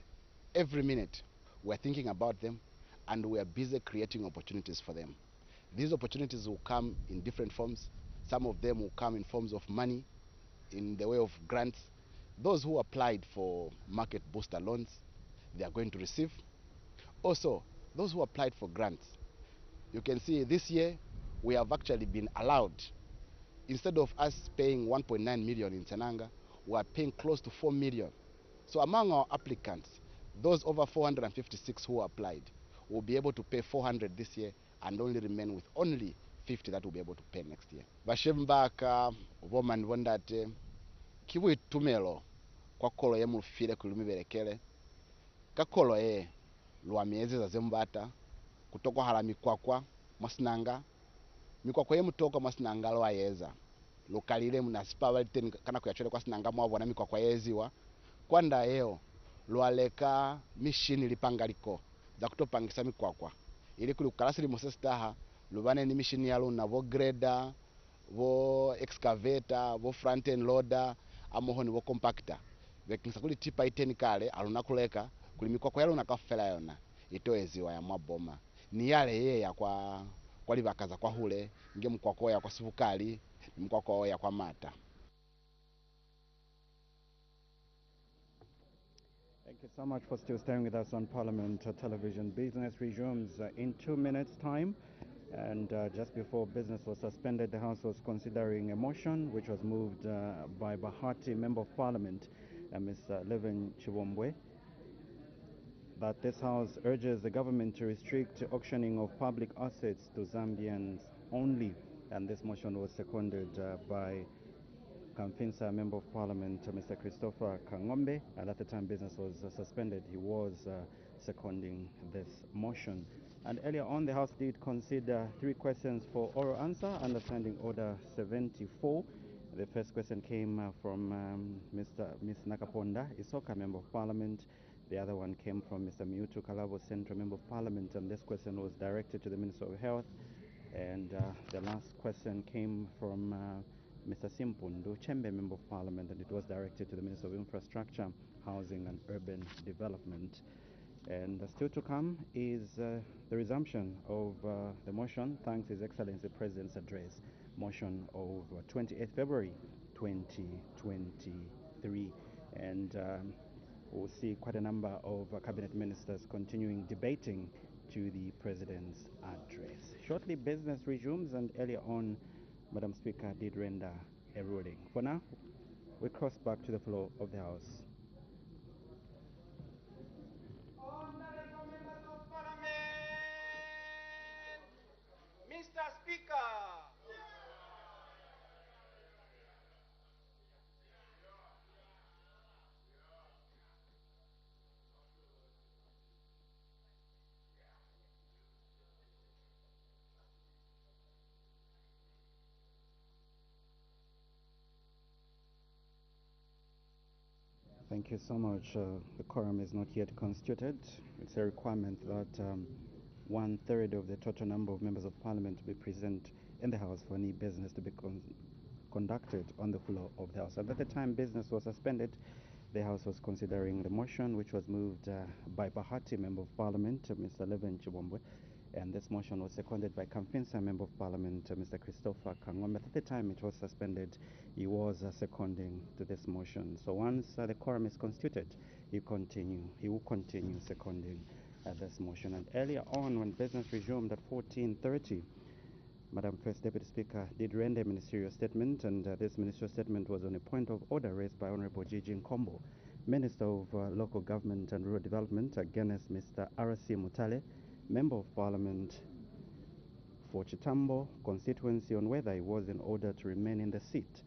every minute, we're thinking about them and we are busy creating opportunities for them. These opportunities will come in different forms. Some of them will come in forms of money, in the way of grants. Those who applied for market booster loans, they are going to receive. Also, those who applied for grants, you can see this year we have actually been allowed, instead of us paying 1.9 million in Senanga, we are paying close to 4 million. So among our applicants, those over 456 who applied will be able to pay 400 this year and only remain with only 50 that will be able to pay next year. Bashembaka voman vondate kibu tumelo kwa kolo ye mulufile kulumiberekele kakolo lwa miezi za zembata kutoko hala mikwakwa masinanga mikwakwa ye mutoka masinanga lwa yeza lokalile munasipa baliten kana kuyachole kwa sinanga mwabona mikwakwa yeziwa kwanda yeo lwaleka mishini lipangaliko za kutopangisa mikwakwa ili kuli kukalasili mosestaha lubane ni mishini yalo na vo grader vo excavator vo front end loader amoho ni vo compactor vekingisa kuli tipa iteni kale aluna kuleka kuli mikwakwa yalo nakafela yona itoeziwa ya mwaboma ni yale ye ya kwa libakaza kwa hule nge mkwakwa ya kwa sivukali mkwakwa ya kwa mata. Thank you so much for still staying with us on Parliament Television. Business resumes in 2 minutes' time. And just before business was suspended, the House was considering a motion which was moved by Bahati Member of Parliament, Ms. Levin Chiwombwe, that this House urges the government to restrict auctioning of public assets to Zambians only. And this motion was seconded by Kamfinsa Member of Parliament, Mr. Christopher Kangombe, and at the time business was suspended, he was seconding this motion. And earlier on, the House did consider 3 questions for oral answer under Standing Order 74. The first question came from Ms. Nakaponda Isoka, Member of Parliament. The other one came from Mr. Miutu Kalabo, Central Member of Parliament, and this question was directed to the Minister of Health. And the last question came from Mr. Simpundu Chembe, Member of Parliament, and it was directed to the Minister of Infrastructure, Housing and Urban Development. And still to come is the resumption of the motion, thanks His Excellency President's address, motion of 28th February 2023. And we'll see quite a number of cabinet ministers continuing debating to the president's address. Shortly, business resumes, and earlier on, Madam Speaker did render a ruling. For now, we cross back to the floor of the House. Honorable members of parliament, Mr. Speaker. Thank you so much. The quorum is not yet constituted. It's a requirement that 1/3 of the total number of members of parliament to be present in the House for any business to be conducted on the floor of the House. And at the time business was suspended, the House was considering the motion which was moved by Bahati, Member of Parliament, Mr. Leven Chibombwe, and this motion was seconded by Kamfinsa, Member of Parliament, Mr. Christopher Kangwambe. At the time it was suspended, he was seconding to this motion. So once the quorum is constituted, he will continue seconding this motion. And earlier on, when business resumed at 14:30, Madam First Deputy Speaker did render a ministerial statement, and this ministerial statement was on a point of order raised by Honorable Gigi Nkombo, Minister of Local Government and Rural Development, against Mr. R.C. Mutale, Member of Parliament for Chitambo constituency, on whether he was in order to remain in the seat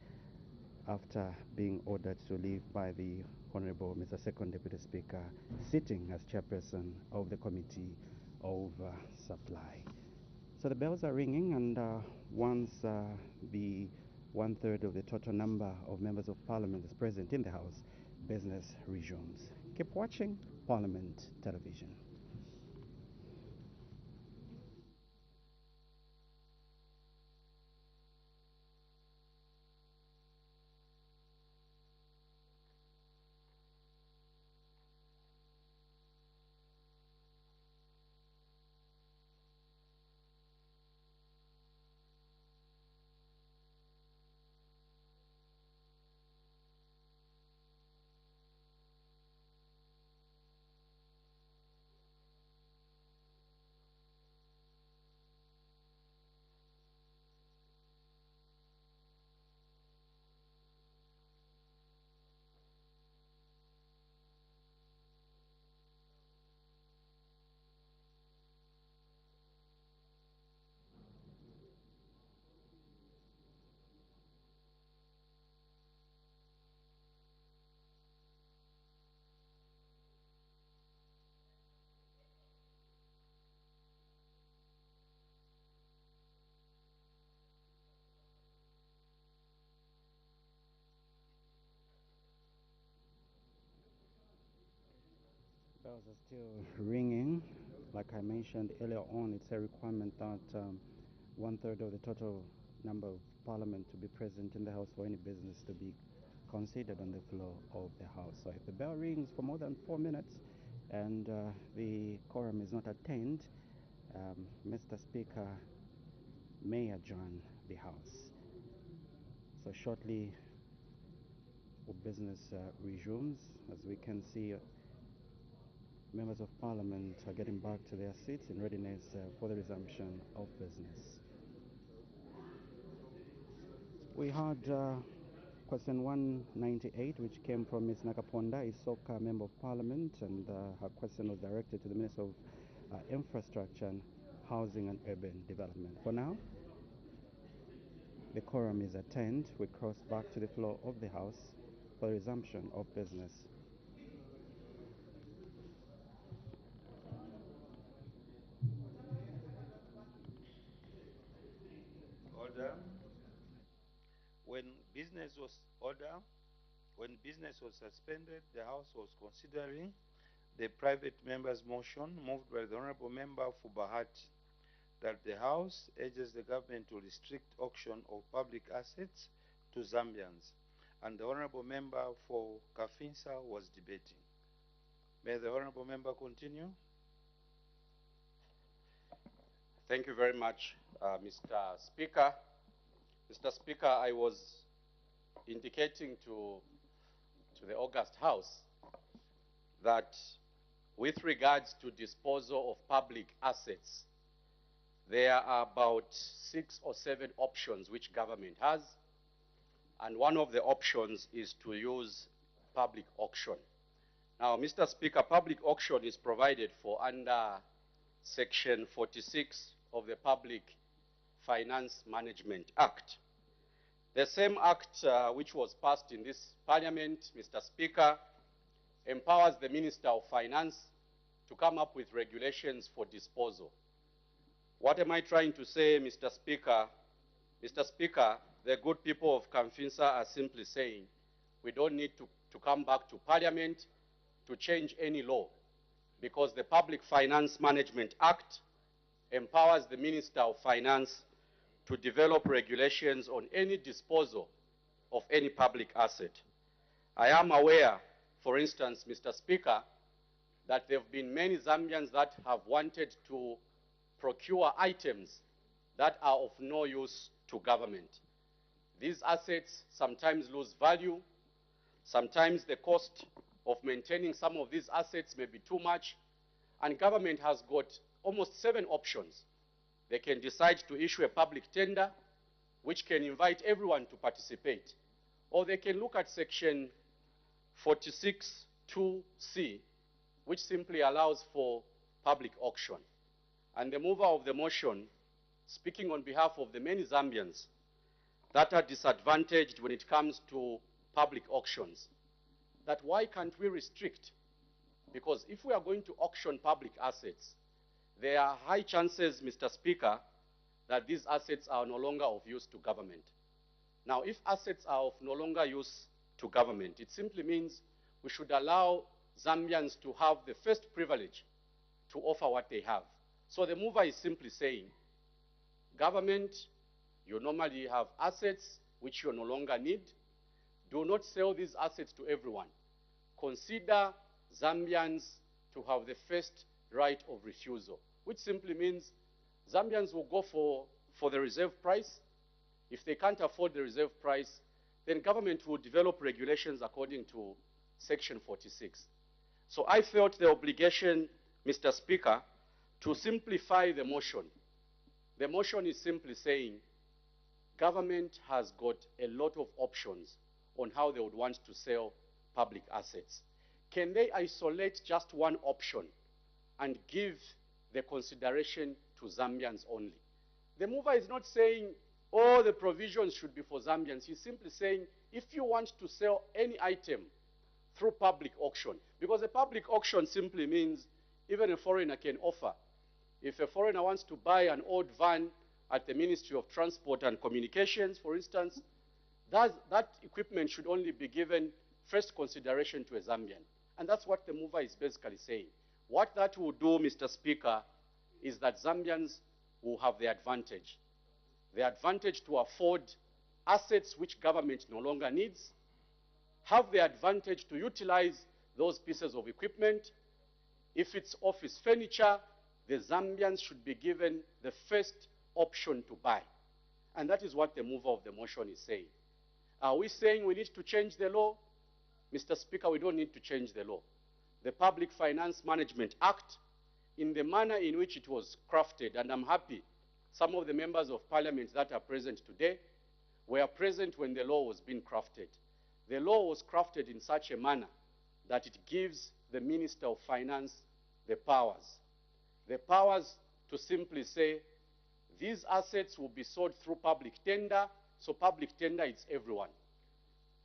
after being ordered to leave by the Honorable Mr. Second Deputy Speaker, sitting as chairperson of the Committee of Supply. So the bells are ringing, and once the 1/3 of the total number of members of Parliament is present in the House, business resumes. Keep watching Parliament Television. Bells are still ringing. Like I mentioned earlier on, it's a requirement that 1/3 of the total number of Parliament to be present in the House for any business to be considered on the floor of the House. So if the bell rings for more than 4 minutes and the quorum is not attained, Mr. Speaker may adjourn the House. So shortly, business resumes. As we can see, members of Parliament are getting back to their seats in readiness for the resumption of business. We had question 198, which came from Ms. Nakaponda, Isoka, Member of Parliament, and her question was directed to the Minister of Infrastructure and Housing and Urban Development. For now, the quorum is attained. We cross back to the floor of the House for the resumption of business. Order. When business was suspended, the House was considering the private member's motion moved by the Honorable Member for Bahati that the House urges the government to restrict auction of public assets to Zambians, and the Honorable Member for Kafinsa was debating. May the Honorable Member continue? Thank you very much, Mr. Speaker. Mr. Speaker, I was indicating to the August House that with regards to disposal of public assets, there are about 6 or 7 options which government has, and one of the options is to use public auction. Now, Mr. Speaker, public auction is provided for under Section 46 of the Public Finance Management Act. The same act which was passed in this parliament, Mr. Speaker, empowers the Minister of Finance to come up with regulations for disposal. What am I trying to say, Mr. Speaker? Mr. Speaker, the good people of Kamfinsa are simply saying we don't need to come back to Parliament to change any law, because the Public Finance Management Act empowers the Minister of Finance to develop regulations on any disposal of any public asset. I am aware, for instance, Mr. Speaker, that there have been many Zambians that have wanted to procure items that are of no use to government. These assets sometimes lose value. Sometimes the cost of maintaining some of these assets may be too much, and government has got almost 7 options. They can decide to issue a public tender, which can invite everyone to participate, or they can look at Section 46(2)(c), which simply allows for public auction. And the mover of the motion, speaking on behalf of the many Zambians that are disadvantaged when it comes to public auctions, that why can't we restrict? Because if we are going to auction public assets, there are high chances, Mr. Speaker, that these assets are no longer of use to government. Now, if assets are of no longer use to government, it simply means we should allow Zambians to have the first privilege to offer what they have. So the mover is simply saying, government, you normally have assets which you no longer need. Do not sell these assets to everyone. Consider Zambians to have the first right of refusal, which simply means Zambians will go for the reserve price. If they can't afford the reserve price, then government will develop regulations according to Section 46. So I felt the obligation, Mr. Speaker, to simplify the motion. The motion is simply saying government has got a lot of options on how they would want to sell public assets. Can they isolate just one option and give the consideration to Zambians only? The mover is not saying all the provisions should be for Zambians. He's simply saying if you want to sell any item through public auction, because a public auction simply means even a foreigner can offer. If a foreigner wants to buy an old van at the Ministry of Transport and Communications, for instance, that equipment should only be given first consideration to a Zambian. And that's what the mover is basically saying. What that will do, Mr. Speaker, is that Zambians will have the advantage. The advantage to afford assets which government no longer needs, have the advantage to utilize those pieces of equipment. If it's office furniture, the Zambians should be given the first option to buy. And that is what the mover of the motion is saying. Are we saying we need to change the law? Mr. Speaker, we don't need to change the law. The Public Finance Management Act, in the manner in which it was crafted, and I'm happy some of the members of parliament that are present today were present when the law was being crafted. The law was crafted in such a manner that it gives the Minister of Finance the powers to simply say these assets will be sold through public tender, so public tender is everyone.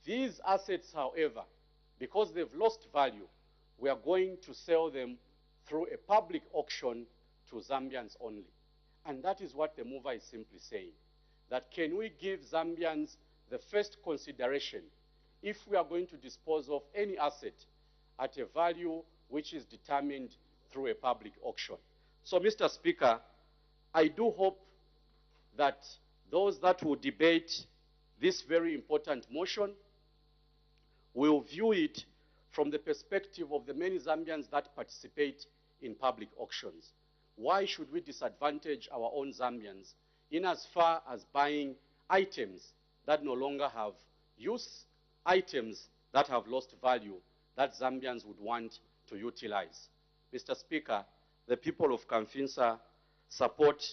These assets, however, because they've lost value, we are going to sell them through a public auction to Zambians only. And that is what the mover is simply saying, that can we give Zambians the first consideration if we are going to dispose of any asset at a value which is determined through a public auction. So, Mr. Speaker, I do hope that those that will debate this very important motion will view it from the perspective of the many Zambians that participate in public auctions. Why should we disadvantage our own Zambians in as far as buying items that no longer have use items that have lost value that Zambians would want to utilize. Mr. Speaker, the people of Kamfinsa support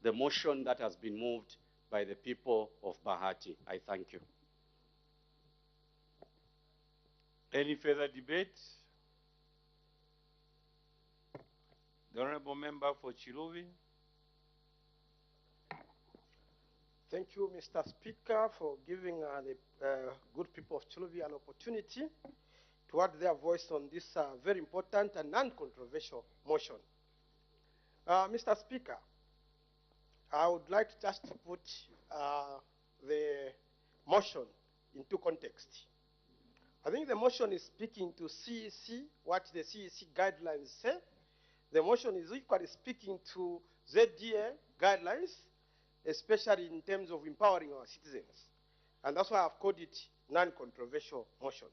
the motion that has been moved by the people of Bahati. I thank you. Any further debate? The Honorable Member for Chiluvi. Thank you, Mr. Speaker, for giving the good people of Chiluvi an opportunity to add their voice on this very important and non-controversial motion. Mr. Speaker, I would like just to put the motion into context. I think the motion is speaking to CEC, what the CEC guidelines say. The motion is equally speaking to ZDA guidelines, especially in terms of empowering our citizens. And that's why I've called it non-controversial motion.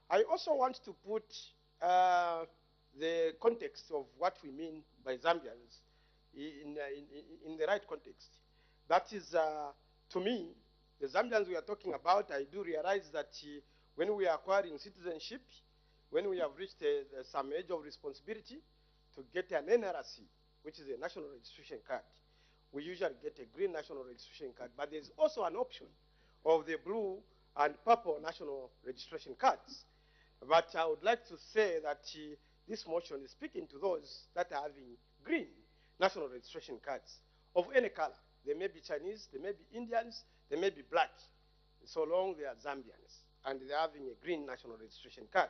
I also want to put the context of what we mean by Zambians in the right context. That is, to me, the Zambians we are talking about, I do realize that when we are acquiring citizenship, when we have reached some age of responsibility to get an NRC, which is a national registration card, we usually get a green national registration card, but there's also an option of the blue and purple national registration cards. But I would like to say that this motion is speaking to those that are having green national registration cards of any color. They may be Chinese, they may be Indians, they may be black, so long they are Zambians, and they're having a green national registration card.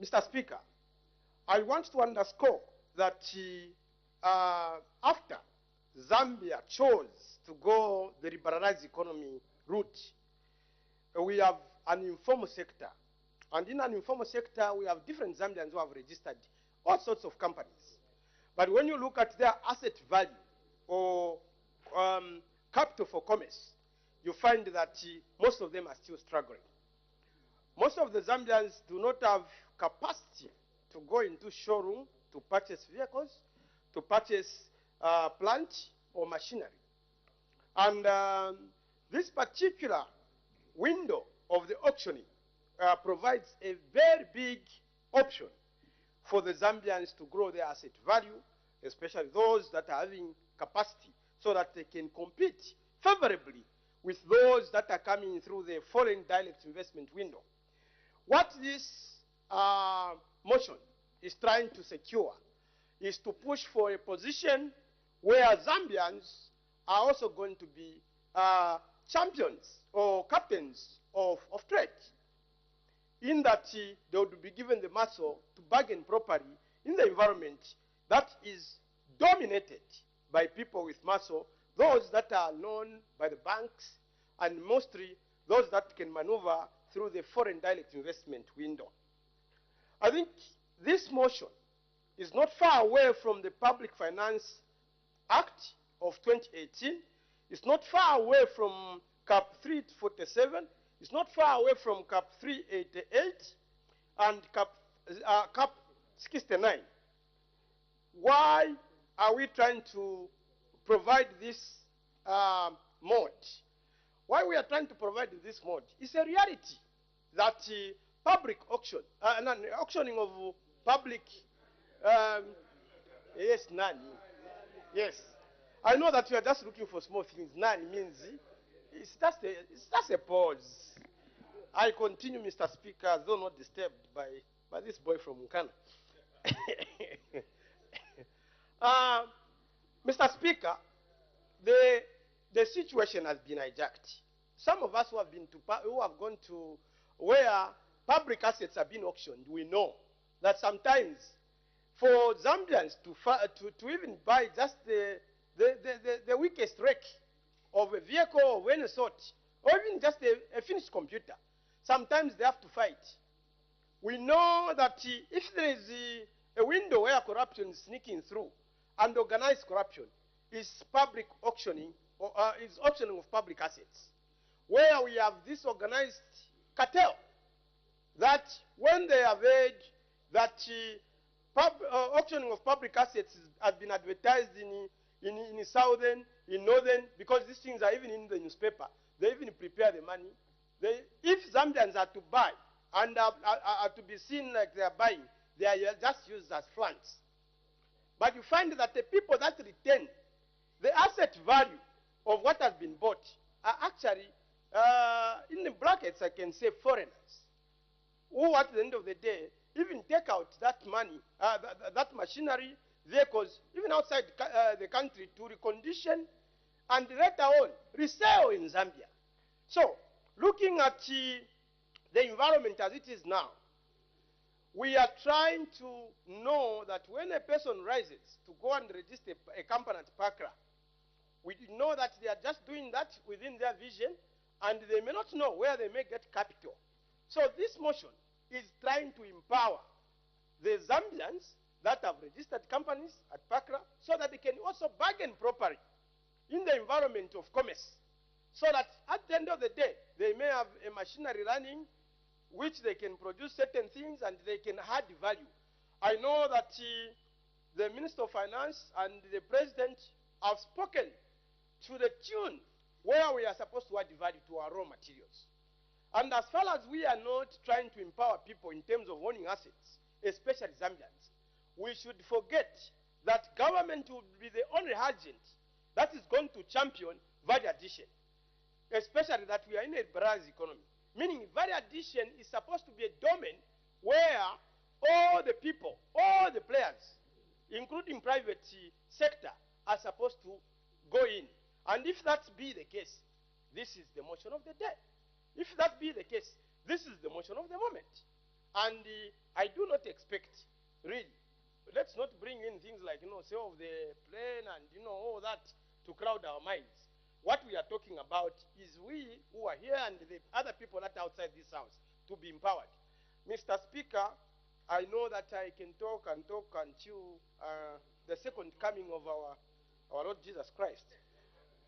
Mr. Speaker, I want to underscore that after Zambia chose to go the liberalized economy route, we have an informal sector. And in an informal sector, we have different Zambians who have registered all sorts of companies. But when you look at their asset value or capital for commerce, you find that most of them are still struggling. Most of the Zambians do not have capacity to go into showroom to purchase vehicles, to purchase plant or machinery. And this particular window of the auctioning provides a very big option for the Zambians to grow their asset value, especially those that are having capacity, so that they can compete favorably with those that are coming through the foreign direct investment window. What this motion is trying to secure is to push for a position where Zambians are also going to be champions or captains of trade, in that they would be given the muscle to bargain properly in the environment that is dominated by people with muscle, those that are known by the banks, and mostly those that can maneuver through the foreign direct investment window. I think this motion is not far away from the Public Finance Act of 2018. It's not far away from CAP 347. It's not far away from CAP 388 and CAP 69. Why are we trying to provide this mode? Why we are trying to provide this mode? It's a reality that public auction, auctioning of public, yes, nani, yes. I know that you are just looking for small things. Nani means it's just a pause. I continue, Mr. Speaker, though not disturbed by this boy from Nkana. Mr. Speaker, the situation has been hijacked. Some of us who have gone to where public assets have been auctioned, we know that sometimes for Zambians to even buy just the weakest wreck of a vehicle of any sort, or even just a finished computer, sometimes they have to fight. We know that if there is a window where corruption is sneaking through, and organized corruption is public auctioning, or is auctioning of public assets, where we have this organized cartel that when they have heard that auctioning of public assets has been advertised in southern, in northern, because these things are even in the newspaper, They even prepare the money. If Zambians are to buy and are to be seen like they are buying, they are just used as fronts. But you find that the people that retain the asset value of what has been bought are actually, in the brackets, I can say foreigners, who at the end of the day even take out that money, that machinery, vehicles, even outside the country to recondition and later on resell in Zambia. So, looking at the environment as it is now, we are trying to know that when a person rises to go and register a company at PACRA, we know that they are just doing that within their vision, and they may not know where they may get capital. So this motion is trying to empower the Zambians that have registered companies at PACRA so that they can also bargain properly in the environment of commerce, so that at the end of the day, they may have a machinery running which they can produce certain things and they can add value. I know that the Minister of Finance and the President have spoken to the tune where we are supposed to add value to our raw materials. And as far as we are not trying to empower people in terms of owning assets, especially Zambians, we should forget that government will be the only agent that is going to champion value addition, especially that we are in a liberalized economy. Meaning value addition is supposed to be a domain where all the people, all the players, including private sector, are supposed to go in. And if that be the case, this is the motion of the day. If that be the case, this is the motion of the moment. And I do not expect, really, let's not bring in things like, say of the plane and, all that to crowd our minds. What we are talking about is we who are here and the other people that are outside this house to be empowered. Mr. Speaker, I know that I can talk until the second coming of our Lord Jesus Christ.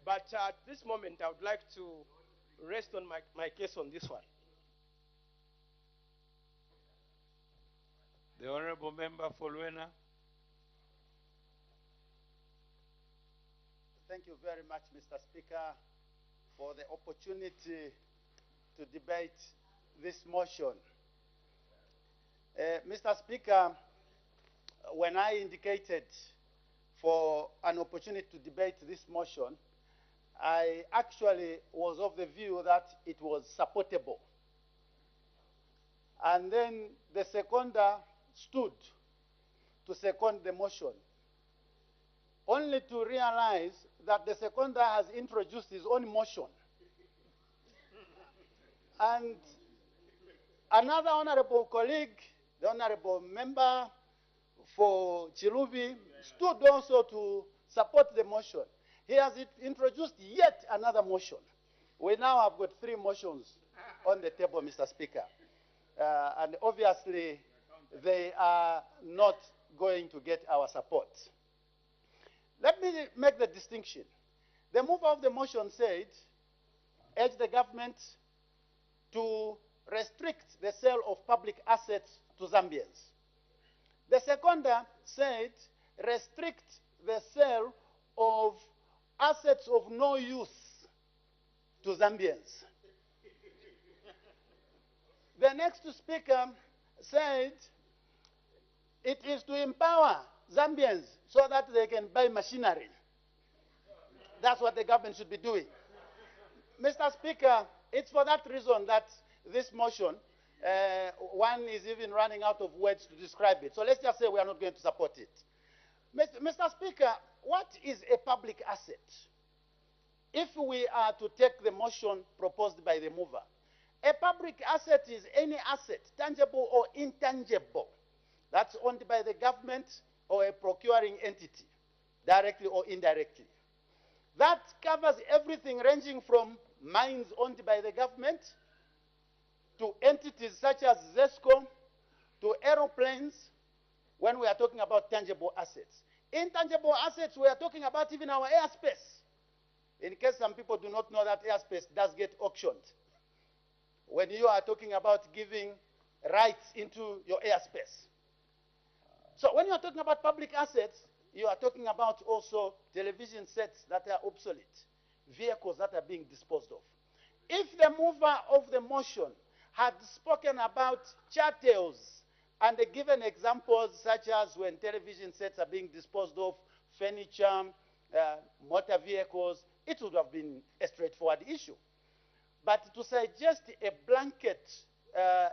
But at this moment, I would like to rest on my case on this one. The Honorable Member for Luena. Thank you very much, Mr. Speaker, for the opportunity to debate this motion. Mr. Speaker, when I indicated for an opportunity to debate this motion, I actually was of the view that it was supportable. And then the seconder stood to second the motion, only to realize that the seconder has introduced his own motion. And another honorable colleague, the honorable member for Chiluvi, stood also to support the motion. He has introduced yet another motion. We now have got 3 motions on the table, Mr. Speaker. And obviously, they are not going to get our support. Let me make the distinction. The mover of the motion said, urge the government to restrict the sale of public assets to Zambians. The seconder said, restrict the sale of assets of no use to Zambians. The next speaker said, it is to empower Zambians so that they can buy machinery. That's what the government should be doing. Mr. Speaker, it's for that reason that this motion, one is even running out of words to describe it. So let's just say we are not going to support it. Mr. Speaker, what is a public asset? If we are to take the motion proposed by the mover, a public asset is any asset, tangible or intangible, that's owned by the government or a procuring entity, directly or indirectly. That covers everything ranging from mines owned by the government to entities such as ZESCO, to aeroplanes, when we are talking about tangible assets. Intangible assets, we are talking about even our airspace. In case some people do not know that airspace does get auctioned. When you are talking about giving rights into your airspace. So when you are talking about public assets, you are talking about also television sets that are obsolete, vehicles that are being disposed of. if the mover of the motion had spoken about chattels and given examples such as when television sets are being disposed of, furniture, motor vehicles, it would have been a straightforward issue. But to suggest a blanket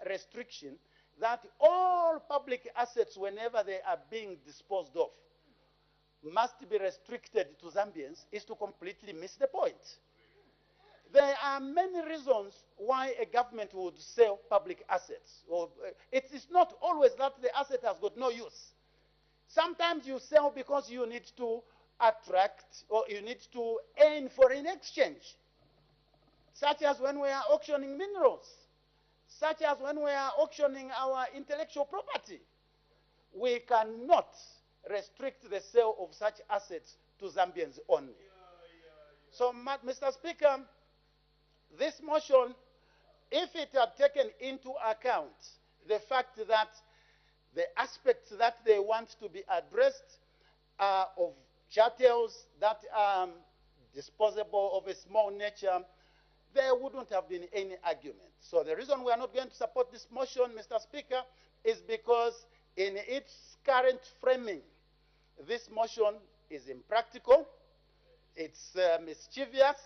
restriction that all public assets, whenever they are being disposed of, must be restricted to Zambians is to completely miss the point. There are many reasons why a government would sell public assets. It is not always that the asset has got no use. Sometimes you sell because you need to attract or you need to earn foreign exchange, such as when we are auctioning minerals, such as when we are auctioning our intellectual property. We cannot restrict the sale of such assets to Zambians only. So, Mr. Speaker, this motion, if it had taken into account the fact that the aspects that they want to be addressed are of chattels that are disposable of a small nature, there wouldn't have been any argument. So the reason we are not going to support this motion, Mr. Speaker, is because in its current framing, this motion is impractical, it's mischievous,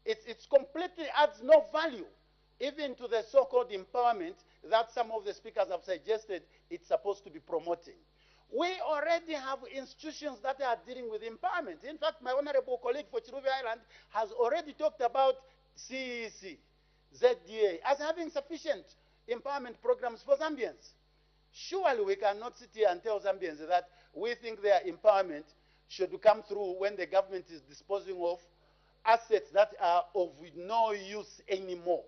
it completely adds no value even to the so-called empowerment that some of the speakers have suggested it's supposed to be promoting. We already have institutions that are dealing with empowerment. In fact, my honorable colleague for Chiruvi Island has already talked about CEC, ZDA, as having sufficient empowerment programs for Zambians. Surely we cannot sit here and tell Zambians that we think their empowerment should come through when the government is disposing of assets that are of no use anymore.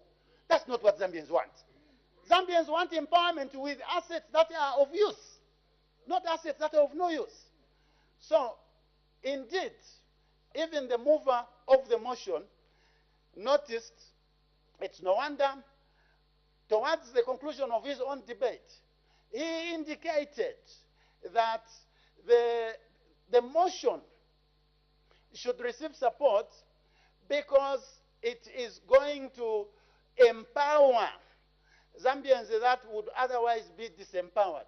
That's not what Zambians want. Zambians want empowerment with assets that are of use, not assets that are of no use. So, indeed, even the mover of the motion noticed, it's no wonder, towards the conclusion of his own debate, he indicated that the motion should receive support because it is going to empower Zambians that would otherwise be disempowered.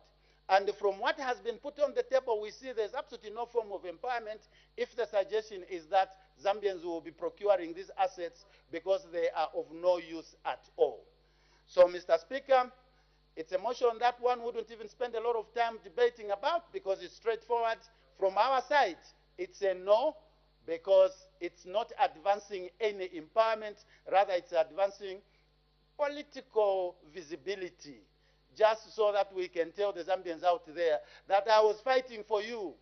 And from what has been put on the table, we see there's absolutely no form of empowerment if the suggestion is that Zambians will be procuring these assets because they are of no use at all. So, Mr. Speaker, it's a motion that one wouldn't even spend a lot of time debating about because it's straightforward. From our side, it's a no because it's not advancing any empowerment. Rather, it's advancing political visibility, just so that we can tell the Zambians out there that I was fighting for you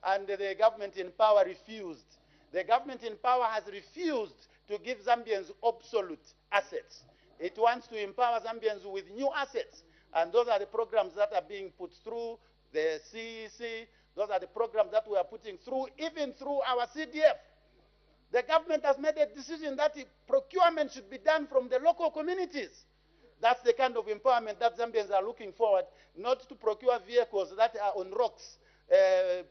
and the government in power refused. The government in power has refused to give Zambians absolute assets. It wants to empower Zambians with new assets. And those are the programs that are being put through the CEC. Those are the programs that we are putting through, even through our CDF. The government has made a decision that procurement should be done from the local communities. That's the kind of empowerment that Zambians are looking forward, not to procure vehicles that are on rocks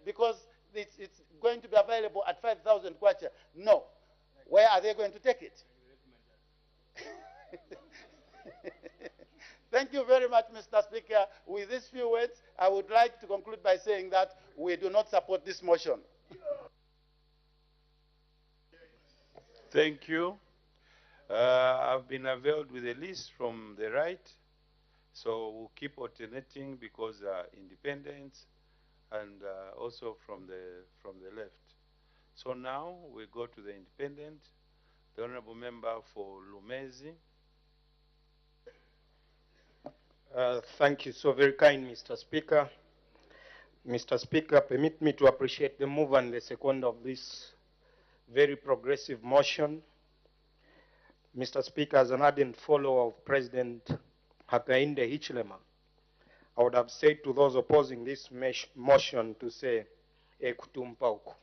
because it's going to be available at 5,000 kwacha. No. Where are they going to take it? Thank you very much, Mr. Speaker. With these few words, I would like to conclude by saying that we do not support this motion. Thank you. I've been availed with a list from the right, so we'll keep alternating because independent and also from the left. So now we go to the independent. The honorable member for Lumezi. Thank you so very kind, Mr. Speaker. Mr. Speaker, permit me to appreciate the move and the second of this very progressive motion. Mr. Speaker, as an ardent follower of President Hakainde Hichilema, I would have said to those opposing this motion to say, Ekutumpauku.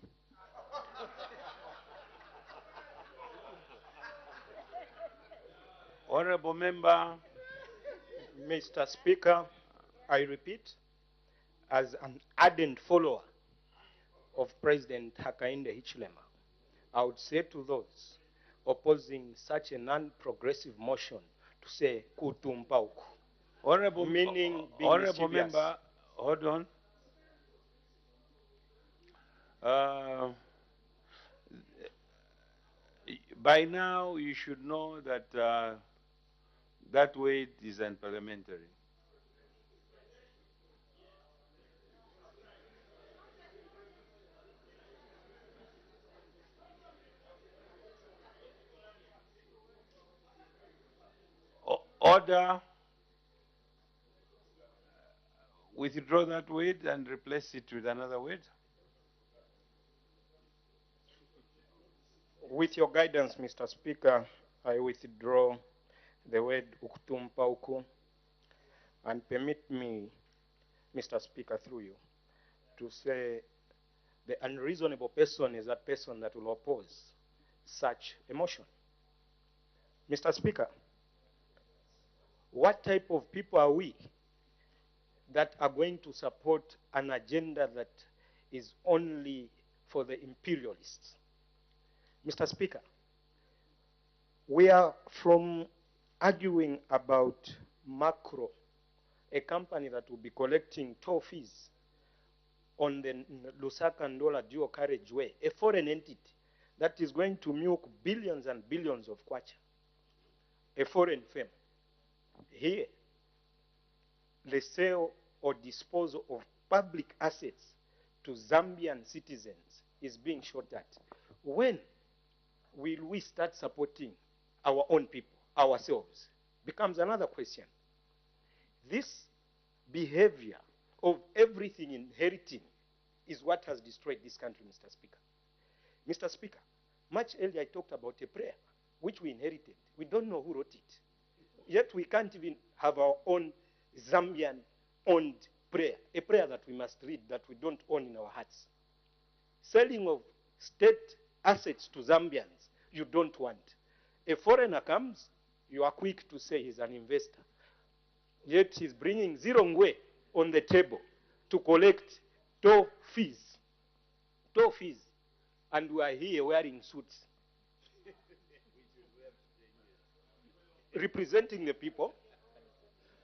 Honorable member. Mr. Speaker, I repeat, as an ardent follower of President Hakainde Hichilema, I would say to those opposing such a non-progressive motion to say kutumpauku, Honorable, meaning being honorable mischievous. member, hold on. By now, you should know that that word is unparliamentary. Order. Withdraw that word and replace it with another word. With your guidance, Mr. Speaker, I withdraw the word ukutumpauku and permit me, Mr. Speaker, through you, to say the unreasonable person is that person that will oppose such a motion. Mr. Speaker, what type of people are we that are going to support an agenda that is only for the imperialists? Mr. Speaker, we are from arguing about Macro, a company that will be collecting toll fees on the Lusaka Ndola dual carriageway, a foreign entity that is going to milk billions and billions of kwacha, a foreign firm. Here, the sale or disposal of public assets to Zambian citizens is being shot at. When will we start supporting our own people, ourselves? Becomes another question. This behavior of everything inheriting is what has destroyed this country, Mr. Speaker. Mr. Speaker, much earlier I talked about a prayer which we inherited. We don't know who wrote it. Yet we can't even have our own Zambian-owned prayer, a prayer that we must read that we don't own in our hearts. Selling of state assets to Zambians, you don't want. A foreigner comes, you are quick to say he's an investor. Yet he's bringing zero ngwe on the table to collect toll fees. Toll fees. And we are here wearing suits. Representing the people,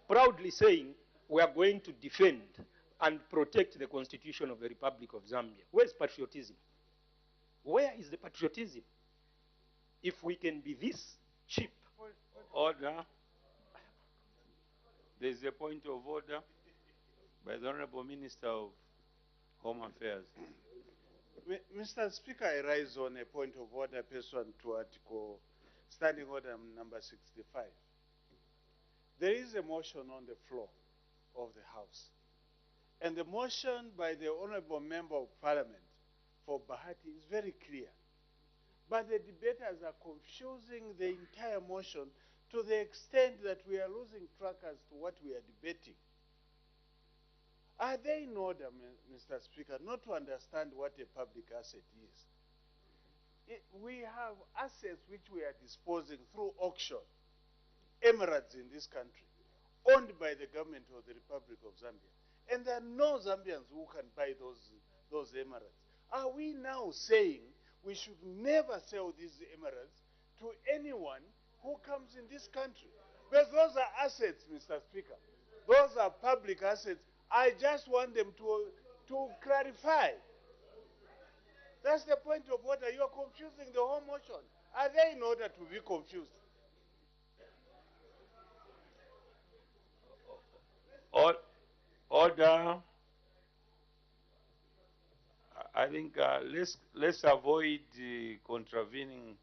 proudly saying we are going to defend and protect the Constitution of the Republic of Zambia. Where is patriotism? Where is the patriotism? If we can be this cheap. Order. There is a point of order by the Honorable Minister of Home Affairs. Mr. Speaker, I rise on a point of order pursuant to Article Standing Order number 65. There is a motion on the floor of the House. And the motion by the Honorable Member of Parliament for Bahati is very clear. But the debaters are confusing the entire motion to the extent that we are losing track as to what we are debating. Are they in order, Mr. Speaker, not to understand what a public asset is? We have assets which we are disposing through auction, emeralds in this country, owned by the government of the Republic of Zambia. And there are no Zambians who can buy those emeralds. Are we now saying we should never sell these emeralds to anyone who comes in this country? Because those are assets, Mr. Speaker. Those are public assets. I just want them to clarify. That's the point of order. You are confusing the whole motion. Are they in order to be confused? Order. I think let's avoid contravening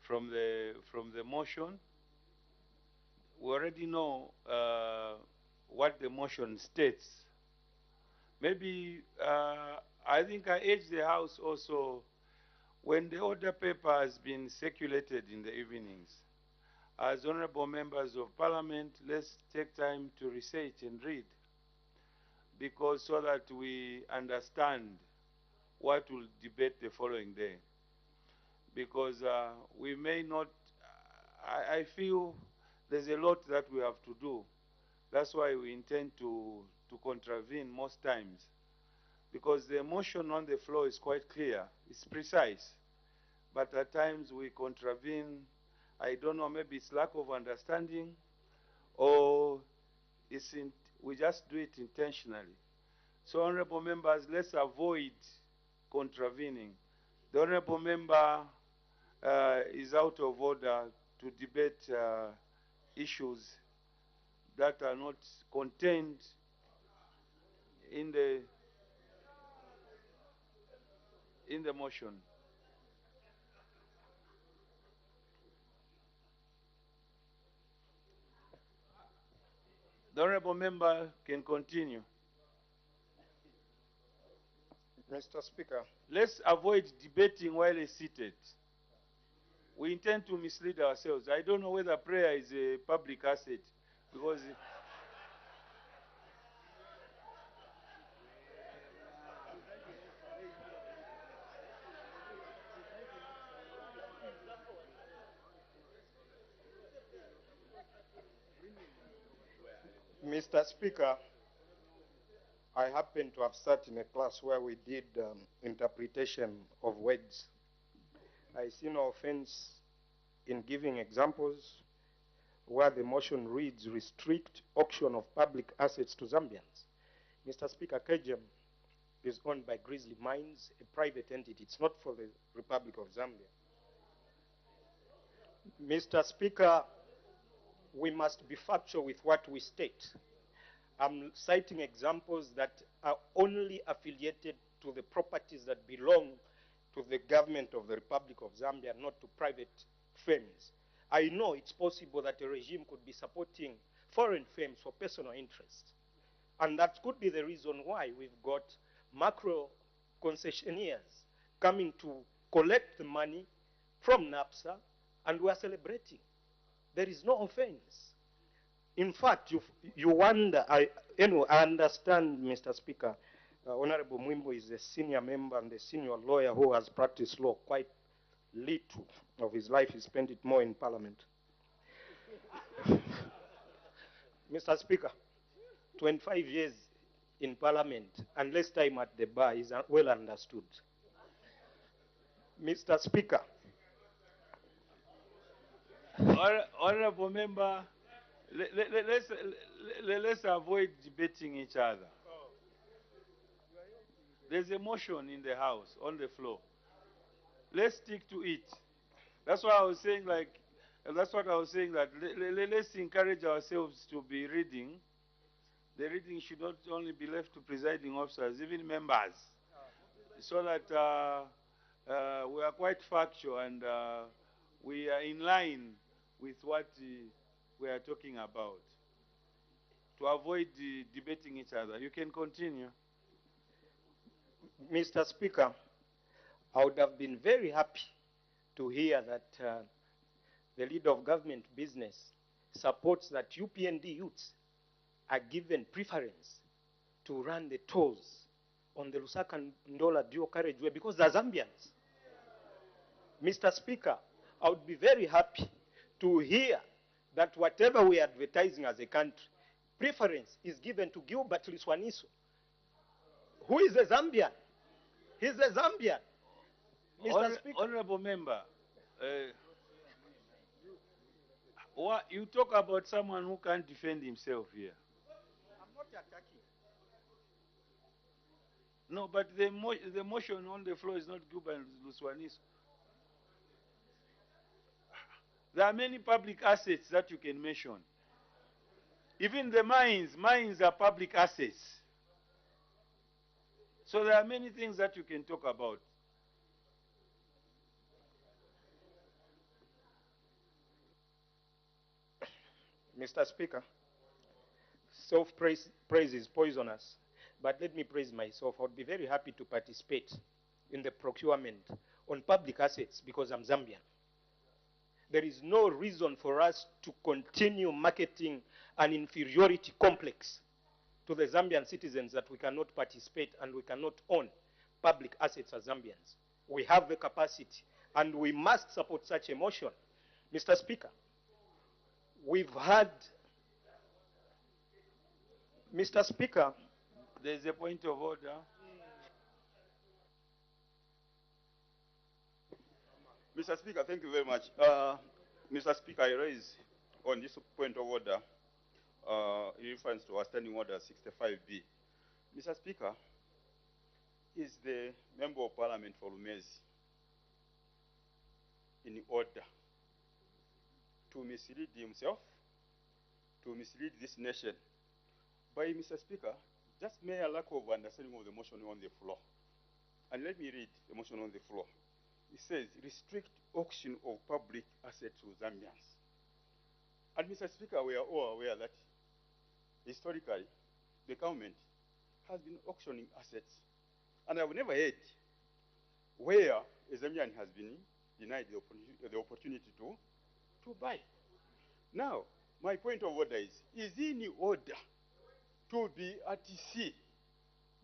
from the motion. We already know what the motion states. Maybe I think I urge the House also, when the order paper has been circulated in the evenings, as honorable members of Parliament, let's take time to research and read, because so that we understand what we'll debate the following day. Because we may not, I feel there's a lot that we have to do. That's why we intend to contravene most times. Because the motion on the floor is quite clear, it's precise. but at times we contravene. I don't know, maybe it's lack of understanding, or we just do it intentionally. So, honorable members, let's avoid contravening. The honorable member is out of order to debate issues that are not contained in the motion. The honorable member can continue. Mr. Speaker. Let's avoid debating while he's seated. We intend to mislead ourselves. I don't know whether prayer is a public asset, because Mr. Speaker, I happen to have sat in a class where we did interpretation of words. I see no offense in giving examples where the motion reads, restrict auction of public assets to Zambians. Mr. Speaker, KGM is owned by Grizzly Mines, a private entity. It's not for the Republic of Zambia. Mr. Speaker, we must be factual with what we state. I'm citing examples that are only affiliated to the properties that belong to the government of the Republic of Zambia, not to private firms. I know it's possible that a regime could be supporting foreign firms for personal interest. And that could be the reason why we've got macro concessionaires coming to collect the money from NAPSA, and we're celebrating. There is no offense. In fact, you wonder, I understand, Mr. Speaker, Honorable Mwimbo is a senior member and a senior lawyer who has practiced law. Quite little of his life, he spent it more in Parliament. Mr. Speaker, 25 years in Parliament and less time at the bar is well understood. Mr. Speaker. Honorable member, let's avoid debating each other. There's a motion in the House, on the floor. Let's stick to it. That's why I was saying, that let's encourage ourselves to be reading. The reading should not only be left to presiding officers, even members, so that we are quite factual and we are in line with what we are talking about, to avoid debating each other. You can continue. Mr. Speaker, I would have been very happy to hear that the leader of government business supports that UPND youths are given preference to run the tolls on the Lusaka Ndola dual carriageway because they're Zambians. Mr. Speaker, I would be very happy to hear that whatever we are advertising as a country, preference is given to Gilbert Liswaniso, who is a Zambian. He's a Zambian. Mr. Speaker. Honorable member, you talk about someone who can't defend himself here. I'm not attacking. No, but the motion on the floor is not Gilbert Liswaniso. There are many public assets that you can mention. Even the mines are public assets. So there are many things that you can talk about. Mr. Speaker, self-praise is poisonous, but let me praise myself. I would be very happy to participate in the procurement on public assets because I'm Zambian. There is no reason for us to continue marketing an inferiority complex to the Zambian citizens that we cannot participate and we cannot own public assets as Zambians. We have the capacity and we must support such a motion. Mr. Speaker, we've had, Mr. Speaker, there's a point of order. Mr. Speaker, thank you very much. Mr. Speaker, I raise on this point of order in reference to our standing order 65B. Mr. Speaker, is the Member of Parliament for Lumezi in order to mislead himself, to mislead this nation by, Mr. Speaker, just mere lack of understanding of the motion on the floor? And let me read the motion on the floor. It says, restrict auction of public assets to Zambians. And Mr. Speaker, we are all aware that historically, the government has been auctioning assets. And I've never heard where a Zambian has been denied the opportunity to buy. Now, my point of order is in order to be at sea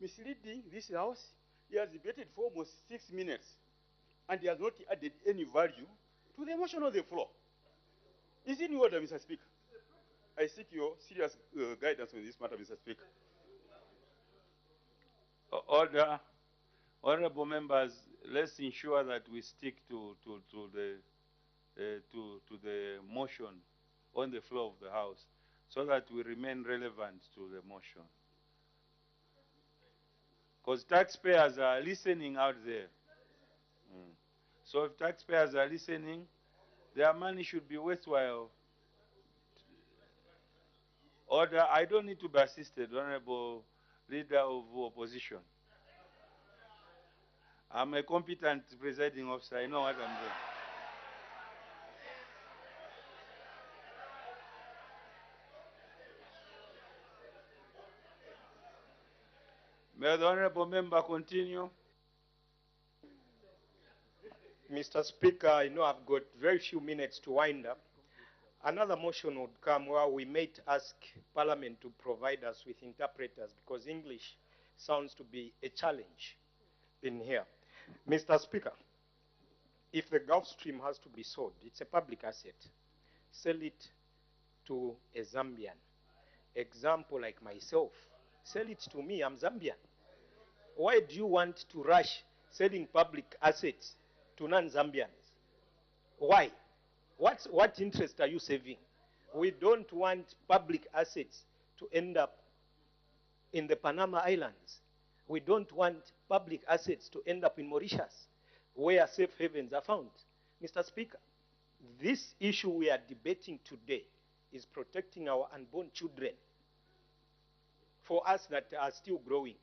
misleading this House? He has debated for almost 6 minutes, and he has not added any value to the motion on the floor. Is in order, Mr. Speaker? I seek your serious guidance on this matter, Mr. Speaker. Order. Honorable members, let's ensure that we stick to the motion on the floor of the House so that we remain relevant to the motion. Because taxpayers are listening out there. So if taxpayers are listening, their money should be worthwhile. Order. I don't need to be assisted, Honorable Leader of Opposition. I'm a competent presiding officer. I know what I'm doing. May the Honorable Member continue. Mr. Speaker, I know I've got very few minutes to wind up. Another motion would come where we might ask Parliament to provide us with interpreters because English sounds to be a challenge in here. Mr. Speaker, if the Gulf Stream has to be sold, it's a public asset. Sell it to a Zambian. Example like myself, sell it to me, I'm Zambian. Why do you want to rush selling public assets to non-Zambians? Why? What interest are you saving? We don't want public assets to end up in the Panama Islands. We don't want public assets to end up in Mauritius, where safe havens are found. Mr. Speaker, this issue we are debating today is protecting our unborn children. For us that are still growing.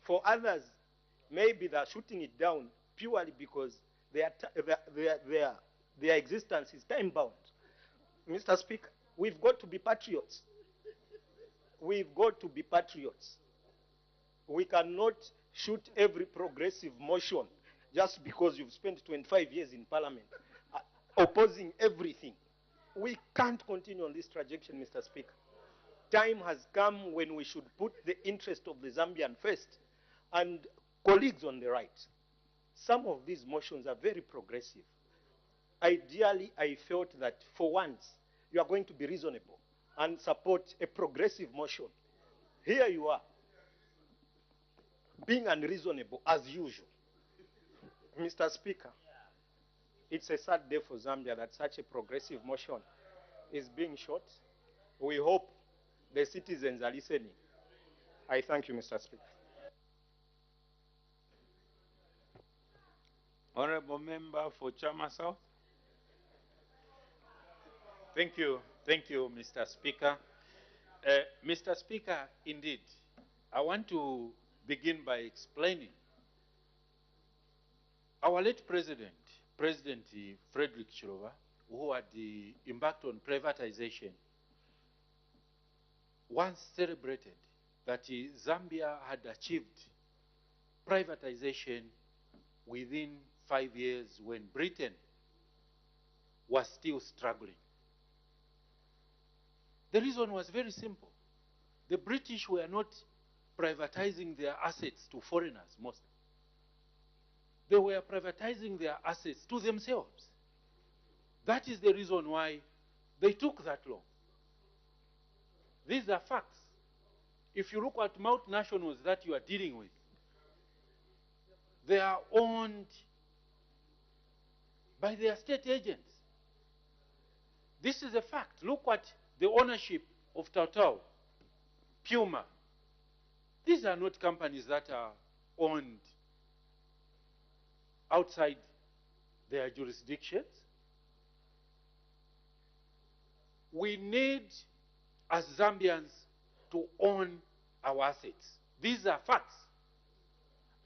For others, maybe they're shooting it down purely because their existence is time-bound. Mr. Speaker, we've got to be patriots. We've got to be patriots. We cannot shoot every progressive motion just because you've spent 25 years in Parliament opposing everything. We can't continue on this trajectory, Mr. Speaker. Time has come when we should put the interest of the Zambian first. And colleagues on the right, some of these motions are very progressive. Ideally, I felt that for once, you are going to be reasonable and support a progressive motion. Here you are, being unreasonable as usual. Mr. Speaker, it's a sad day for Zambia that such a progressive motion is being shot. We hope the citizens are listening. I thank you, Mr. Speaker. Honorable Member for Chama South. Thank you, Mr. Speaker. Mr. Speaker, indeed, I want to begin by explaining our late President Frederick Chilova, who had embarked on privatization, once celebrated that Zambia had achieved privatization within 5 years when Britain was still struggling. The reason was very simple. The British were not privatizing their assets to foreigners mostly. They were privatizing their assets to themselves. That is the reason why they took that long. These are facts. If you look at multinationals that you are dealing with, they are owned by their state agents. This is a fact. Look at the ownership of Total, Puma. These are not companies that are owned outside their jurisdictions. We need, as Zambians, to own our assets. These are facts.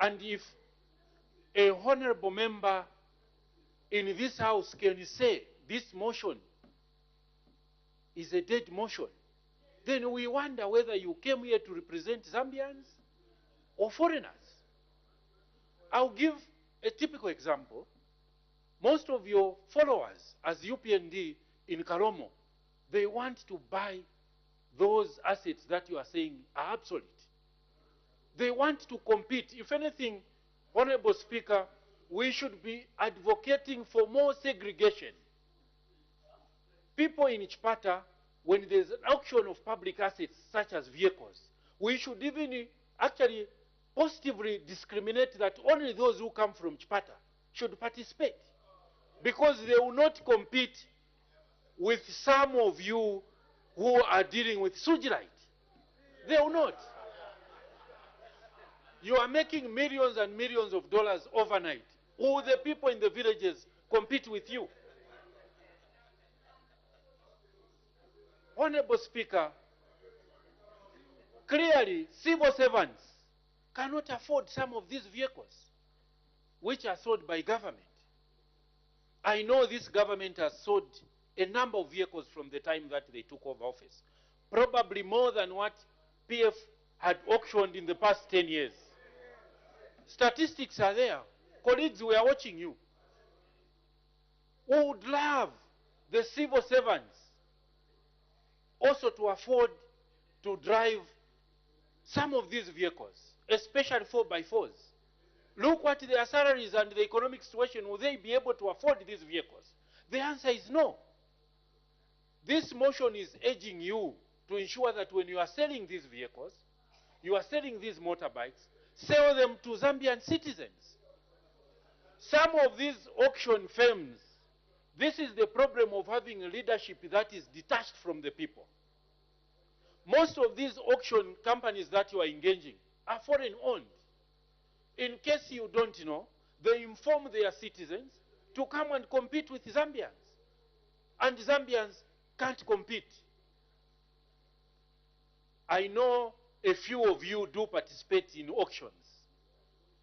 And if a honorable member in this house can say this motion is a dead motion, then we wonder whether you came here to represent Zambians or foreigners. I'll give a typical example. Most of your followers as UPND in Karomo, they want to buy those assets that you are saying are obsolete. They want to compete. If anything, Honorable Speaker, we should be advocating for more segregation. People in Chipata, when there's an auction of public assets such as vehicles, we should even actually positively discriminate that only those who come from Chipata should participate, because they will not compete with some of you who are dealing with Sujilite. They will not. You are making millions and millions of dollars overnight. Will the people in the villages compete with you? Honorable Speaker, clearly civil servants cannot afford some of these vehicles which are sold by government. I know this government has sold a number of vehicles from the time that they took over office, probably more than what PF had auctioned in the past 10 years. Statistics are there. Colleagues, we are watching you. We would love the civil servants also to afford to drive some of these vehicles, especially 4x4s. Look what their salaries and the economic situation, will they be able to afford these vehicles? The answer is no. This motion is urging you to ensure that when you are selling these vehicles, you are selling these motorbikes, sell them to Zambian citizens. Some of these auction firms, this is the problem of having a leadership that is detached from the people. Most of these auction companies that you are engaging are foreign owned. In case you don't know, they inform their citizens to come and compete with Zambians. And Zambians can't compete. I know a few of you do participate in auctions.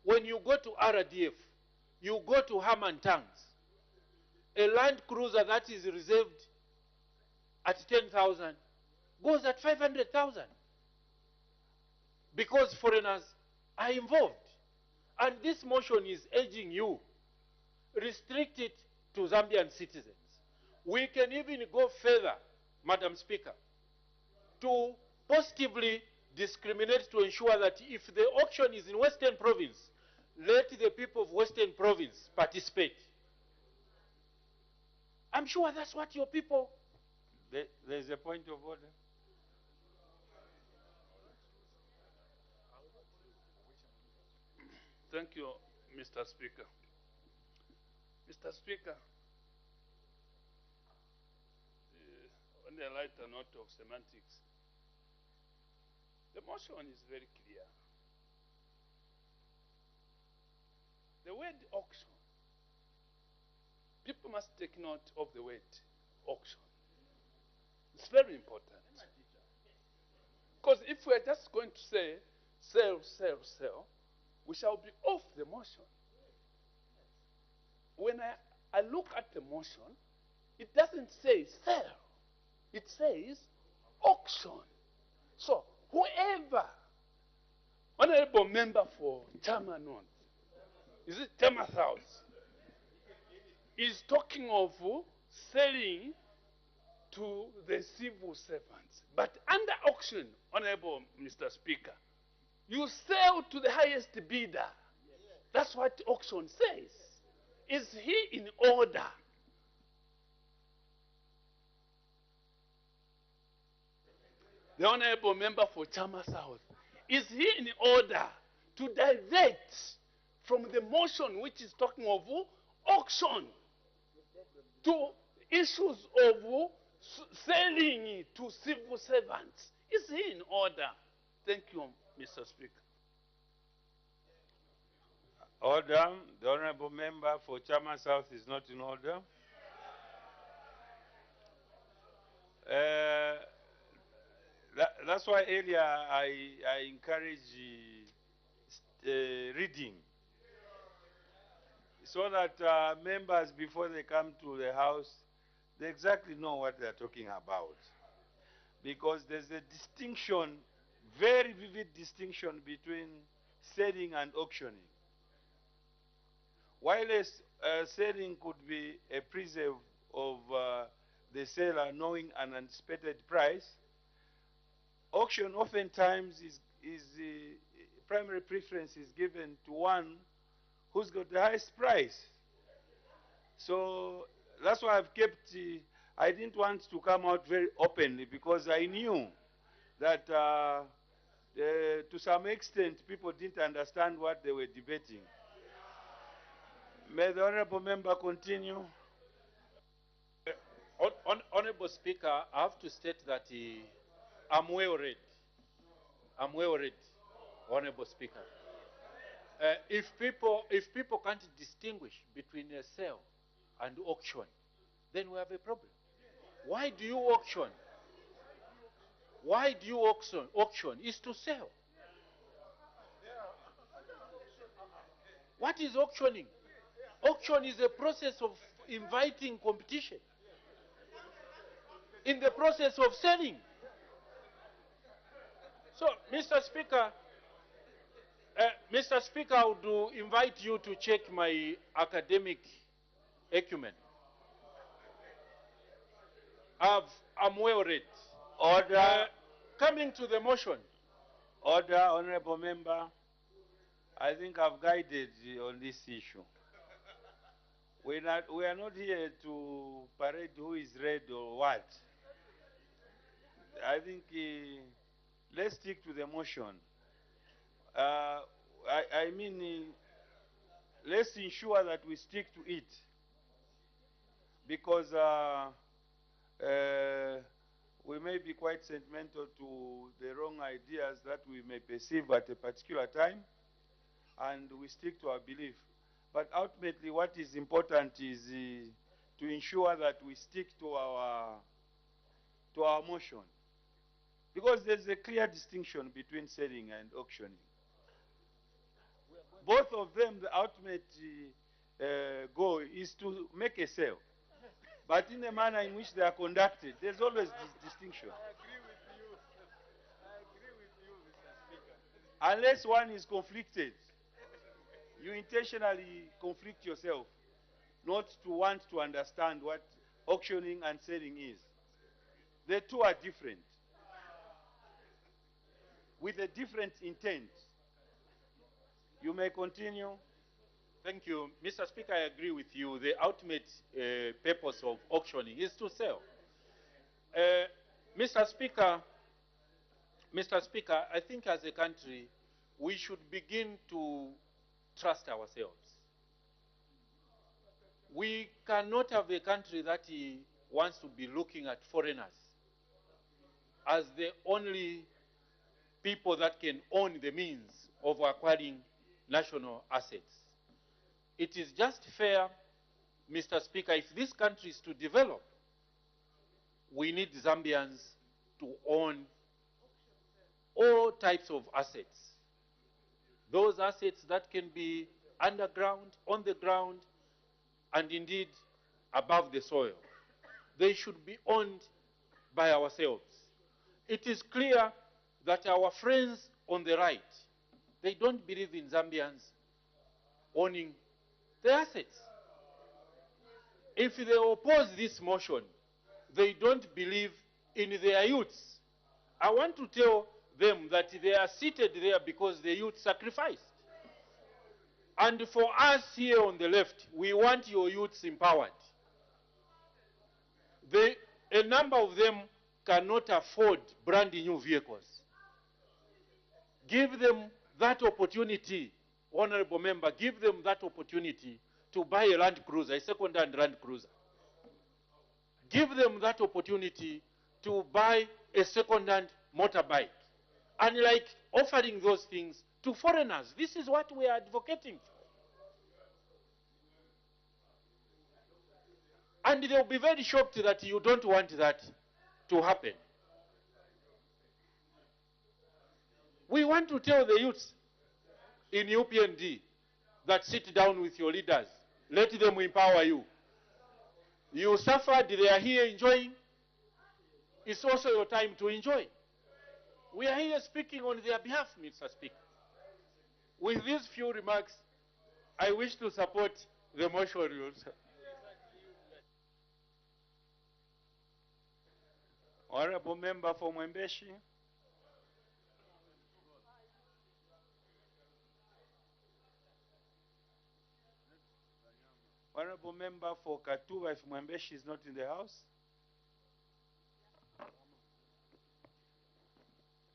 When you go to RDF, you go to Haman Tanks, a Land Cruiser that is reserved at 10,000 goes at 500,000 because foreigners are involved. And this motion is urging you, restrict it to Zambian citizens. We can even go further, Madam Speaker, to positively discriminate to ensure that if the auction is in Western Province, let the people of Western Province participate. I'm sure that's what your people... There's a point of order. Thank you, Mr. Speaker. Mr. Speaker, on a lighter note of semantics, the motion is very clear. The word auction, people must take note of the word auction. It's very important. Because if we're just going to say sell, sell, sell, we shall be off the motion. When I look at the motion, it doesn't say sell. It says auction. So whoever, honorable member for Chama North, is it Chama South, is talking of selling to the civil servants. But under auction, honorable Mr. Speaker, you sell to the highest bidder. That's what auction says. Is he in order? The honorable member for Chama South, is he in order to divert from the motion which is talking of auction? to issues of selling to civil servants is in order. Thank you, Mr. Speaker. Order. The honorable member for Chama South is not in order. That's why earlier I encourage reading, so that members, before they come to the House, they exactly know what they're talking about. Because there's a distinction, very vivid distinction between selling and auctioning. While selling could be a preserve of the seller knowing an anticipated price, auction oftentimes is primary preference is given to one who's got the highest price. So that's why I've kept, I didn't want to come out very openly, because I knew that to some extent people didn't understand what they were debating. May the honorable member continue. Honorable Speaker, I have to state that I'm well read. I'm well read, Honorable Speaker. If people can't distinguish between a sale and auction, then we have a problem. Why do you auction? Why do you auction? Auction is to sell. What is auctioning? Auction is a process of inviting competition in the process of selling. So, Mr. Speaker, I would invite you to check my academic acumen. I'm well read. Order. Coming to the motion. Order, honorable member. I think I've guided on this issue. We are not here to parade who is red or what. I think let's stick to the motion. I mean, let's ensure that we stick to it, because we may be quite sentimental to the wrong ideas that we may perceive at a particular time, and we stick to our belief. But ultimately, what is important is to ensure that we stick to our motion, because there's a clear distinction between selling and auctioning. Both of them, the ultimate goal is to make a sale, but in the manner in which they are conducted, there's always this distinction. I agree with you. I agree with you, Mr. Speaker. Unless one is conflicted, you intentionally conflict yourself, not to want to understand what auctioning and selling is. The two are different, with a different intent. You may continue. Thank you. Mr. Speaker, I agree with you. The ultimate purpose of auctioning is to sell. Mr. Speaker, I think as a country, we should begin to trust ourselves. We cannot have a country that wants to be looking at foreigners as the only people that can own the means of acquiring national assets. It is just fair, Mr. Speaker, if this country is to develop, we need Zambians to own all types of assets. Those assets that can be underground, on the ground, and indeed above the soil. They should be owned by ourselves. It is clear that our friends on the right, they don't believe in Zambians owning the assets. If they oppose this motion, they don't believe in their youths. I want to tell them that they are seated there because the youth sacrificed. And for us here on the left, we want your youths empowered. A number of them cannot afford brand new vehicles. Give them that opportunity, honorable member, give them that opportunity to buy a Land Cruiser, a second-hand Land Cruiser. give them that opportunity to buy a second-hand motorbike. Unlike offering those things to foreigners. This is what we are advocating for. And they'll be very shocked that you don't want that to happen. We want to tell the youths in UPND that sit down with your leaders. Let them empower you. You suffered, they are here enjoying. It's also your time to enjoy. We are here speaking on their behalf, Mr. Speaker. With these few remarks, I wish to support the motion rules. Honorable Member for Mwembeshi. Honorable Member for Katuba, if Mwembeshi is not in the House.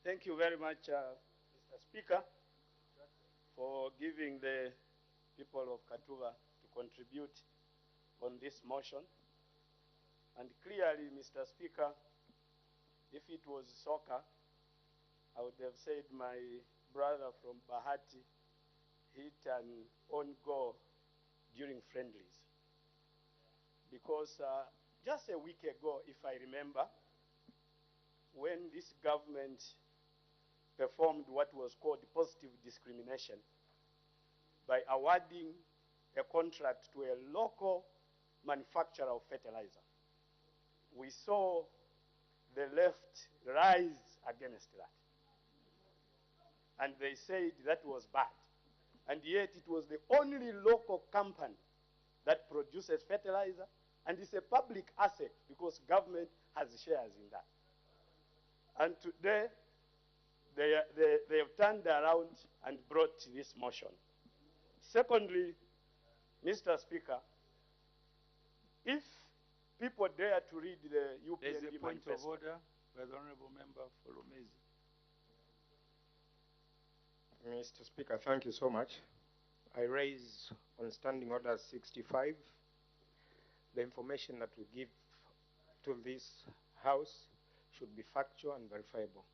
Thank you very much, Mr. Speaker, for giving the people of Katuba to contribute on this motion. And clearly, Mr. Speaker, if it was soccer, I would have said my brother from Bahati hit an own goal during friendlies. Because just a week ago, if I remember, when this government performed what was called positive discrimination by awarding a contract to a local manufacturer of fertilizer, we saw the left rise against that. And they said that was bad. And yet it was the only local company that produces fertilizer, and it's a public asset because government has shares in that. And today, they have turned around and brought this motion. Secondly, Mr. Speaker, if people dare to read the UPND There's a point manifesto, of order by the Honorable Member for Lumezi. Mr. Speaker, thank you so much. I raise on Standing Order 65 the information that we give to this House should be factual and verifiable.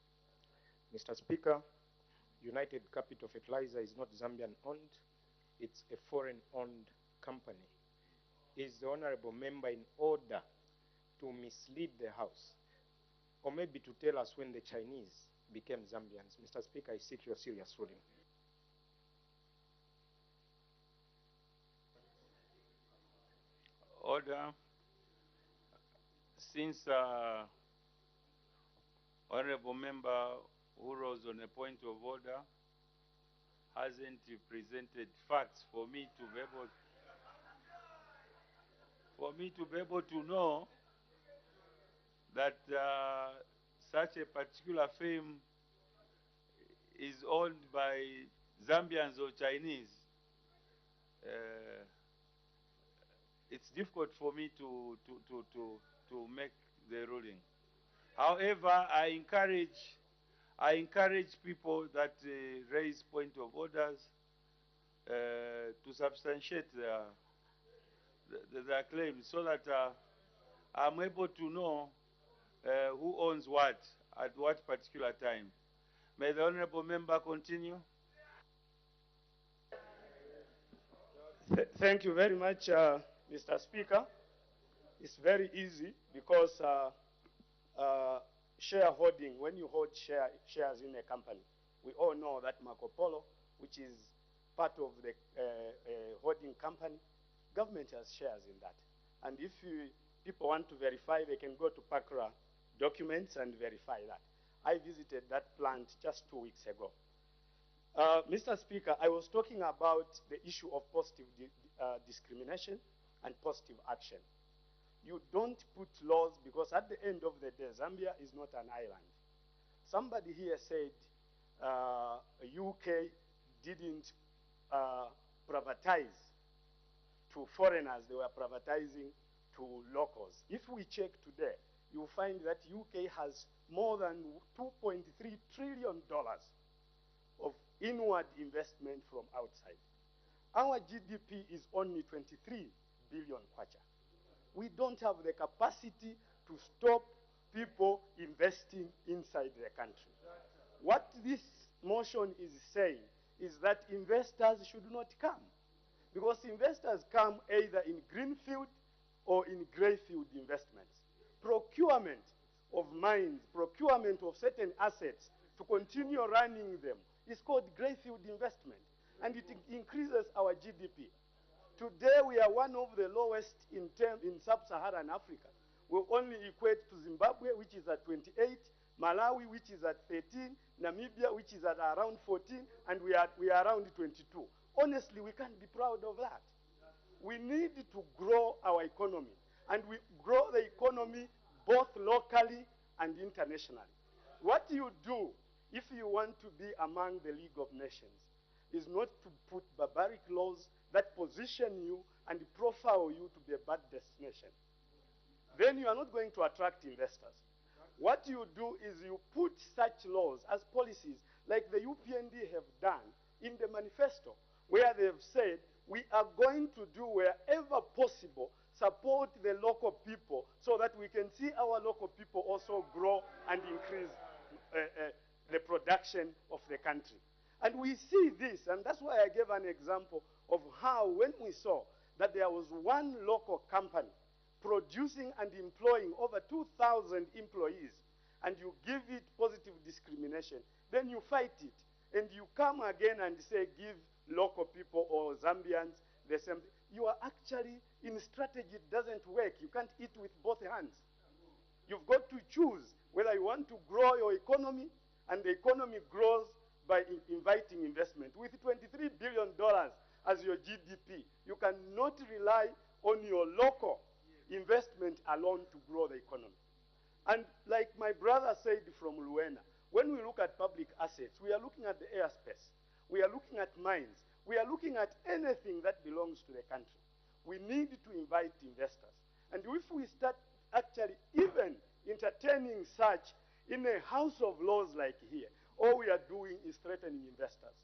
Mr. Speaker, United Capital Fertilizer is not Zambian owned, it's a foreign owned company. Is the honorable member in order to mislead the House, or maybe to tell us when the Chinese became Zambians? Mr. Speaker, I seek your serious ruling. Order. Since Honorable Member who rose on a point of order hasn't presented facts for me to be able to know that such a particular firm is owned by Zambians or Chinese, it's difficult for me to make the ruling. However, I encourage people that raise point of orders to substantiate their claims so that I'm able to know who owns what at what particular time. May the Honorable Member continue. Thank you very much, Mr. Speaker. It's very easy because shareholding, when you hold shares in a company, we all know that Marco Polo, which is part of the holding company, government has shares in that. And if people want to verify, they can go to PACRA documents and verify that. I visited that plant just 2 weeks ago. Mr. Speaker, I was talking about the issue of positive discrimination and positive action. You don't put laws because at the end of the day, Zambia is not an island. Somebody here said UK didn't privatize to foreigners, they were privatizing to locals. If we check today, you'll find that UK has more than $2.3 trillion of inward investment from outside. Our GDP is only 23 billion kwacha. we don't have the capacity to stop people investing inside the country. What this motion is saying is that investors should not come, because investors come either in greenfield or in greyfield investments. Procurement of mines, procurement of certain assets to continue running them is called greyfield investment, and it increases our GDP. Today we are one of the lowest in sub-Saharan Africa. We only equate to Zimbabwe, which is at 28, Malawi, which is at 13, Namibia, which is at around 14, and we are around 22. Honestly, we can't be proud of that. We need to grow our economy, and we grow the economy both locally and internationally. What you do if you want to be among the League of Nations is not to put barbaric laws that position you and profile you to be a bad destination. Then you are not going to attract investors. What you do is you put such laws as policies like the UPND have done in the manifesto, where they have said we are going to do wherever possible support the local people so that we can see our local people also grow and increase the production of the country. And we see this, and that's why I gave an example of how when we saw that there was one local company producing and employing over 2,000 employees, and you give it positive discrimination, then you fight it. And you come again and say, give local people or Zambians the same. You are actually, in strategy, it doesn't work. You can't eat with both hands. You've got to choose whether you want to grow your economy, and the economy grows by inviting investment. With $23 billion as your GDP, you cannot rely on your local investment alone to grow the economy. And like my brother said from Luena, when we look at public assets, we are looking at the airspace. We are looking at mines. We are looking at anything that belongs to the country. We need to invite investors. And if we start actually even entertaining such in a house of laws like here, all we are doing is threatening investors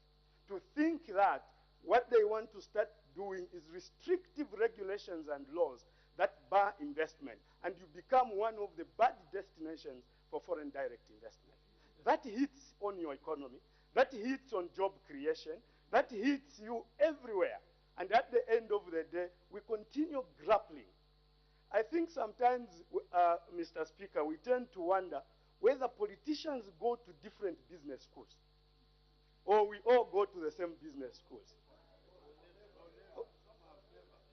to think that what they want to start doing is restrictive regulations and laws that bar investment, and you become one of the bad destinations for foreign direct investment. That hits on your economy, that hits on job creation, that hits you everywhere. And at the end of the day, we continue grappling. I think sometimes, Mr. Speaker, we tend to wonder whether politicians go to different business schools or we all go to the same business schools.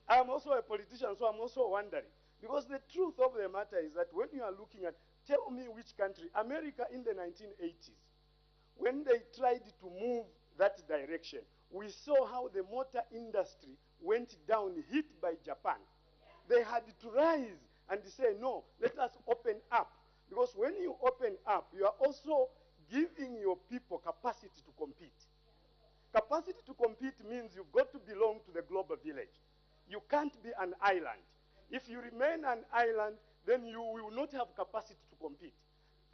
I'm also a politician, so I'm also wondering. Because the truth of the matter is that when you are looking at, tell me which country, America in the 1980s, when they tried to move that direction, we saw how the motor industry went down, hit by Japan. They had to rise and say, no, let us open up. Because when you open up, you are also giving your people capacity to compete. Capacity to compete means you've got to belong to the global village. You can't be an island. If you remain an island, then you will not have capacity to compete.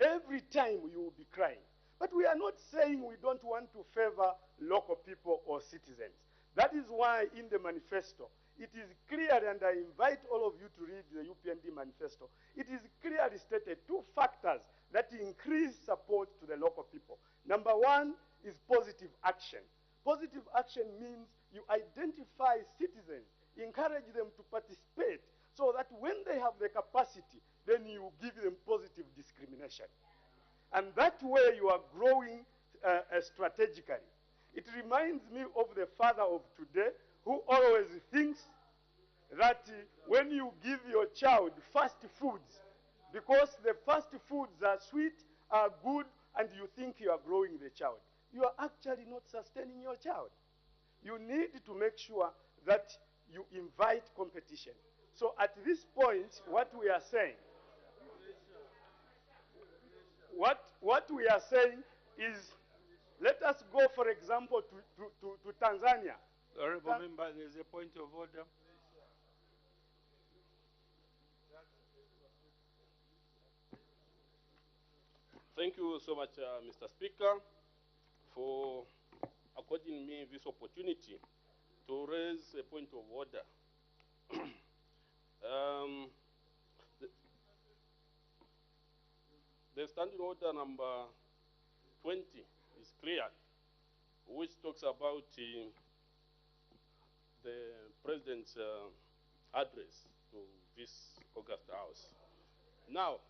Every time you will be crying. But we are not saying we don't want to favor local people or citizens. That is why in the manifesto, it is clear, and I invite all of you to read the UPND manifesto, it is clearly stated 2 factors that increase support to the local people. Number 1 is positive action. Positive action means you identify citizens, encourage them to participate, so that when they have the capacity, then you give them positive discrimination. And that way you are growing strategically. It reminds me of the father of today who always thinks that when you give your child fast foods, because the fast foods are sweet, are good, and you think you are growing the child, you are actually not sustaining your child. You need to make sure that you invite competition. So at this point, what we are saying, what we are saying is, let us go, for example, to Tanzania. Honorable Member, there is a point of order. Thank you so much, Mr. Speaker, for according me this opportunity to raise a point of order. The, the standing order number 20 is clear, which talks about the president's address to this August House. Now,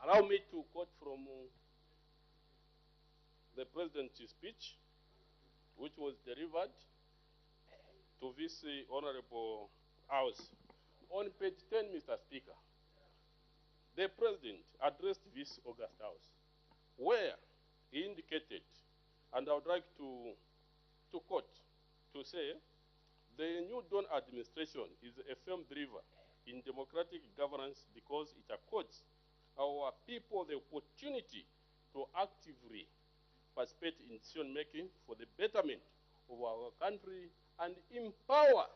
allow me to quote from the president's speech, which was delivered to this honorable House. On page 10, Mr. Speaker, the president addressed this August House, where he indicated, and I would like to quote, to say, the new Dawn administration is a firm believer in democratic governance because it accords our people the opportunity to actively participate in decision-making for the betterment of our country and empower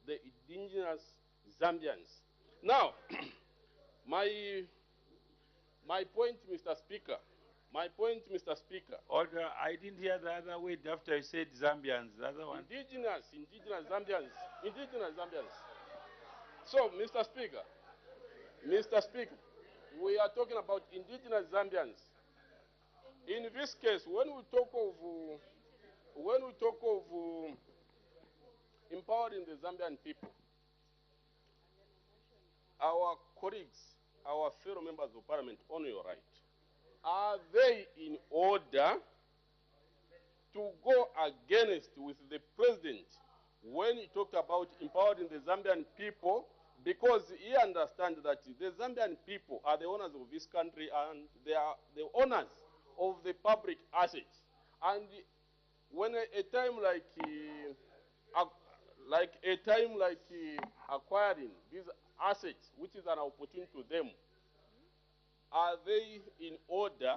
the indigenous Zambians. Now, my point, Mr. Speaker, Order, I didn't hear the other word after you said Zambians, the other one. Indigenous Zambians. So, Mr. Speaker, we are talking about indigenous Zambians. In this case, when we talk of empowering the Zambian people, our colleagues, our fellow members of parliament on your right, are they in order to go against with the president when he talked about empowering the Zambian people, because he understands that the Zambian people are the owners of this country and they are the owners of the public assets. And when a time like acquiring these assets, which is an opportunity to them, are they in order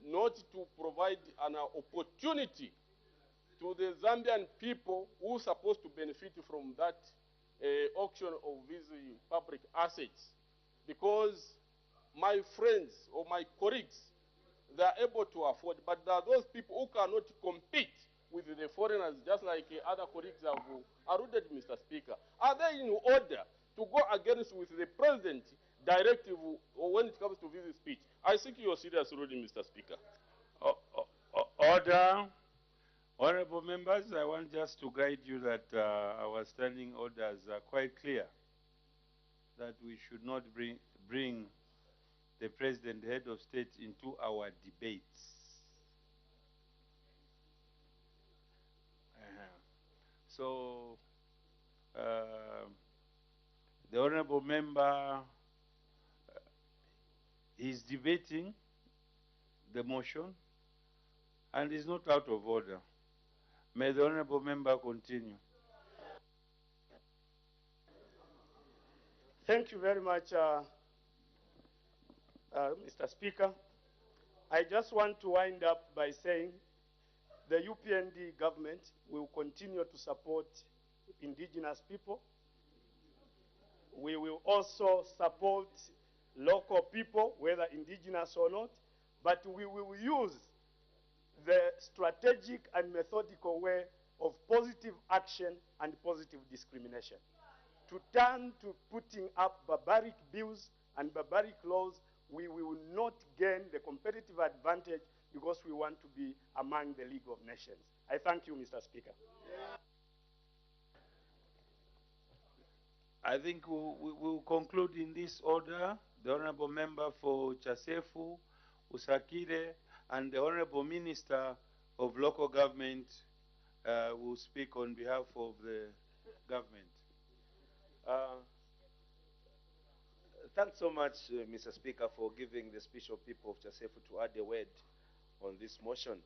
not to provide an opportunity to the Zambian people who are supposed to benefit from that auction of these public assets? Because my friends or my colleagues, they are able to afford, but there are those people who cannot compete with the foreigners, just like other colleagues have alluded, Mr. Speaker. Are they in order to go against with the president directive or when it comes to this speech? I think you're serious ruling, Mr. Speaker. Order. Honorable members, I want just to guide you that our standing orders are quite clear, that we should not bring the president, head of state, into our debates. So, the honorable member is debating the motion and is not out of order. May the honorable member continue. Thank you very much, Mr. Speaker. I just want to wind up by saying the UPND government will continue to support indigenous people. We will also support local people, whether indigenous or not, but we will use the strategic and methodical way of positive action and positive discrimination. To turn to putting up barbaric bills and barbaric laws, we will not gain the competitive advantage because we want to be among the League of Nations. I thank you, Mr. Speaker. I think we'll conclude in this order. The Honorable Member for Chasefu, Usakire, and the Honorable Minister of Local Government will speak on behalf of the government. Thanks so much, Mr. Speaker, for giving the special people of Chasefu to add a word on this motion.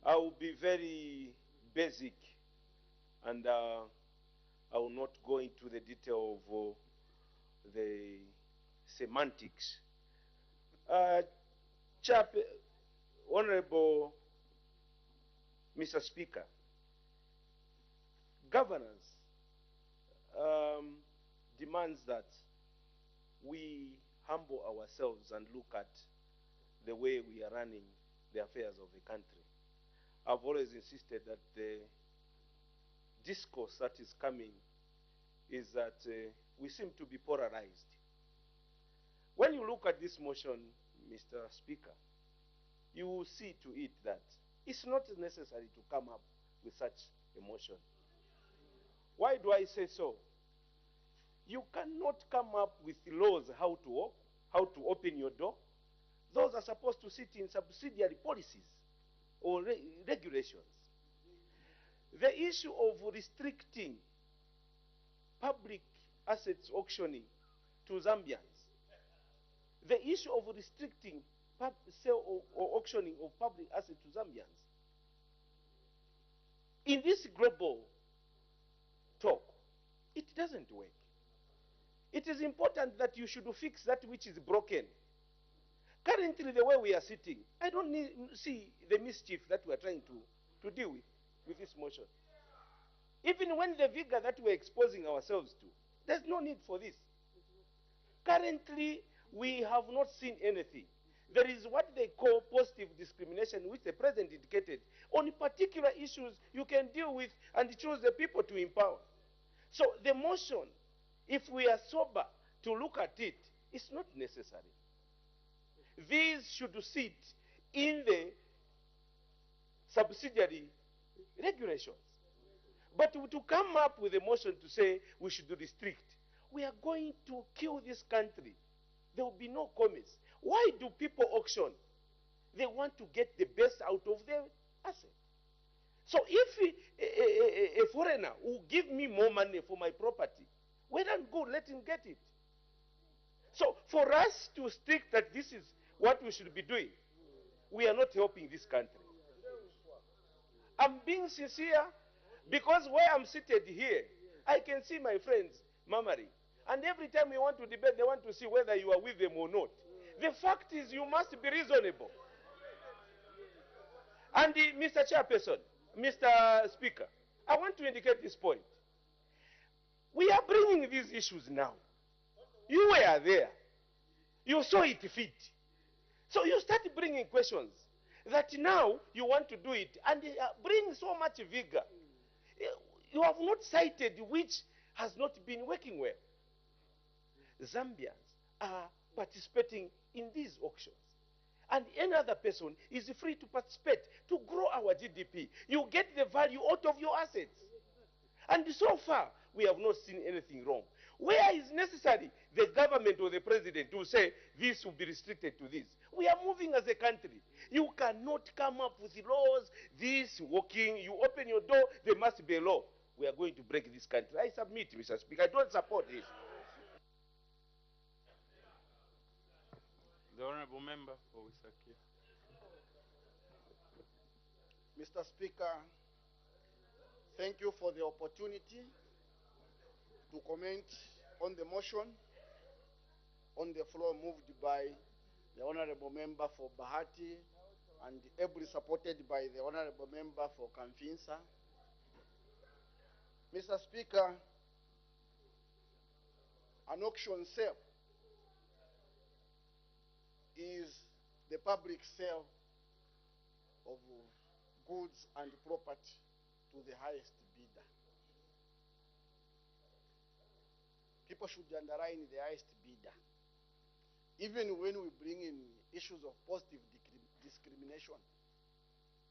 I will be very basic, and I will not go into the detail of the semantics. Honorable Mr. Speaker, governance demands that we humble ourselves and look at the way we are running the affairs of the country. I've always insisted that the discourse that is coming is that we seem to be polarized. When you look at this motion, Mr. Speaker, you will see to it that it's not necessary to come up with such a motion. Why do I say so? You cannot come up with laws how to open your door. Those are supposed to sit in subsidiary policies or regulations. The issue of restricting public assets auctioning to Zambians, the issue of restricting sale or auctioning of public assets to Zambians, in this global talk, it doesn't work. It is important that you should fix that which is broken. Currently, the way we are sitting, I don't see the mischief that we are trying to deal with this motion. Even when the vigor that we're exposing ourselves to, there's no need for this. Currently, we have not seen anything. There is what they call positive discrimination, which the president indicated. On particular issues you can deal with and choose the people to empower. So the motion, if we are sober to look at it, it's not necessary. These should sit in the subsidiary regulations. But to come up with a motion to say we should restrict, we are going to kill this country. There will be no commerce. Why do people auction? They want to get the best out of their asset. So if a foreigner will give me more money for my property, well and good, let him get it. So for us to stick that this is what we should be doing, we are not helping this country. I'm being sincere because where I'm seated here, I can see my friends murmuring. And every time we want to debate, they want to see whether you are with them or not. The fact is you must be reasonable. And Mr. Chairperson, Mr. Speaker, I want to indicate this point. We are bringing these issues now. You were there. You saw it fit. So you start bringing questions that now you want to do it and bring so much vigor. You have not cited which has not been working well. Zambians are participating in these auctions. And any other person is free to participate to grow our GDP. You get the value out of your assets. And so far, we have not seen anything wrong. Where is necessary, the government or the president will say this will be restricted to this. We are moving as a country. You cannot come up with laws, this working, you open your door, there must be a law. We are going to break this country. I submit, Mr. Speaker. I don't support this. The Honorable Member for Wisakia. Mr. Speaker, thank you for the opportunity to comment on the motion on the floor moved by the Honorable Member for Bahati and ably supported by the Honorable Member for Kamfinsa. Mr. Speaker, an auction sale is the public sale of goods and property to the highest bidder. People should underline the highest bidder. Even when we bring in issues of positive discrimination,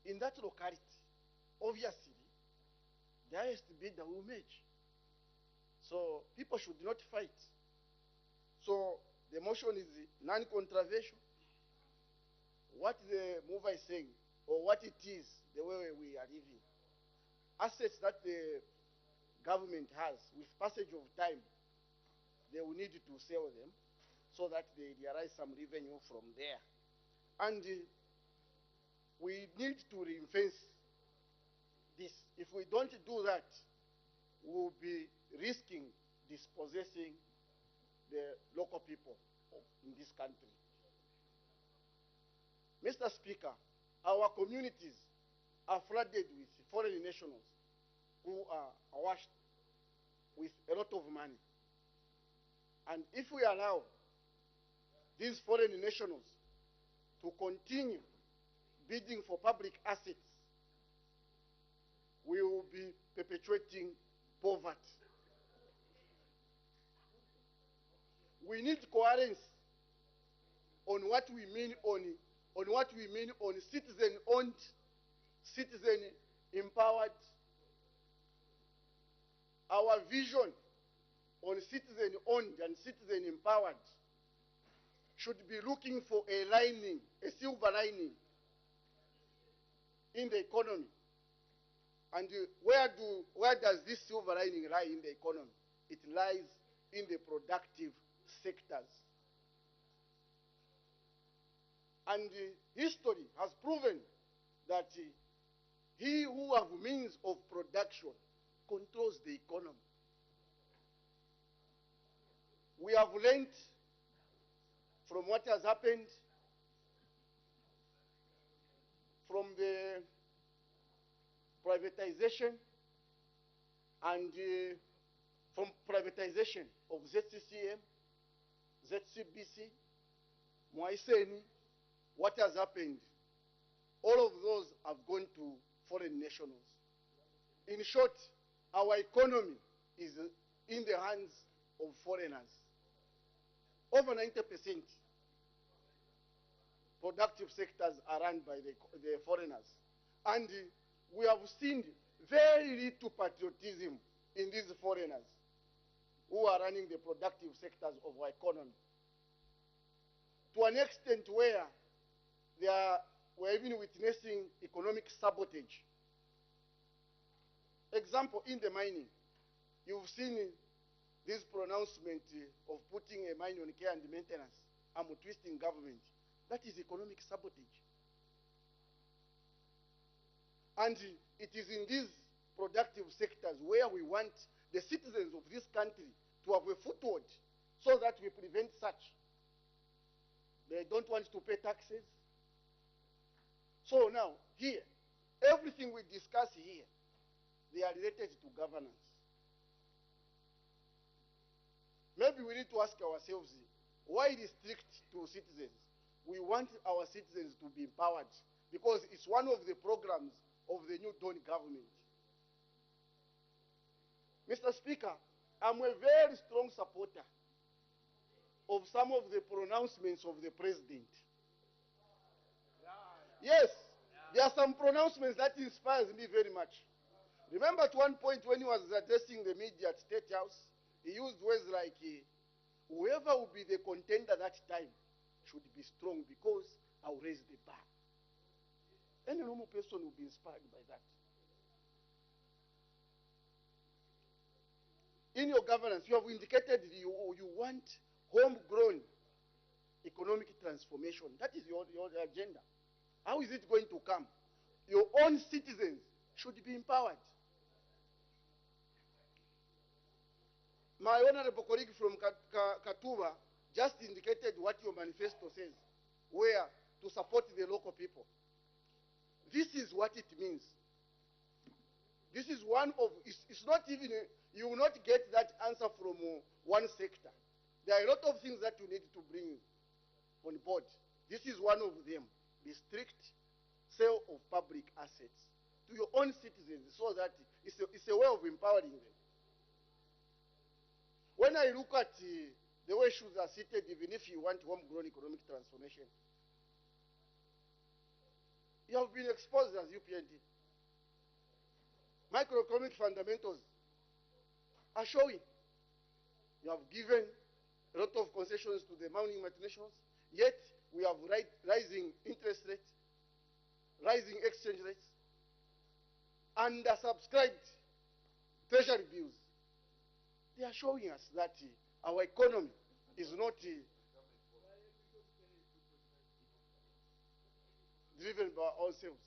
in that locality, obviously, the highest bidder will merge. So people should not fight. So the motion is non-controversial. What the mover is saying, or what it is, the way we are living, assets that the government has, with passage of time, they will need to sell them so that they realize some revenue from there. And we need to reinforce this. If we don't do that, we'll be risking dispossessing the local people in this country. Mr. Speaker, our communities are flooded with foreign nationals who are awash with a lot of money. And if we allow these foreign nationals to continue bidding for public assets, we will be perpetuating poverty. we need coherence on what we mean on citizen-owned, citizen-empowered. Our vision on citizen-owned and citizen-empowered should be looking for a lining, a silver lining in the economy. And where does this silver lining lie in the economy? It lies in the productive sectors. And history has proven that he who has means of production controls the economy. We have learned from what has happened from the privatization and from privatization of ZCCM, ZCBC, Mwaiseni, what has happened? All of those have gone to foreign nationals. In short, our economy is in the hands of foreigners. Over 90% productive sectors are run by the foreigners. And we have seen very little patriotism in these foreigners who are running the productive sectors of our economy. To an extent where we're even witnessing economic sabotage. Example, in the mining, you've seen this pronouncement of putting a mine on care and maintenance. I'm twisting government. That is economic sabotage. And it is in these productive sectors where we want the citizens of this country to have a foothold so that we prevent such. They don't want to pay taxes. So now, here, everything we discuss here, they are related to governance. Maybe we need to ask ourselves, why restrict to citizens? We want our citizens to be empowered because it's one of the programs of the new Dawn government. Mr. Speaker, I'm a very strong supporter of some of the pronouncements of the president. Yes, there are some pronouncements that inspires me very much. Remember at one point when he was addressing the media at State House, he used words like, whoever will be the contender that time should be strong because I'll raise the bar. Any normal person will be inspired by that. In your governance, you have indicated you want homegrown economic transformation. That is your agenda. How is it going to come? Your own citizens should be empowered. My honorable colleague from Katuba just indicated what your manifesto says, where to support the local people. This is what it means. This is one of, it's not even, you will not get that answer from one sector. There are a lot of things that you need to bring on board. This is one of them. The strict sale of public assets to your own citizens so that it's a way of empowering them. When I look at the way issues are seated, even if you want homegrown economic transformation, you have been exposed as UPND. Microeconomic fundamentals are showing. You have given a lot of concessions to the mining multinationals, yet we have rising interest rates, rising exchange rates, undersubscribed treasury bills. They are showing us that our economy is not driven by ourselves.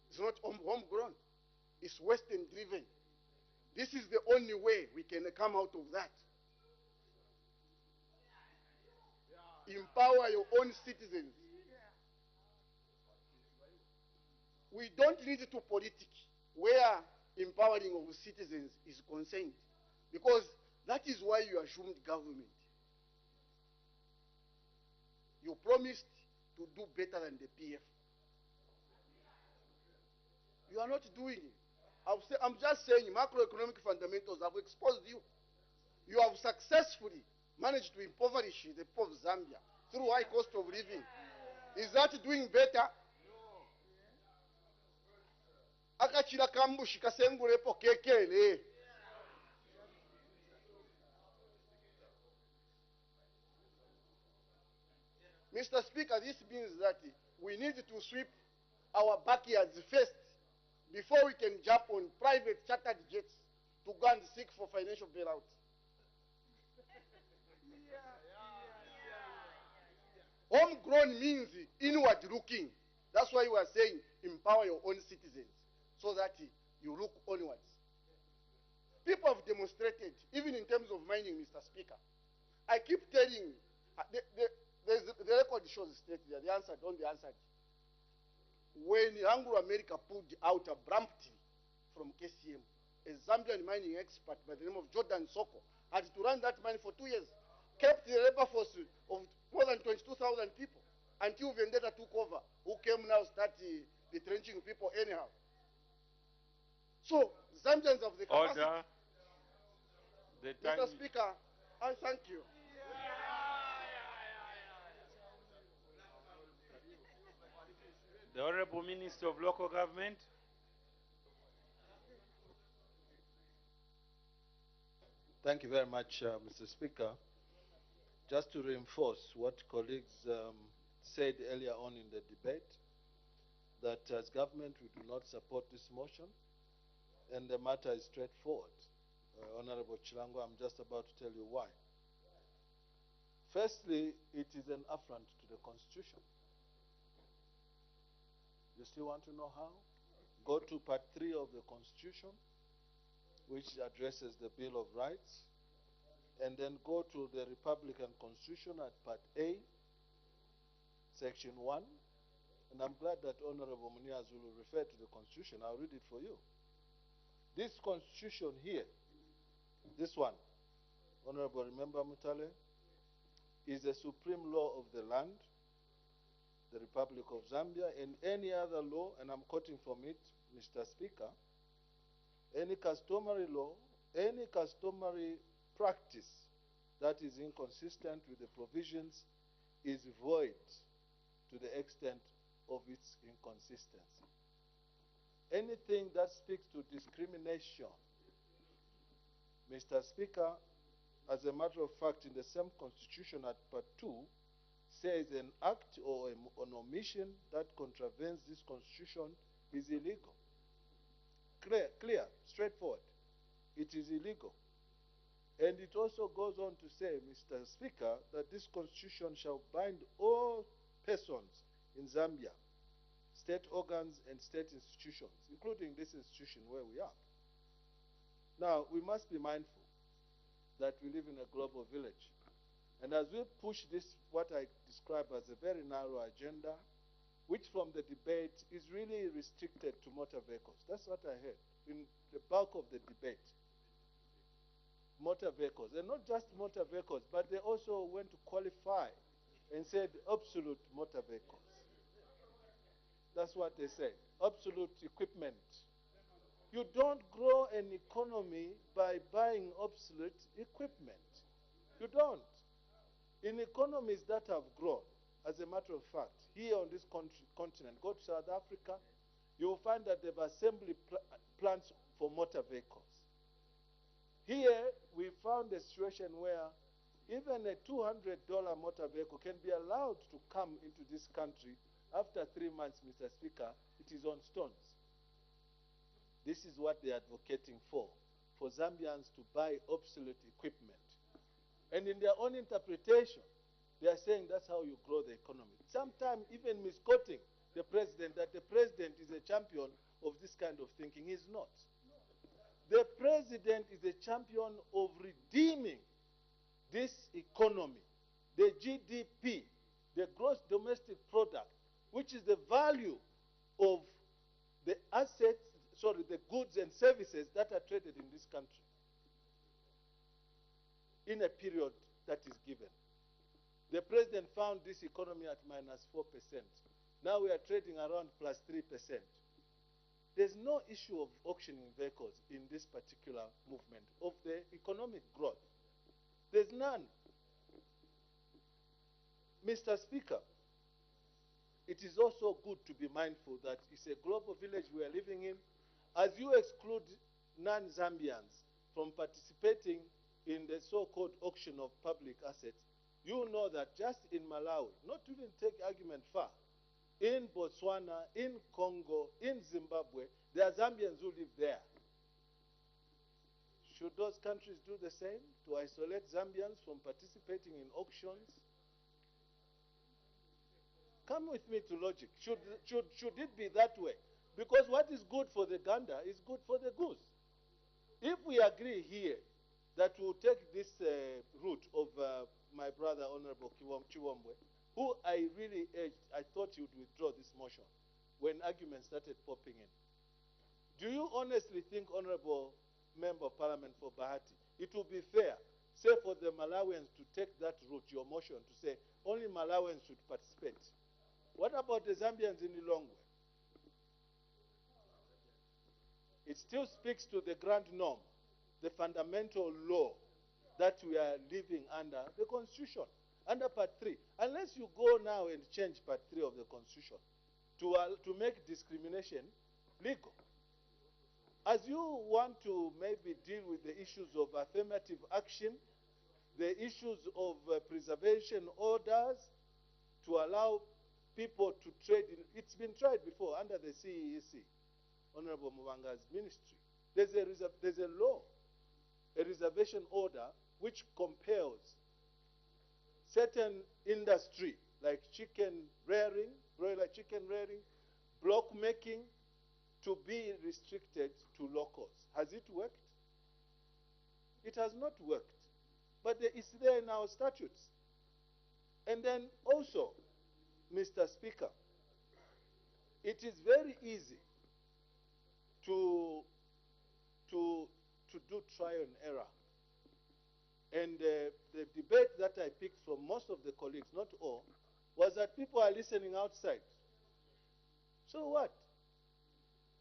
It's not homegrown. It's Western driven. This is the only way we can come out of that. Empower your own citizens. We don't need to politic where empowering of citizens is concerned, because that is why you assumed government. You promised to do better than the PF. You are not doing it. I'm just saying macroeconomic fundamentals have exposed you. You have successfully managed to impoverish the people of Zambia through high cost of living. Is that doing better? Akachira kambushi kasengulepo kekele. Mr. Speaker, this means that we need to sweep our backyards first before we can jump on private chartered jets to go and seek for financial bailout. Homegrown means inward looking. That's why we are saying empower your own citizens so that you look onwards. People have demonstrated, even in terms of mining, Mr. Speaker. I keep telling, the record shows straight there, they answered, on the answered. When Anglo America pulled out abruptly from KCM, a Zambian mining expert by the name of Jordan Soko had to run that mine for 2 years, kept the labor force of more than 22,000 people until Vendetta took over, who came now start retrenching people anyhow. So, Zambians of the capacity. Order. The time. Mr. Speaker, I thank you. The Honorable Minister of Local Government. Thank you very much, Mr. Speaker. Just to reinforce what colleagues said earlier on in the debate, that as government we do not support this motion, and the matter is straightforward. Honorable Chilango, I'm just about to tell you why. Firstly, it is an affront to the Constitution. You still want to know how? Go to Part 3 of the Constitution, which addresses the Bill of Rights, and then go to the Republican Constitution at Part A, Section 1, and I'm glad that Honorable Muniaz will refer to the Constitution. I'll read it for you. This Constitution here, this one, Honorable, remember Mutale, is the supreme law of the land, the Republic of Zambia, and any other law, and I'm quoting from it, Mr. Speaker, any customary law, any customary practice that is inconsistent with the provisions is void to the extent of its inconsistency. Anything that speaks to discrimination, Mr. Speaker, as a matter of fact, in the same Constitution at Part 2, says an act or an omission that contravenes this Constitution is illegal. Clear, straightforward. It is illegal. And it also goes on to say, Mr. Speaker, that this Constitution shall bind all persons in Zambia, state organs and state institutions, including this institution where we are. Now, we must be mindful that we live in a global village. And as we push this, what I describe as a very narrow agenda, which from the debate is really restricted to motor vehicles. That's what I heard in the bulk of the debate. Motor vehicles, and not just motor vehicles, but they also went to qualify and said absolute motor vehicles. That's what they say, absolute equipment. You don't grow an economy by buying obsolete equipment. You don't. In economies that have grown, as a matter of fact, here on this continent, go to South Africa, you will find that they have assembly plants for motor vehicles. Here, we found a situation where even a $200 motor vehicle can be allowed to come into this country. After 3 months, Mr. Speaker, it is on stones. This is what they are advocating for Zambians to buy obsolete equipment. And in their own interpretation, they are saying that's how you grow the economy. Sometimes even misquoting the president, that the president is a champion of this kind of thinking. He's not. The president is a champion of redeeming this economy, the GDP, the gross domestic product, which is the value of the assets, the goods and services that are traded in this country in a period that is given. The president found this economy at -4%. Now we are trading around +3%. There's no issue of auctioning vehicles in this particular movement of the economic growth. There's none. Mr. Speaker, it is also good to be mindful that it's a global village we are living in. As you exclude non-Zambians from participating in the so-called auction of public assets, you know that just in Malawi, not to even take argument far, in Botswana, in Congo, in Zimbabwe, there are Zambians who live there. Should those countries do the same to isolate Zambians from participating in auctions? Come with me to logic. Should it be that way? Because what is good for the gander is good for the goose. If we agree here that we'll take this route of my brother, Honorable Chiwombwe, who I really urged, I thought he would withdraw this motion when arguments started popping in. Do you honestly think, Honorable Member of Parliament for Bahati, it would be fair, say for the Malawians to take that route, your motion, to say only Malawians should participate? What about the Zambians in Lilongwe? It still speaks to the grand norm, the fundamental law that we are living under, the Constitution, under Part 3. Unless you go now and change Part 3 of the Constitution to make discrimination legal. As you want to maybe deal with the issues of affirmative action, the issues of preservation orders to allow people to trade in, it's been tried before under the CEEC, Honorable Mubanga's ministry. There's a law, a reservation order, which compels certain industry like chicken rearing, broiler chicken rearing, block making, to be restricted to locals. Has it worked? It has not worked. But it's there in our statutes. And then also, Mr. Speaker, it is very easy to do trial and error. And the debate that I picked from most of the colleagues, not all, was that people are listening outside. So what?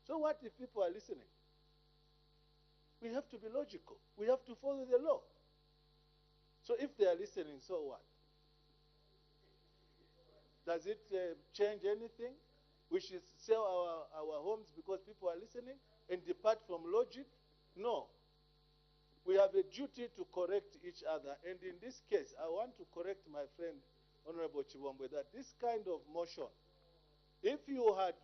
So what if people are listening? We have to be logical. We have to follow the law. So if they are listening, so what? Does it change anything? We should sell our homes because people are listening and depart from logic? No. We have a duty to correct each other. And in this case, I want to correct my friend, Honorable Chiwombwe, that this kind of motion, if you had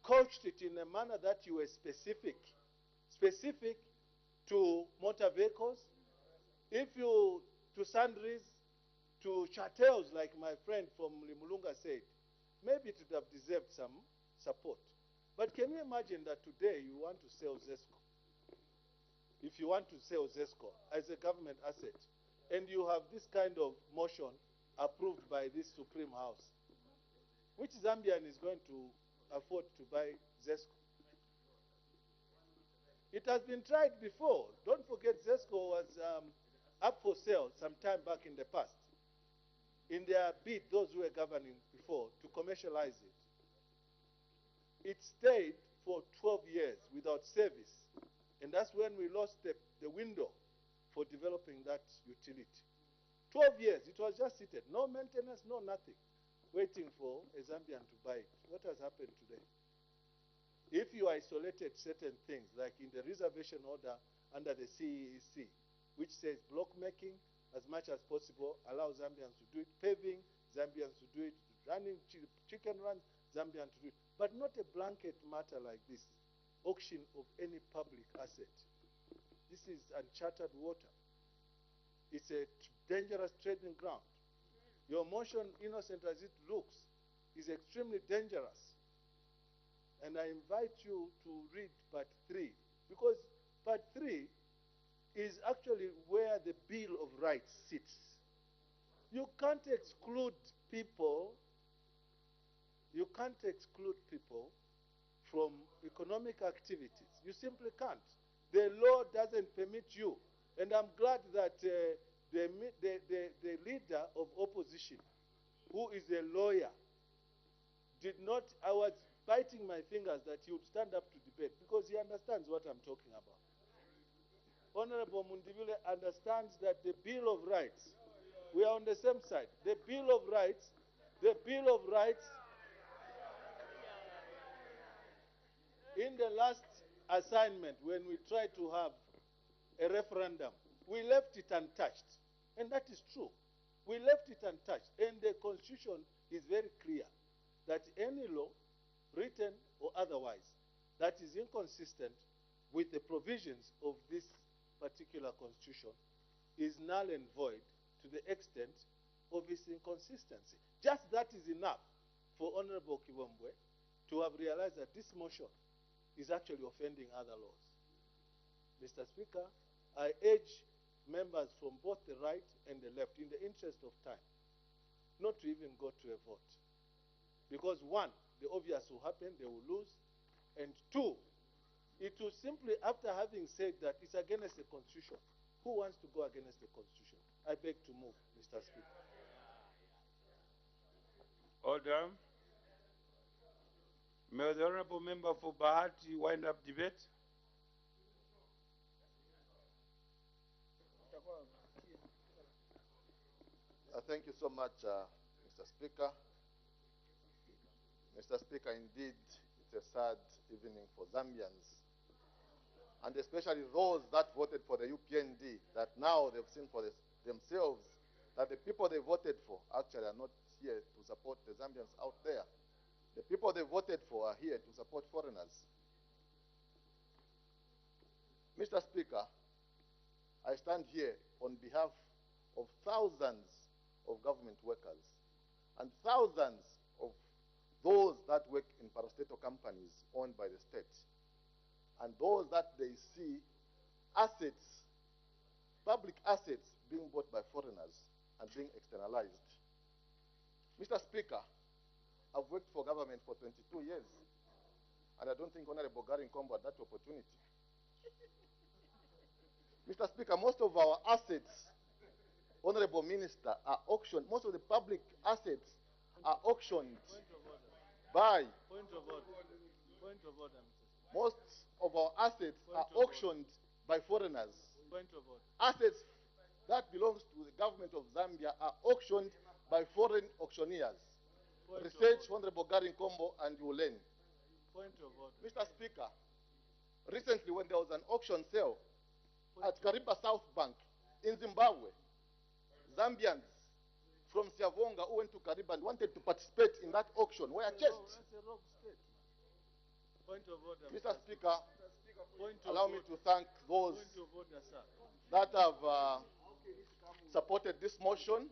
couched it in a manner that you were specific to motor vehicles, if you, to sundries, to chattels, like my friend from Limulunga said, maybe it would have deserved some support. But can you imagine that today you want to sell Zesco? If you want to sell Zesco as a government asset, and you have this kind of motion approved by this Supreme House, which Zambian is going to afford to buy Zesco? It has been tried before. Don't forget, Zesco was up for sale some time back in the past. In their bid, those who were governing before, to commercialize it. It stayed for 12 years without service. And that's when we lost the window for developing that utility. 12 years, it was just seated. No maintenance, no nothing. Waiting for a Zambian to buy it. What has happened today? If you isolated certain things, like in the reservation order under the CEEC, which says block making, as much as possible, allow Zambians to do it, paving, Zambians to do it, running chicken runs, Zambians to do it, but not a blanket matter like this, auction of any public asset. This is uncharted water. It's a dangerous trading ground. Your motion, innocent as it looks, is extremely dangerous. And I invite you to read Part 3, because Part 3 is actually where the Bill of Rights sits. You can't exclude people, from economic activities. You simply can't. The law doesn't permit you. And I'm glad that the leader of opposition, who is a lawyer, did not, I was biting my fingers that he would stand up to debate, because he understands what I'm talking about. Honorable Mundivile understands that the Bill of Rights We are on the same side. The Bill of Rights, in the last assignment, when we tried to have a referendum, we left it untouched. And that is true. We left it untouched. And the Constitution is very clear that any law, written or otherwise, that is inconsistent with the provisions of this particular Constitution is null and void to the extent of its inconsistency. Just that is enough for Honorable Kibombwe to have realized that this motion is actually offending other laws. Mr. Speaker, I urge members from both the right and the left, in the interest of time, not to even go to a vote. Because one, the obvious will happen, they will lose. And two, it will simply, after having said that it's against the Constitution, who wants to go against the Constitution? I beg to move, Mr. Speaker. Order. May the Honorable Member for Bahati wind up debate. Thank you so much, Mr. Speaker. Mr. Speaker, indeed, it's a sad evening for Zambians, and especially those that voted for the UPND, that now they've seen for themselves that the people they voted for actually are not here to support the Zambians out there. The people they voted for are here to support foreigners. Mr. Speaker, I stand here on behalf of thousands of government workers and thousands of those that work in parastatal companies owned by the state, and those that they see assets, public assets, being bought by foreigners and being externalized. Mr. Speaker, I've worked for government for 22 years, and I don't think Honorable Garin Kombo had that opportunity. Mr. Speaker, most of our assets, Honorable Minister, are auctioned. Most of the public assets are auctioned by. Point of order. Point of order, Mr. Speaker. Most of our assets are auctioned by foreigners. Point of order. Assets that belongs to the government of Zambia are auctioned by foreign auctioneers. Research Honorable Garin Kombo and you will learn. Point of order. Mr. Speaker, recently when there was an auction sale at Kariba South Bank in Zimbabwe, Zambians from Siavonga who went to Kariba and wanted to participate in that auction were chased. That's a wrong state. Point of order. Mr. Speaker, Point of allow me order. to thank those Point of order, sir. that have supported this motion.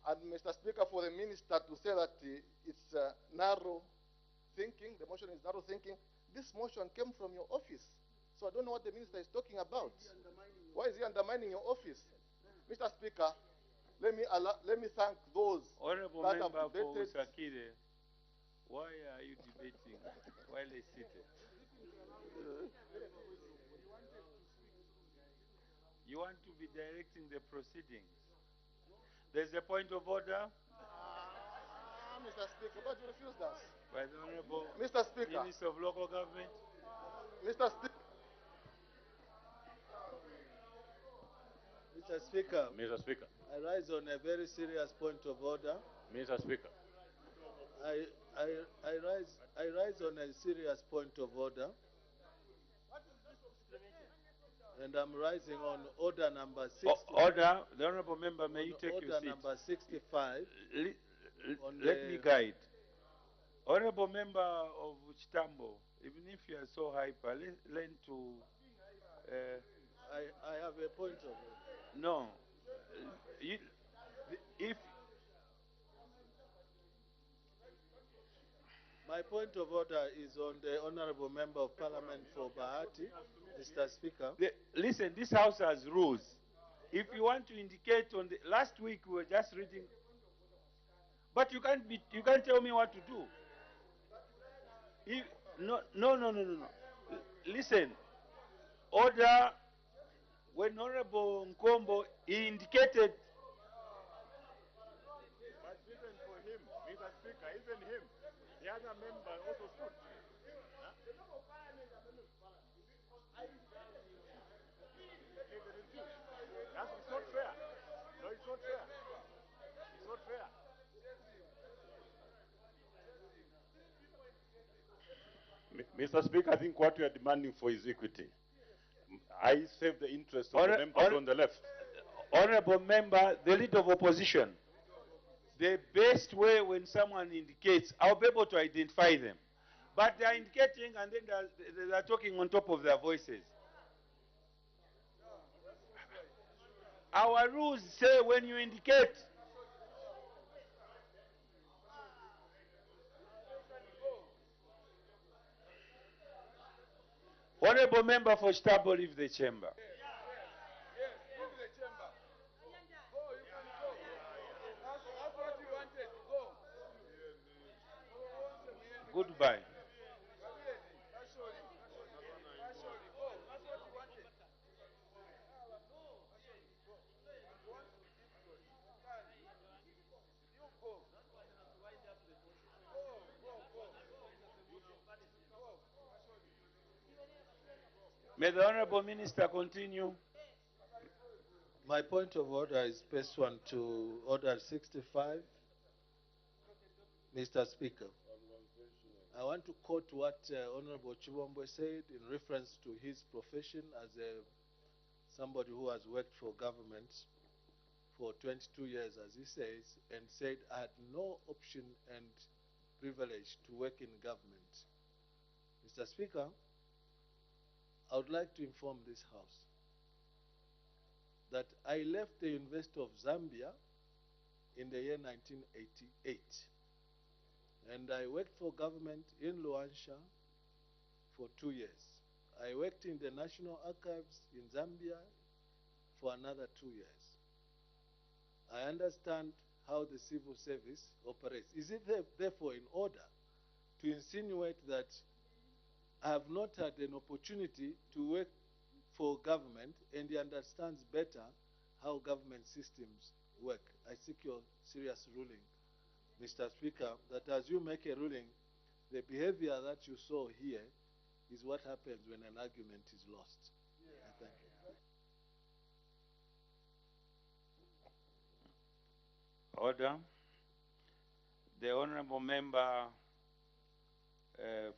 And Mr. Speaker, for the minister to say that it's narrow thinking, the motion is narrow thinking, this motion came from your office. So I don't know what the minister is talking about. Why is he undermining your office? Mr. Speaker, let me thank those Honorable that have Member for debated. Usakire, why are you debating while he's seated? You want to be directing the proceedings. There's a point of order. Mr. Speaker, but you refuse that. By the Honorable Mr. Speaker. Minister of Local Government. Mr. Speaker. Mr. Speaker. Mr. Speaker. I rise on a very serious point of order. Mr. Speaker. I rise on a serious point of order. And I'm rising on order number 60. Order. The Honorable Member, may you take your Order seat. number 65. Let me guide. Honorable Member of Chitambo, even if you are so hyper, learn to... I have a point of order. No. If... My point of order is on the Honorable Member of Parliament for Bahati, Mr. Speaker. Listen, this House has rules. If you want to indicate on the... Last week we were just reading... But you can't tell me what to do. No. Listen, order, when Honorable Nkombo indicated... But even for him, Mr. Speaker, even him, the other member also stood. That's Mr. Speaker, I think what we are demanding for is equity. I serve the interest of the members on the left. Honorable member, the leader of opposition, the best way when someone indicates, I'll be able to identify them. But they are indicating and then they are talking on top of their voices. Our rules say when you indicate. Honorable member for Stabo, leave the chamber. Goodbye. May the Honorable Minister continue. My point of order is pursuant to Order 65. Mr. Speaker, I want to quote what Honorable Chibombo said in reference to his profession as somebody who has worked for government for 22 years, as he says, and said, I had no option and privilege to work in government. Mr. Speaker, I would like to inform this House that I left the University of Zambia in the year 1988. And I worked for government in Luansha for 2 years. I worked in the National Archives in Zambia for another 2 years. I understand how the civil service operates. Is it therefore in order to insinuate that I have not had an opportunity to work for government and he understands better how government systems work? I seek your serious ruling, Mr. Speaker, that as you make a ruling, the behavior that you saw here is what happens when an argument is lost. I thank you. Order. The Honorable Member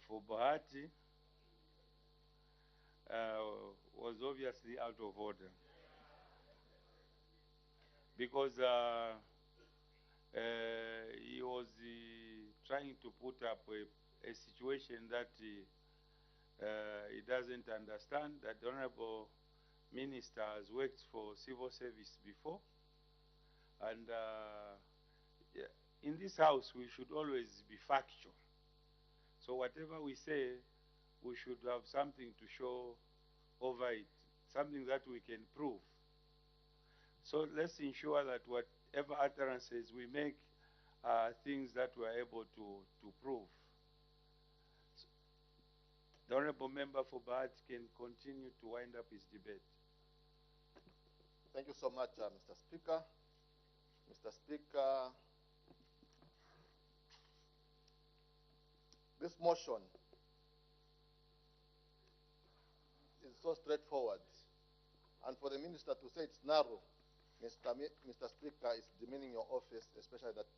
for Bahati was obviously out of order because he was trying to put up a situation that he doesn't understand, that the Honorable Minister has worked for civil service before. And yeah, in this house, we should always be factual. So whatever we say, we should have something to show over it, something that we can prove. So let's ensure that whatever utterances we make are things that we are able to prove. So the Honorable Member for Bahati can continue to wind up his debate. Thank you so much, Mr. Speaker. Mr. Speaker, this motion is so straightforward. And for the minister to say it's narrow, Mr. Speaker, is demeaning your office, especially that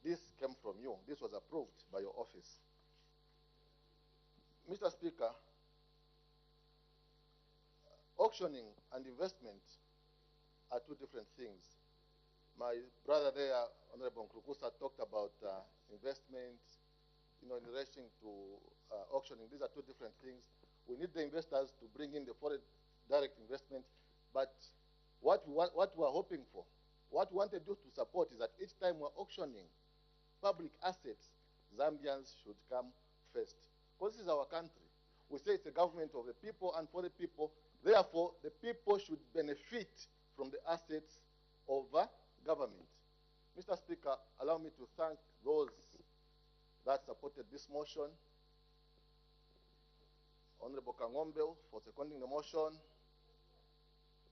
this came from you. This was approved by your office. Mr. Speaker, auctioning and investment are two different things. My brother there, Honorable Nkrukusa, talked about investment, in relation to auctioning. These are two different things. We need the investors to bring in the foreign direct investment, but what we're hoping for, what we wanted you to support is that each time we're auctioning public assets, Zambians should come first. Because this is our country. We say it's a government of the people and for the people. Therefore, the people should benefit from the assets of government. Mr. Speaker, allow me to thank those that supported this motion. Honorable Kangombe for seconding the motion,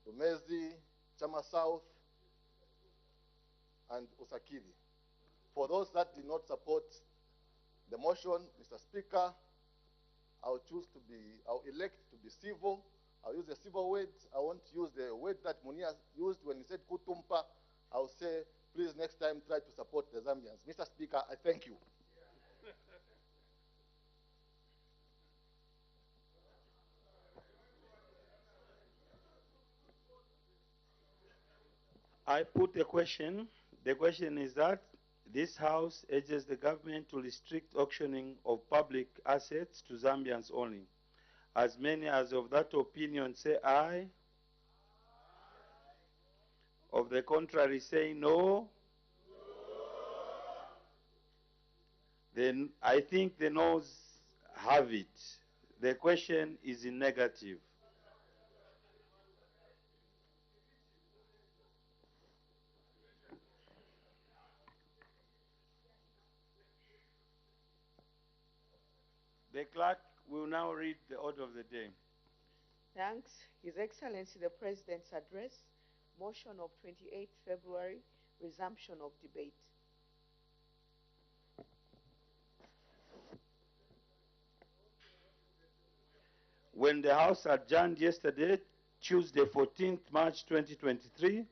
Umezi, Chama South, and Usakili. For those that did not support the motion, Mr. Speaker, I'll elect to be civil. I'll use a civil word. I won't use the word that Munia used when he said kutumpa. I'll say, please next time try to support the Zambians. Mr. Speaker, I thank you. I put a question. The question is that this House urges the government to restrict auctioning of public assets to Zambians only. As many as of that opinion say aye. Of the contrary say no. Then I think the noes have it. The question is in negative. The clerk will now read the order of the day. Thanks. His Excellency the President's address, motion of 28 February, resumption of debate. When the House adjourned yesterday, Tuesday, 14th March 2023,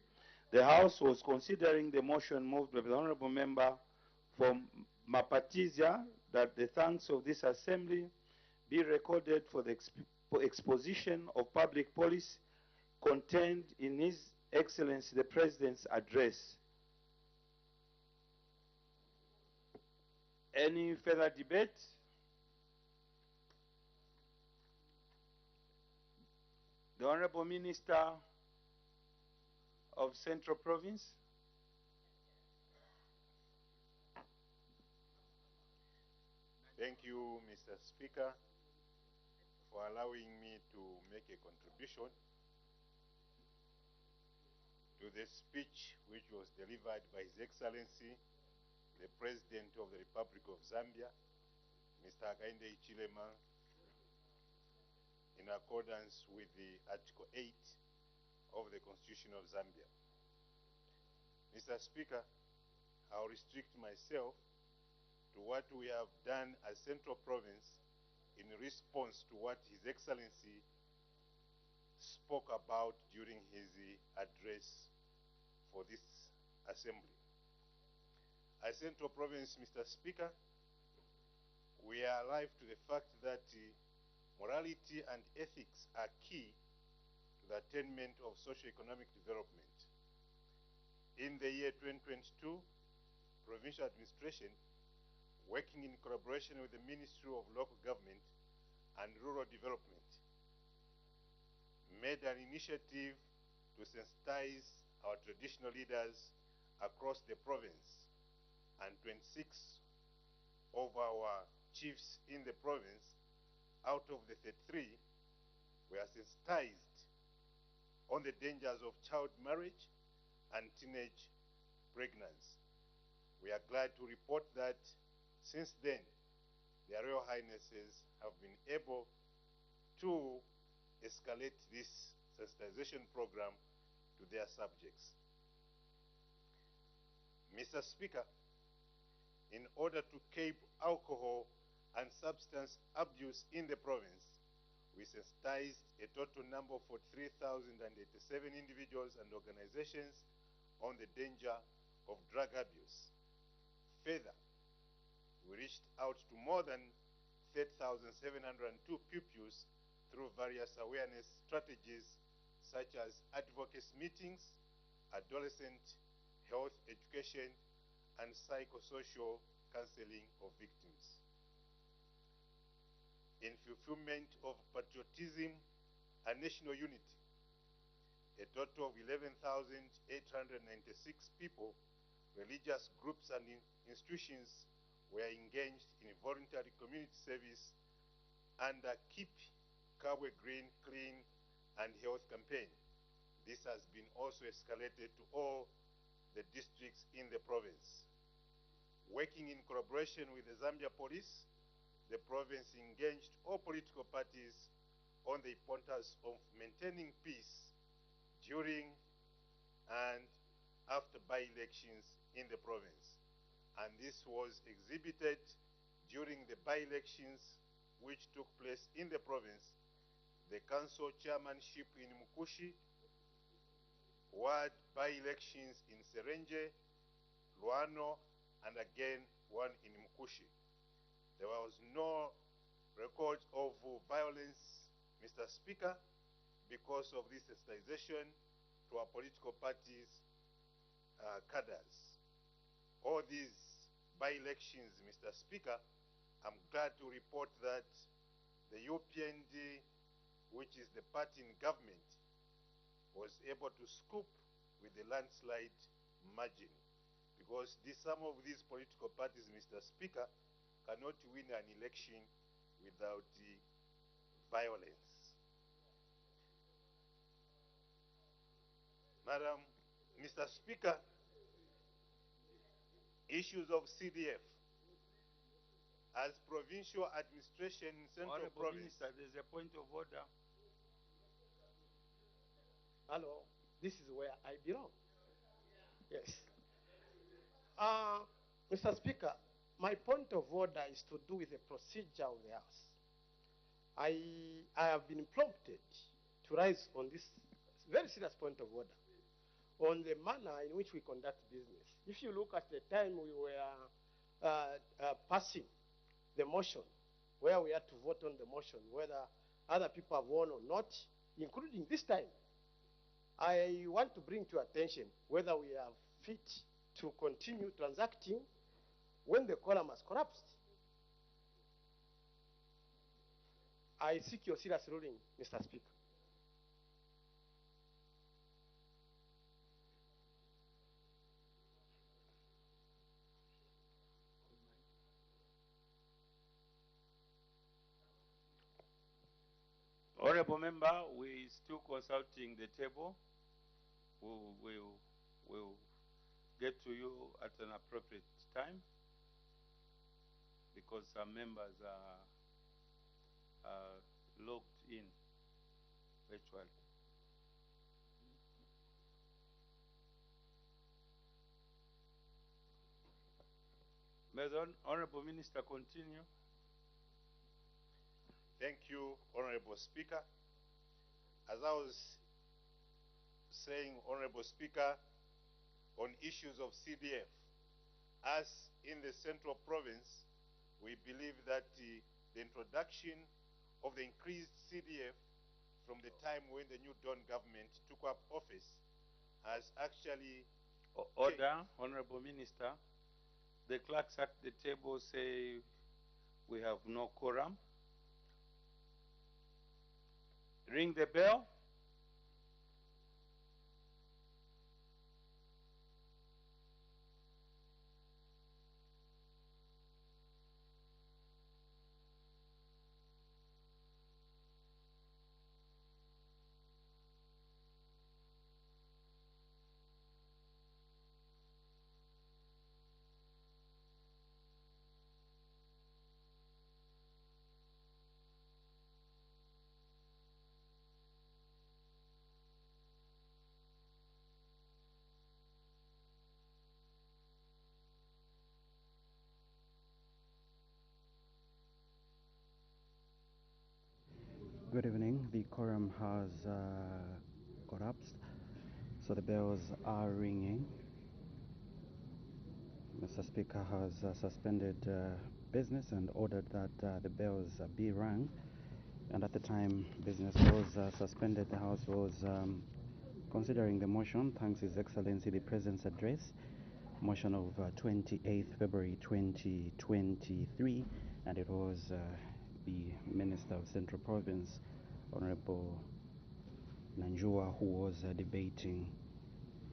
the House was considering the motion moved by the Honorable Member from Mapatizia that the thanks of this Assembly be recorded for the exposition of public policy contained in His Excellency the President's address. Any further debate? The Honorable Minister of Central Province. Thank you, Mr. Speaker, for allowing me to make a contribution to the speech which was delivered by His Excellency, the President of the Republic of Zambia, Mr. Hakainde Hichilema, in accordance with the Article 8 of the Constitution of Zambia. Mr. Speaker, I'll restrict myself to what we have done as Central Province in response to what His Excellency spoke about during his address for this Assembly. As Central Province, Mr. Speaker, we are alive to the fact that morality and ethics are key to the attainment of socio-economic development. In the year 2022, provincial administration, working in collaboration with the Ministry of Local Government and Rural Development, made an initiative to sensitize our traditional leaders across the province, and 26 of our chiefs in the province out of the 33 were sensitized on the dangers of child marriage and teenage pregnancy. We are glad to report that since then, their Royal Highnesses have been able to escalate this sensitization program to their subjects. Mr. Speaker, in order to curb alcohol and substance abuse in the province, we sensitized a total number of 43,087 individuals and organizations on the danger of drug abuse. Further, we reached out to more than 30,702 pupils through various awareness strategies such as advocacy meetings, adolescent health education, and psychosocial counseling of victims. In fulfillment of patriotism and national unity, a total of 11,896 people, religious groups and institutions were engaged in voluntary community service under Keep Kabwe Green, Clean and Health campaign. This has been also escalated to all the districts in the province. Working in collaboration with the Zambia Police, the province engaged all political parties on the importance of maintaining peace during and after by-elections in the province. And this was exhibited during the by-elections which took place in the province, the council chairmanship in Mukushi, ward by-elections in Serenje, Luano, and again one in Mukushi. There was no record of violence, Mr. Speaker, because of this sensitization to our political parties cadres. All these by-elections, Mr. Speaker, I'm glad to report that the UPND, which is the party in government, was able to scoop with the landslide margin, because some of these political parties, Mr. Speaker, cannot win an election without violence. Mr. Speaker, issues of CDF. As provincial administration in Central Honorable Province. Minister, there's a point of order. Hello, this is where I belong. Yes. Mr. Speaker, my point of order is to do with the procedure of the House. I have been prompted to rise on this very serious point of order on the manner in which we conduct business. If you look at the time we were passing the motion, where we had to vote on the motion, whether other people have won or not, including this time, I want to bring to your attention whether we are fit to continue transacting when the quorum has collapsed. I seek your serious ruling, Mr. Speaker. Honorable member, we still consulting the table. We'll get to you at an appropriate time, because some members are logged in virtually. May the Honorable Minister continue. Thank you, Honorable Speaker. As I was saying, Honorable Speaker, on issues of CDF, as in the Central Province, we believe that the introduction of the increased CDF from the time when the new Dawn government took up office has actually... Order, Honorable Minister. The clerks at the table say we have no quorum. Ring the bell. Good evening. The quorum has collapsed, so the bells are ringing. Mr. Speaker has suspended business and ordered that the bells be rung. And at the time business was suspended, the House was considering the motion. Thanks His Excellency the President's address, motion of 28th February 2023, and it was the Minister of Central Province, Honorable Nanjua, who was debating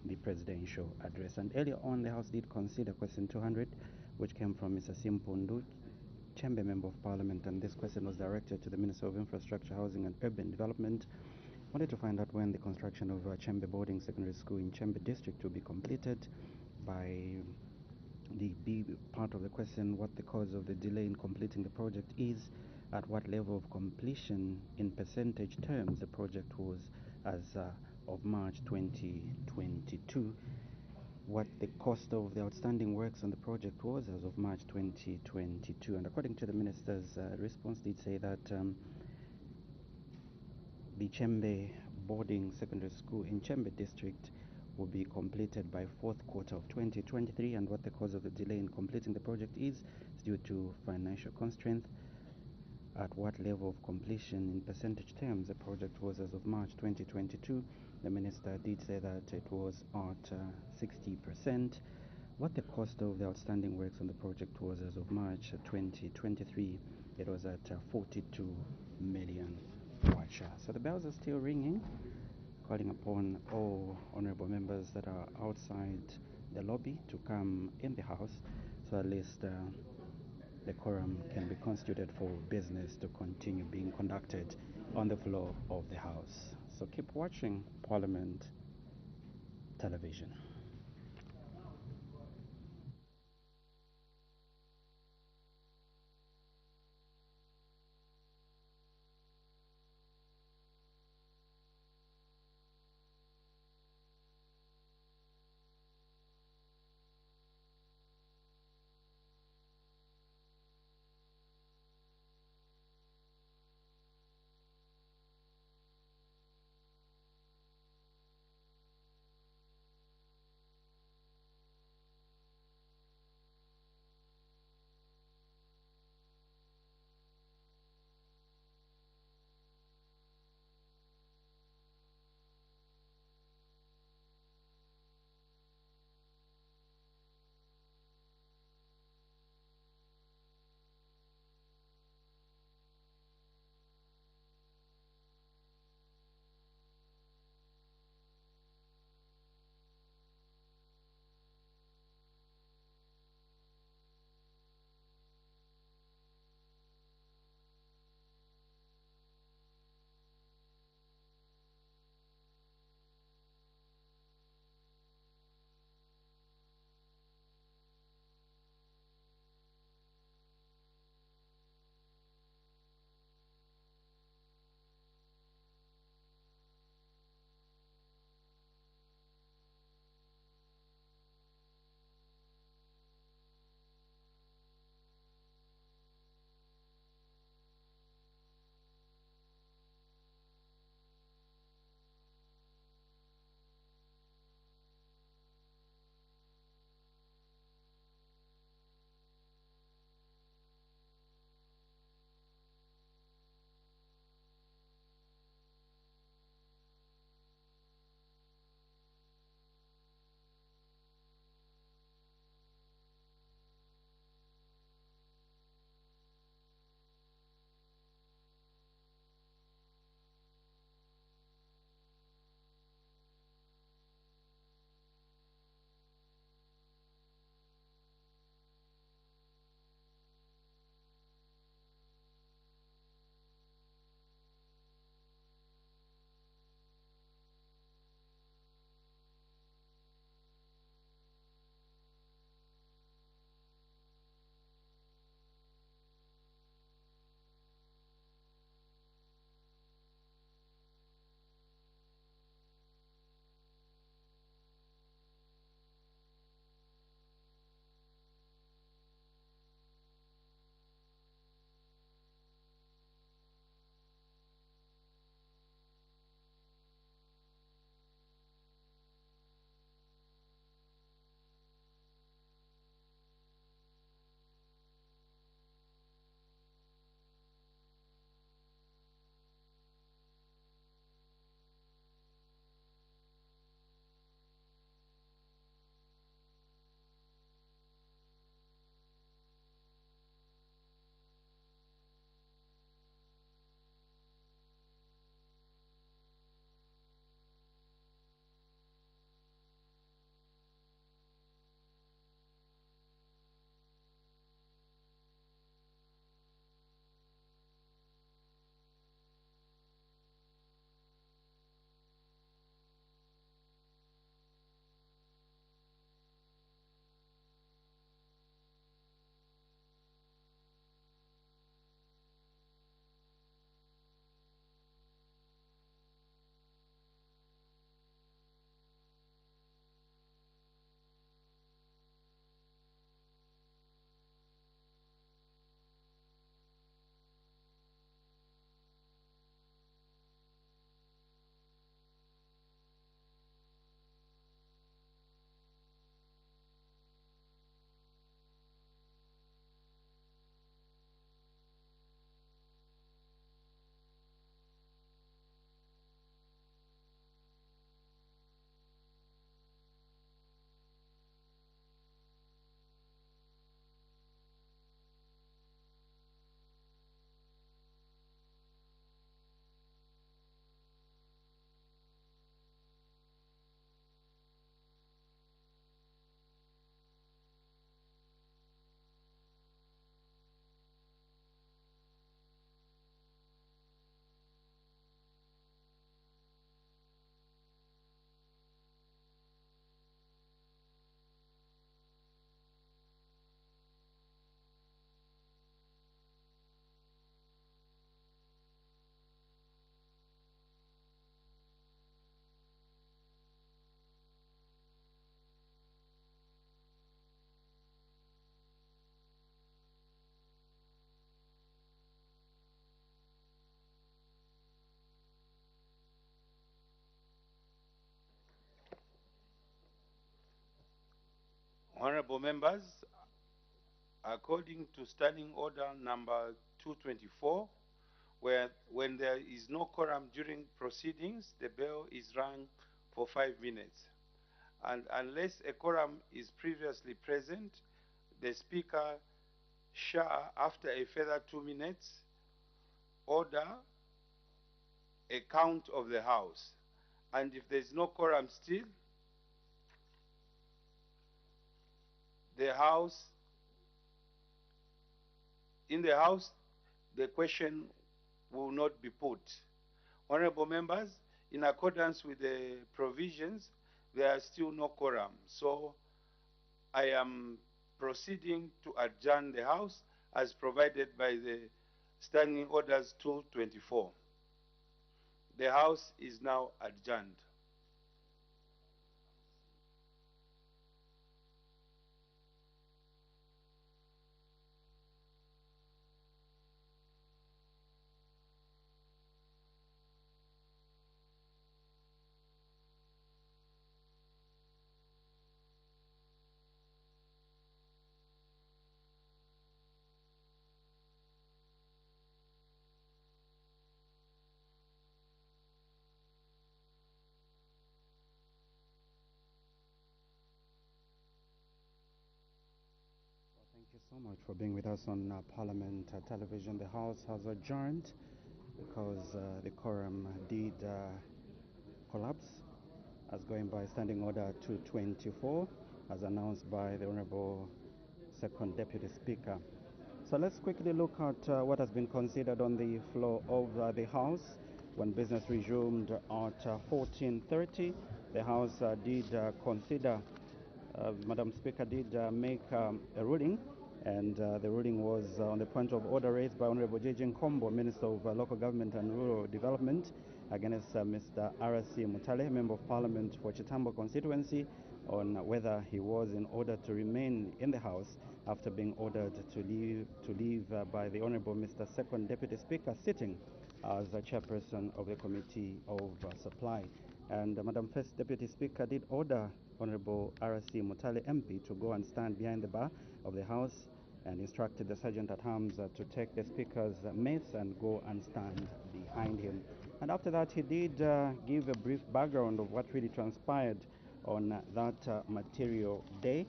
the presidential address. And earlier on, the House did consider question 200, which came from Mr. Simpundu, Chamber Member of Parliament, and this question was directed to the Minister of Infrastructure, Housing and Urban Development. Wanted to find out when the construction of Chamber Boarding Secondary School in Chamber District will be completed. By the B part of the question, what the cause of the delay in completing the project is, at what level of completion in percentage terms the project was as of March 2022, what the cost of the outstanding works on the project was as of March 2022. And according to the Minister's response, did say that the Chembe Boarding Secondary School in Chembe District will be completed by fourth quarter of 2023, and what the cause of the delay in completing the project is due to financial constraints. at what level of completion in percentage terms the project was as of March 2022. The minister did say that it was at 60%. What the cost of the outstanding works on the project was as of March 2023, it was at 42 million kwacha. So the bells are still ringing, calling upon all honorable members that are outside the lobby to come in the house, so at least the quorum can be constituted for business to continue being conducted on the floor of the house. So keep watching Parliament Television. Honorable members, according to Standing Order number 224, when there is no quorum during proceedings, the bell is rung for 5 minutes. And unless a quorum is previously present, the Speaker shall, after a further 2 minutes, order a count of the House. And if there is no quorum still, in the House, the question will not be put. Honorable members, in accordance with the provisions, there are still no quorum. So I am proceeding to adjourn the House as provided by the Standing Orders 224. The House is now adjourned. Thank you so much for being with us on Parliament Television. The House has adjourned because the quorum did collapse, as going by Standing Order 224, as announced by the Honorable Second Deputy Speaker. So let's quickly look at what has been considered on the floor of the House. When business resumed at 14:30, the House did consider, Madam Speaker did make a ruling, and the ruling was on the point of order raised by Honorable J.J. Nkombo, Minister of Local Government and Rural Development, against Mr. R.C. Mutale, Member of Parliament for Chitambo constituency, on whether he was in order to remain in the House after being ordered to leave by the Honorable Mr. Second Deputy Speaker, sitting as the chairperson of the Committee of Supply. And Madam First Deputy Speaker did order Honorable R.C. Mutale MP to go and stand behind the bar of the House, and instructed the Sergeant at Arms to take the Speaker's mace and go and stand behind him. And after that, he did give a brief background of what really transpired on that material day.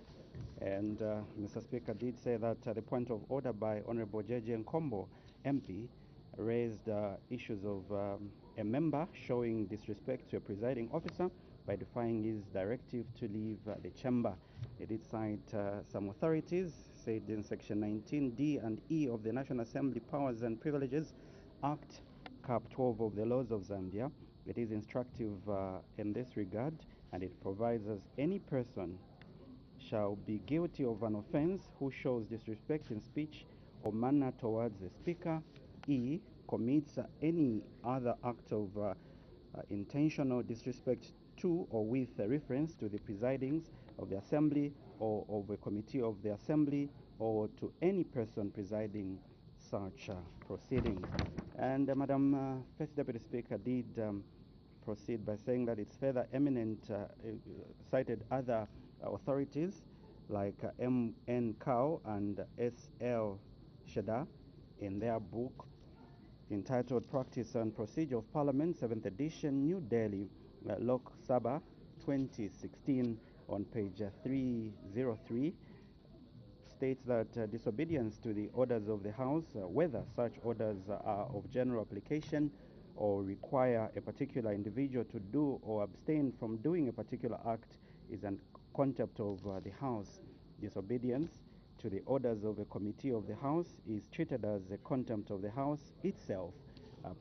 And Mr. Speaker did say that the point of order by Honorable J.J. Nkombo, MP, raised issues of a member showing disrespect to a presiding officer by defying his directive to leave the chamber. He did cite some authorities, said in Section 19D and E of the National Assembly Powers and Privileges Act, Cap 12 of the laws of Zambia. It is instructive in this regard, and it provides us any person shall be guilty of an offense who shows disrespect in speech or manner towards the Speaker, E, commits any other act of intentional disrespect to or with reference to the presidings of the Assembly or of a committee of the Assembly or to any person presiding such proceedings. And Madam First Deputy Speaker did proceed by saying that it's further eminent, cited other authorities like M.N. Kao and S.L. Sheda in their book entitled Practice and Procedure of Parliament, 7th edition, New Delhi, Lok Sabha, 2016, on page 303, states that disobedience to the orders of the House, whether such orders are of general application or require a particular individual to do or abstain from doing a particular act, is a contempt of the House. Disobedience to the orders of a committee of the House is treated as a contempt of the House itself,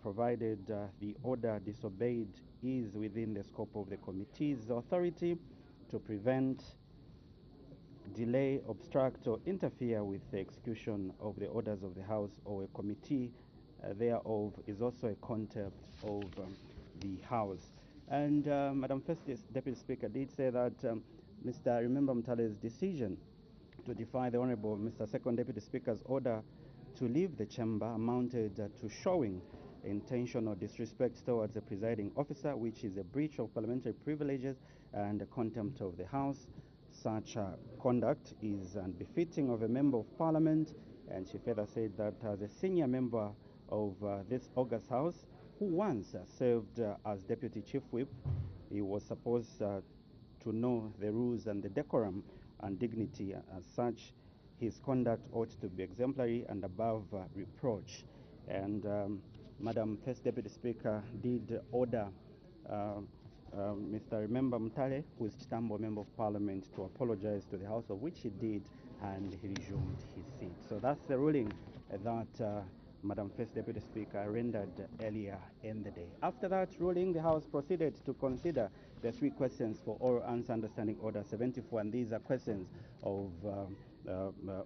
provided the order disobeyed is within the scope of the committee's authority to prevent, delay, obstruct, or interfere with the execution of the orders of the House or a committee thereof, is also a contempt of the House. And Madam First Deputy Speaker did say that Mr. Remember Mutale's decision to defy the Honorable Mr. Second Deputy Speaker's order to leave the chamber amounted to showing intentional disrespect towards the presiding officer, which is a breach of parliamentary privileges and a contempt of the House. such conduct is unbefitting of a member of parliament, and she further said that as a senior member of this August House, who once served as deputy chief whip, he was supposed to know the rules and the decorum and dignity. As such, his conduct ought to be exemplary and above reproach. And Madam First Deputy Speaker did order Mr. Remember Mutale, who is Chitambo Member of Parliament, to apologize to the House, of which he did, and he resumed his seat. So that's the ruling that Madam First Deputy Speaker rendered earlier in the day. After that ruling, the House proceeded to consider the 3 questions for oral answer under Standing Order 74, and these are questions of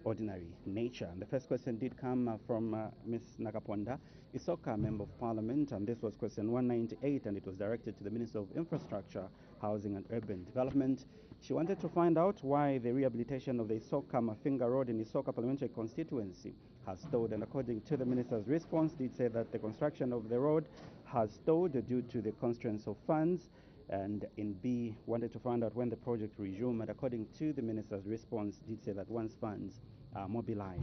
ordinary nature. And the first question did come from Ms. Nakaponda Isoka, Member of Parliament, and this was question 198, and it was directed to the Minister of Infrastructure, Housing and Urban Development. She wanted to find out why the rehabilitation of the Isoka Mafinga Road in Isoka Parliamentary constituency has stalled, and according to the Minister's response, did say that the construction of the road has stalled due to the constraints of funds, and in B, wanted to find out when the project resumed, and according to the Minister's response, did say that once funds are mobilized,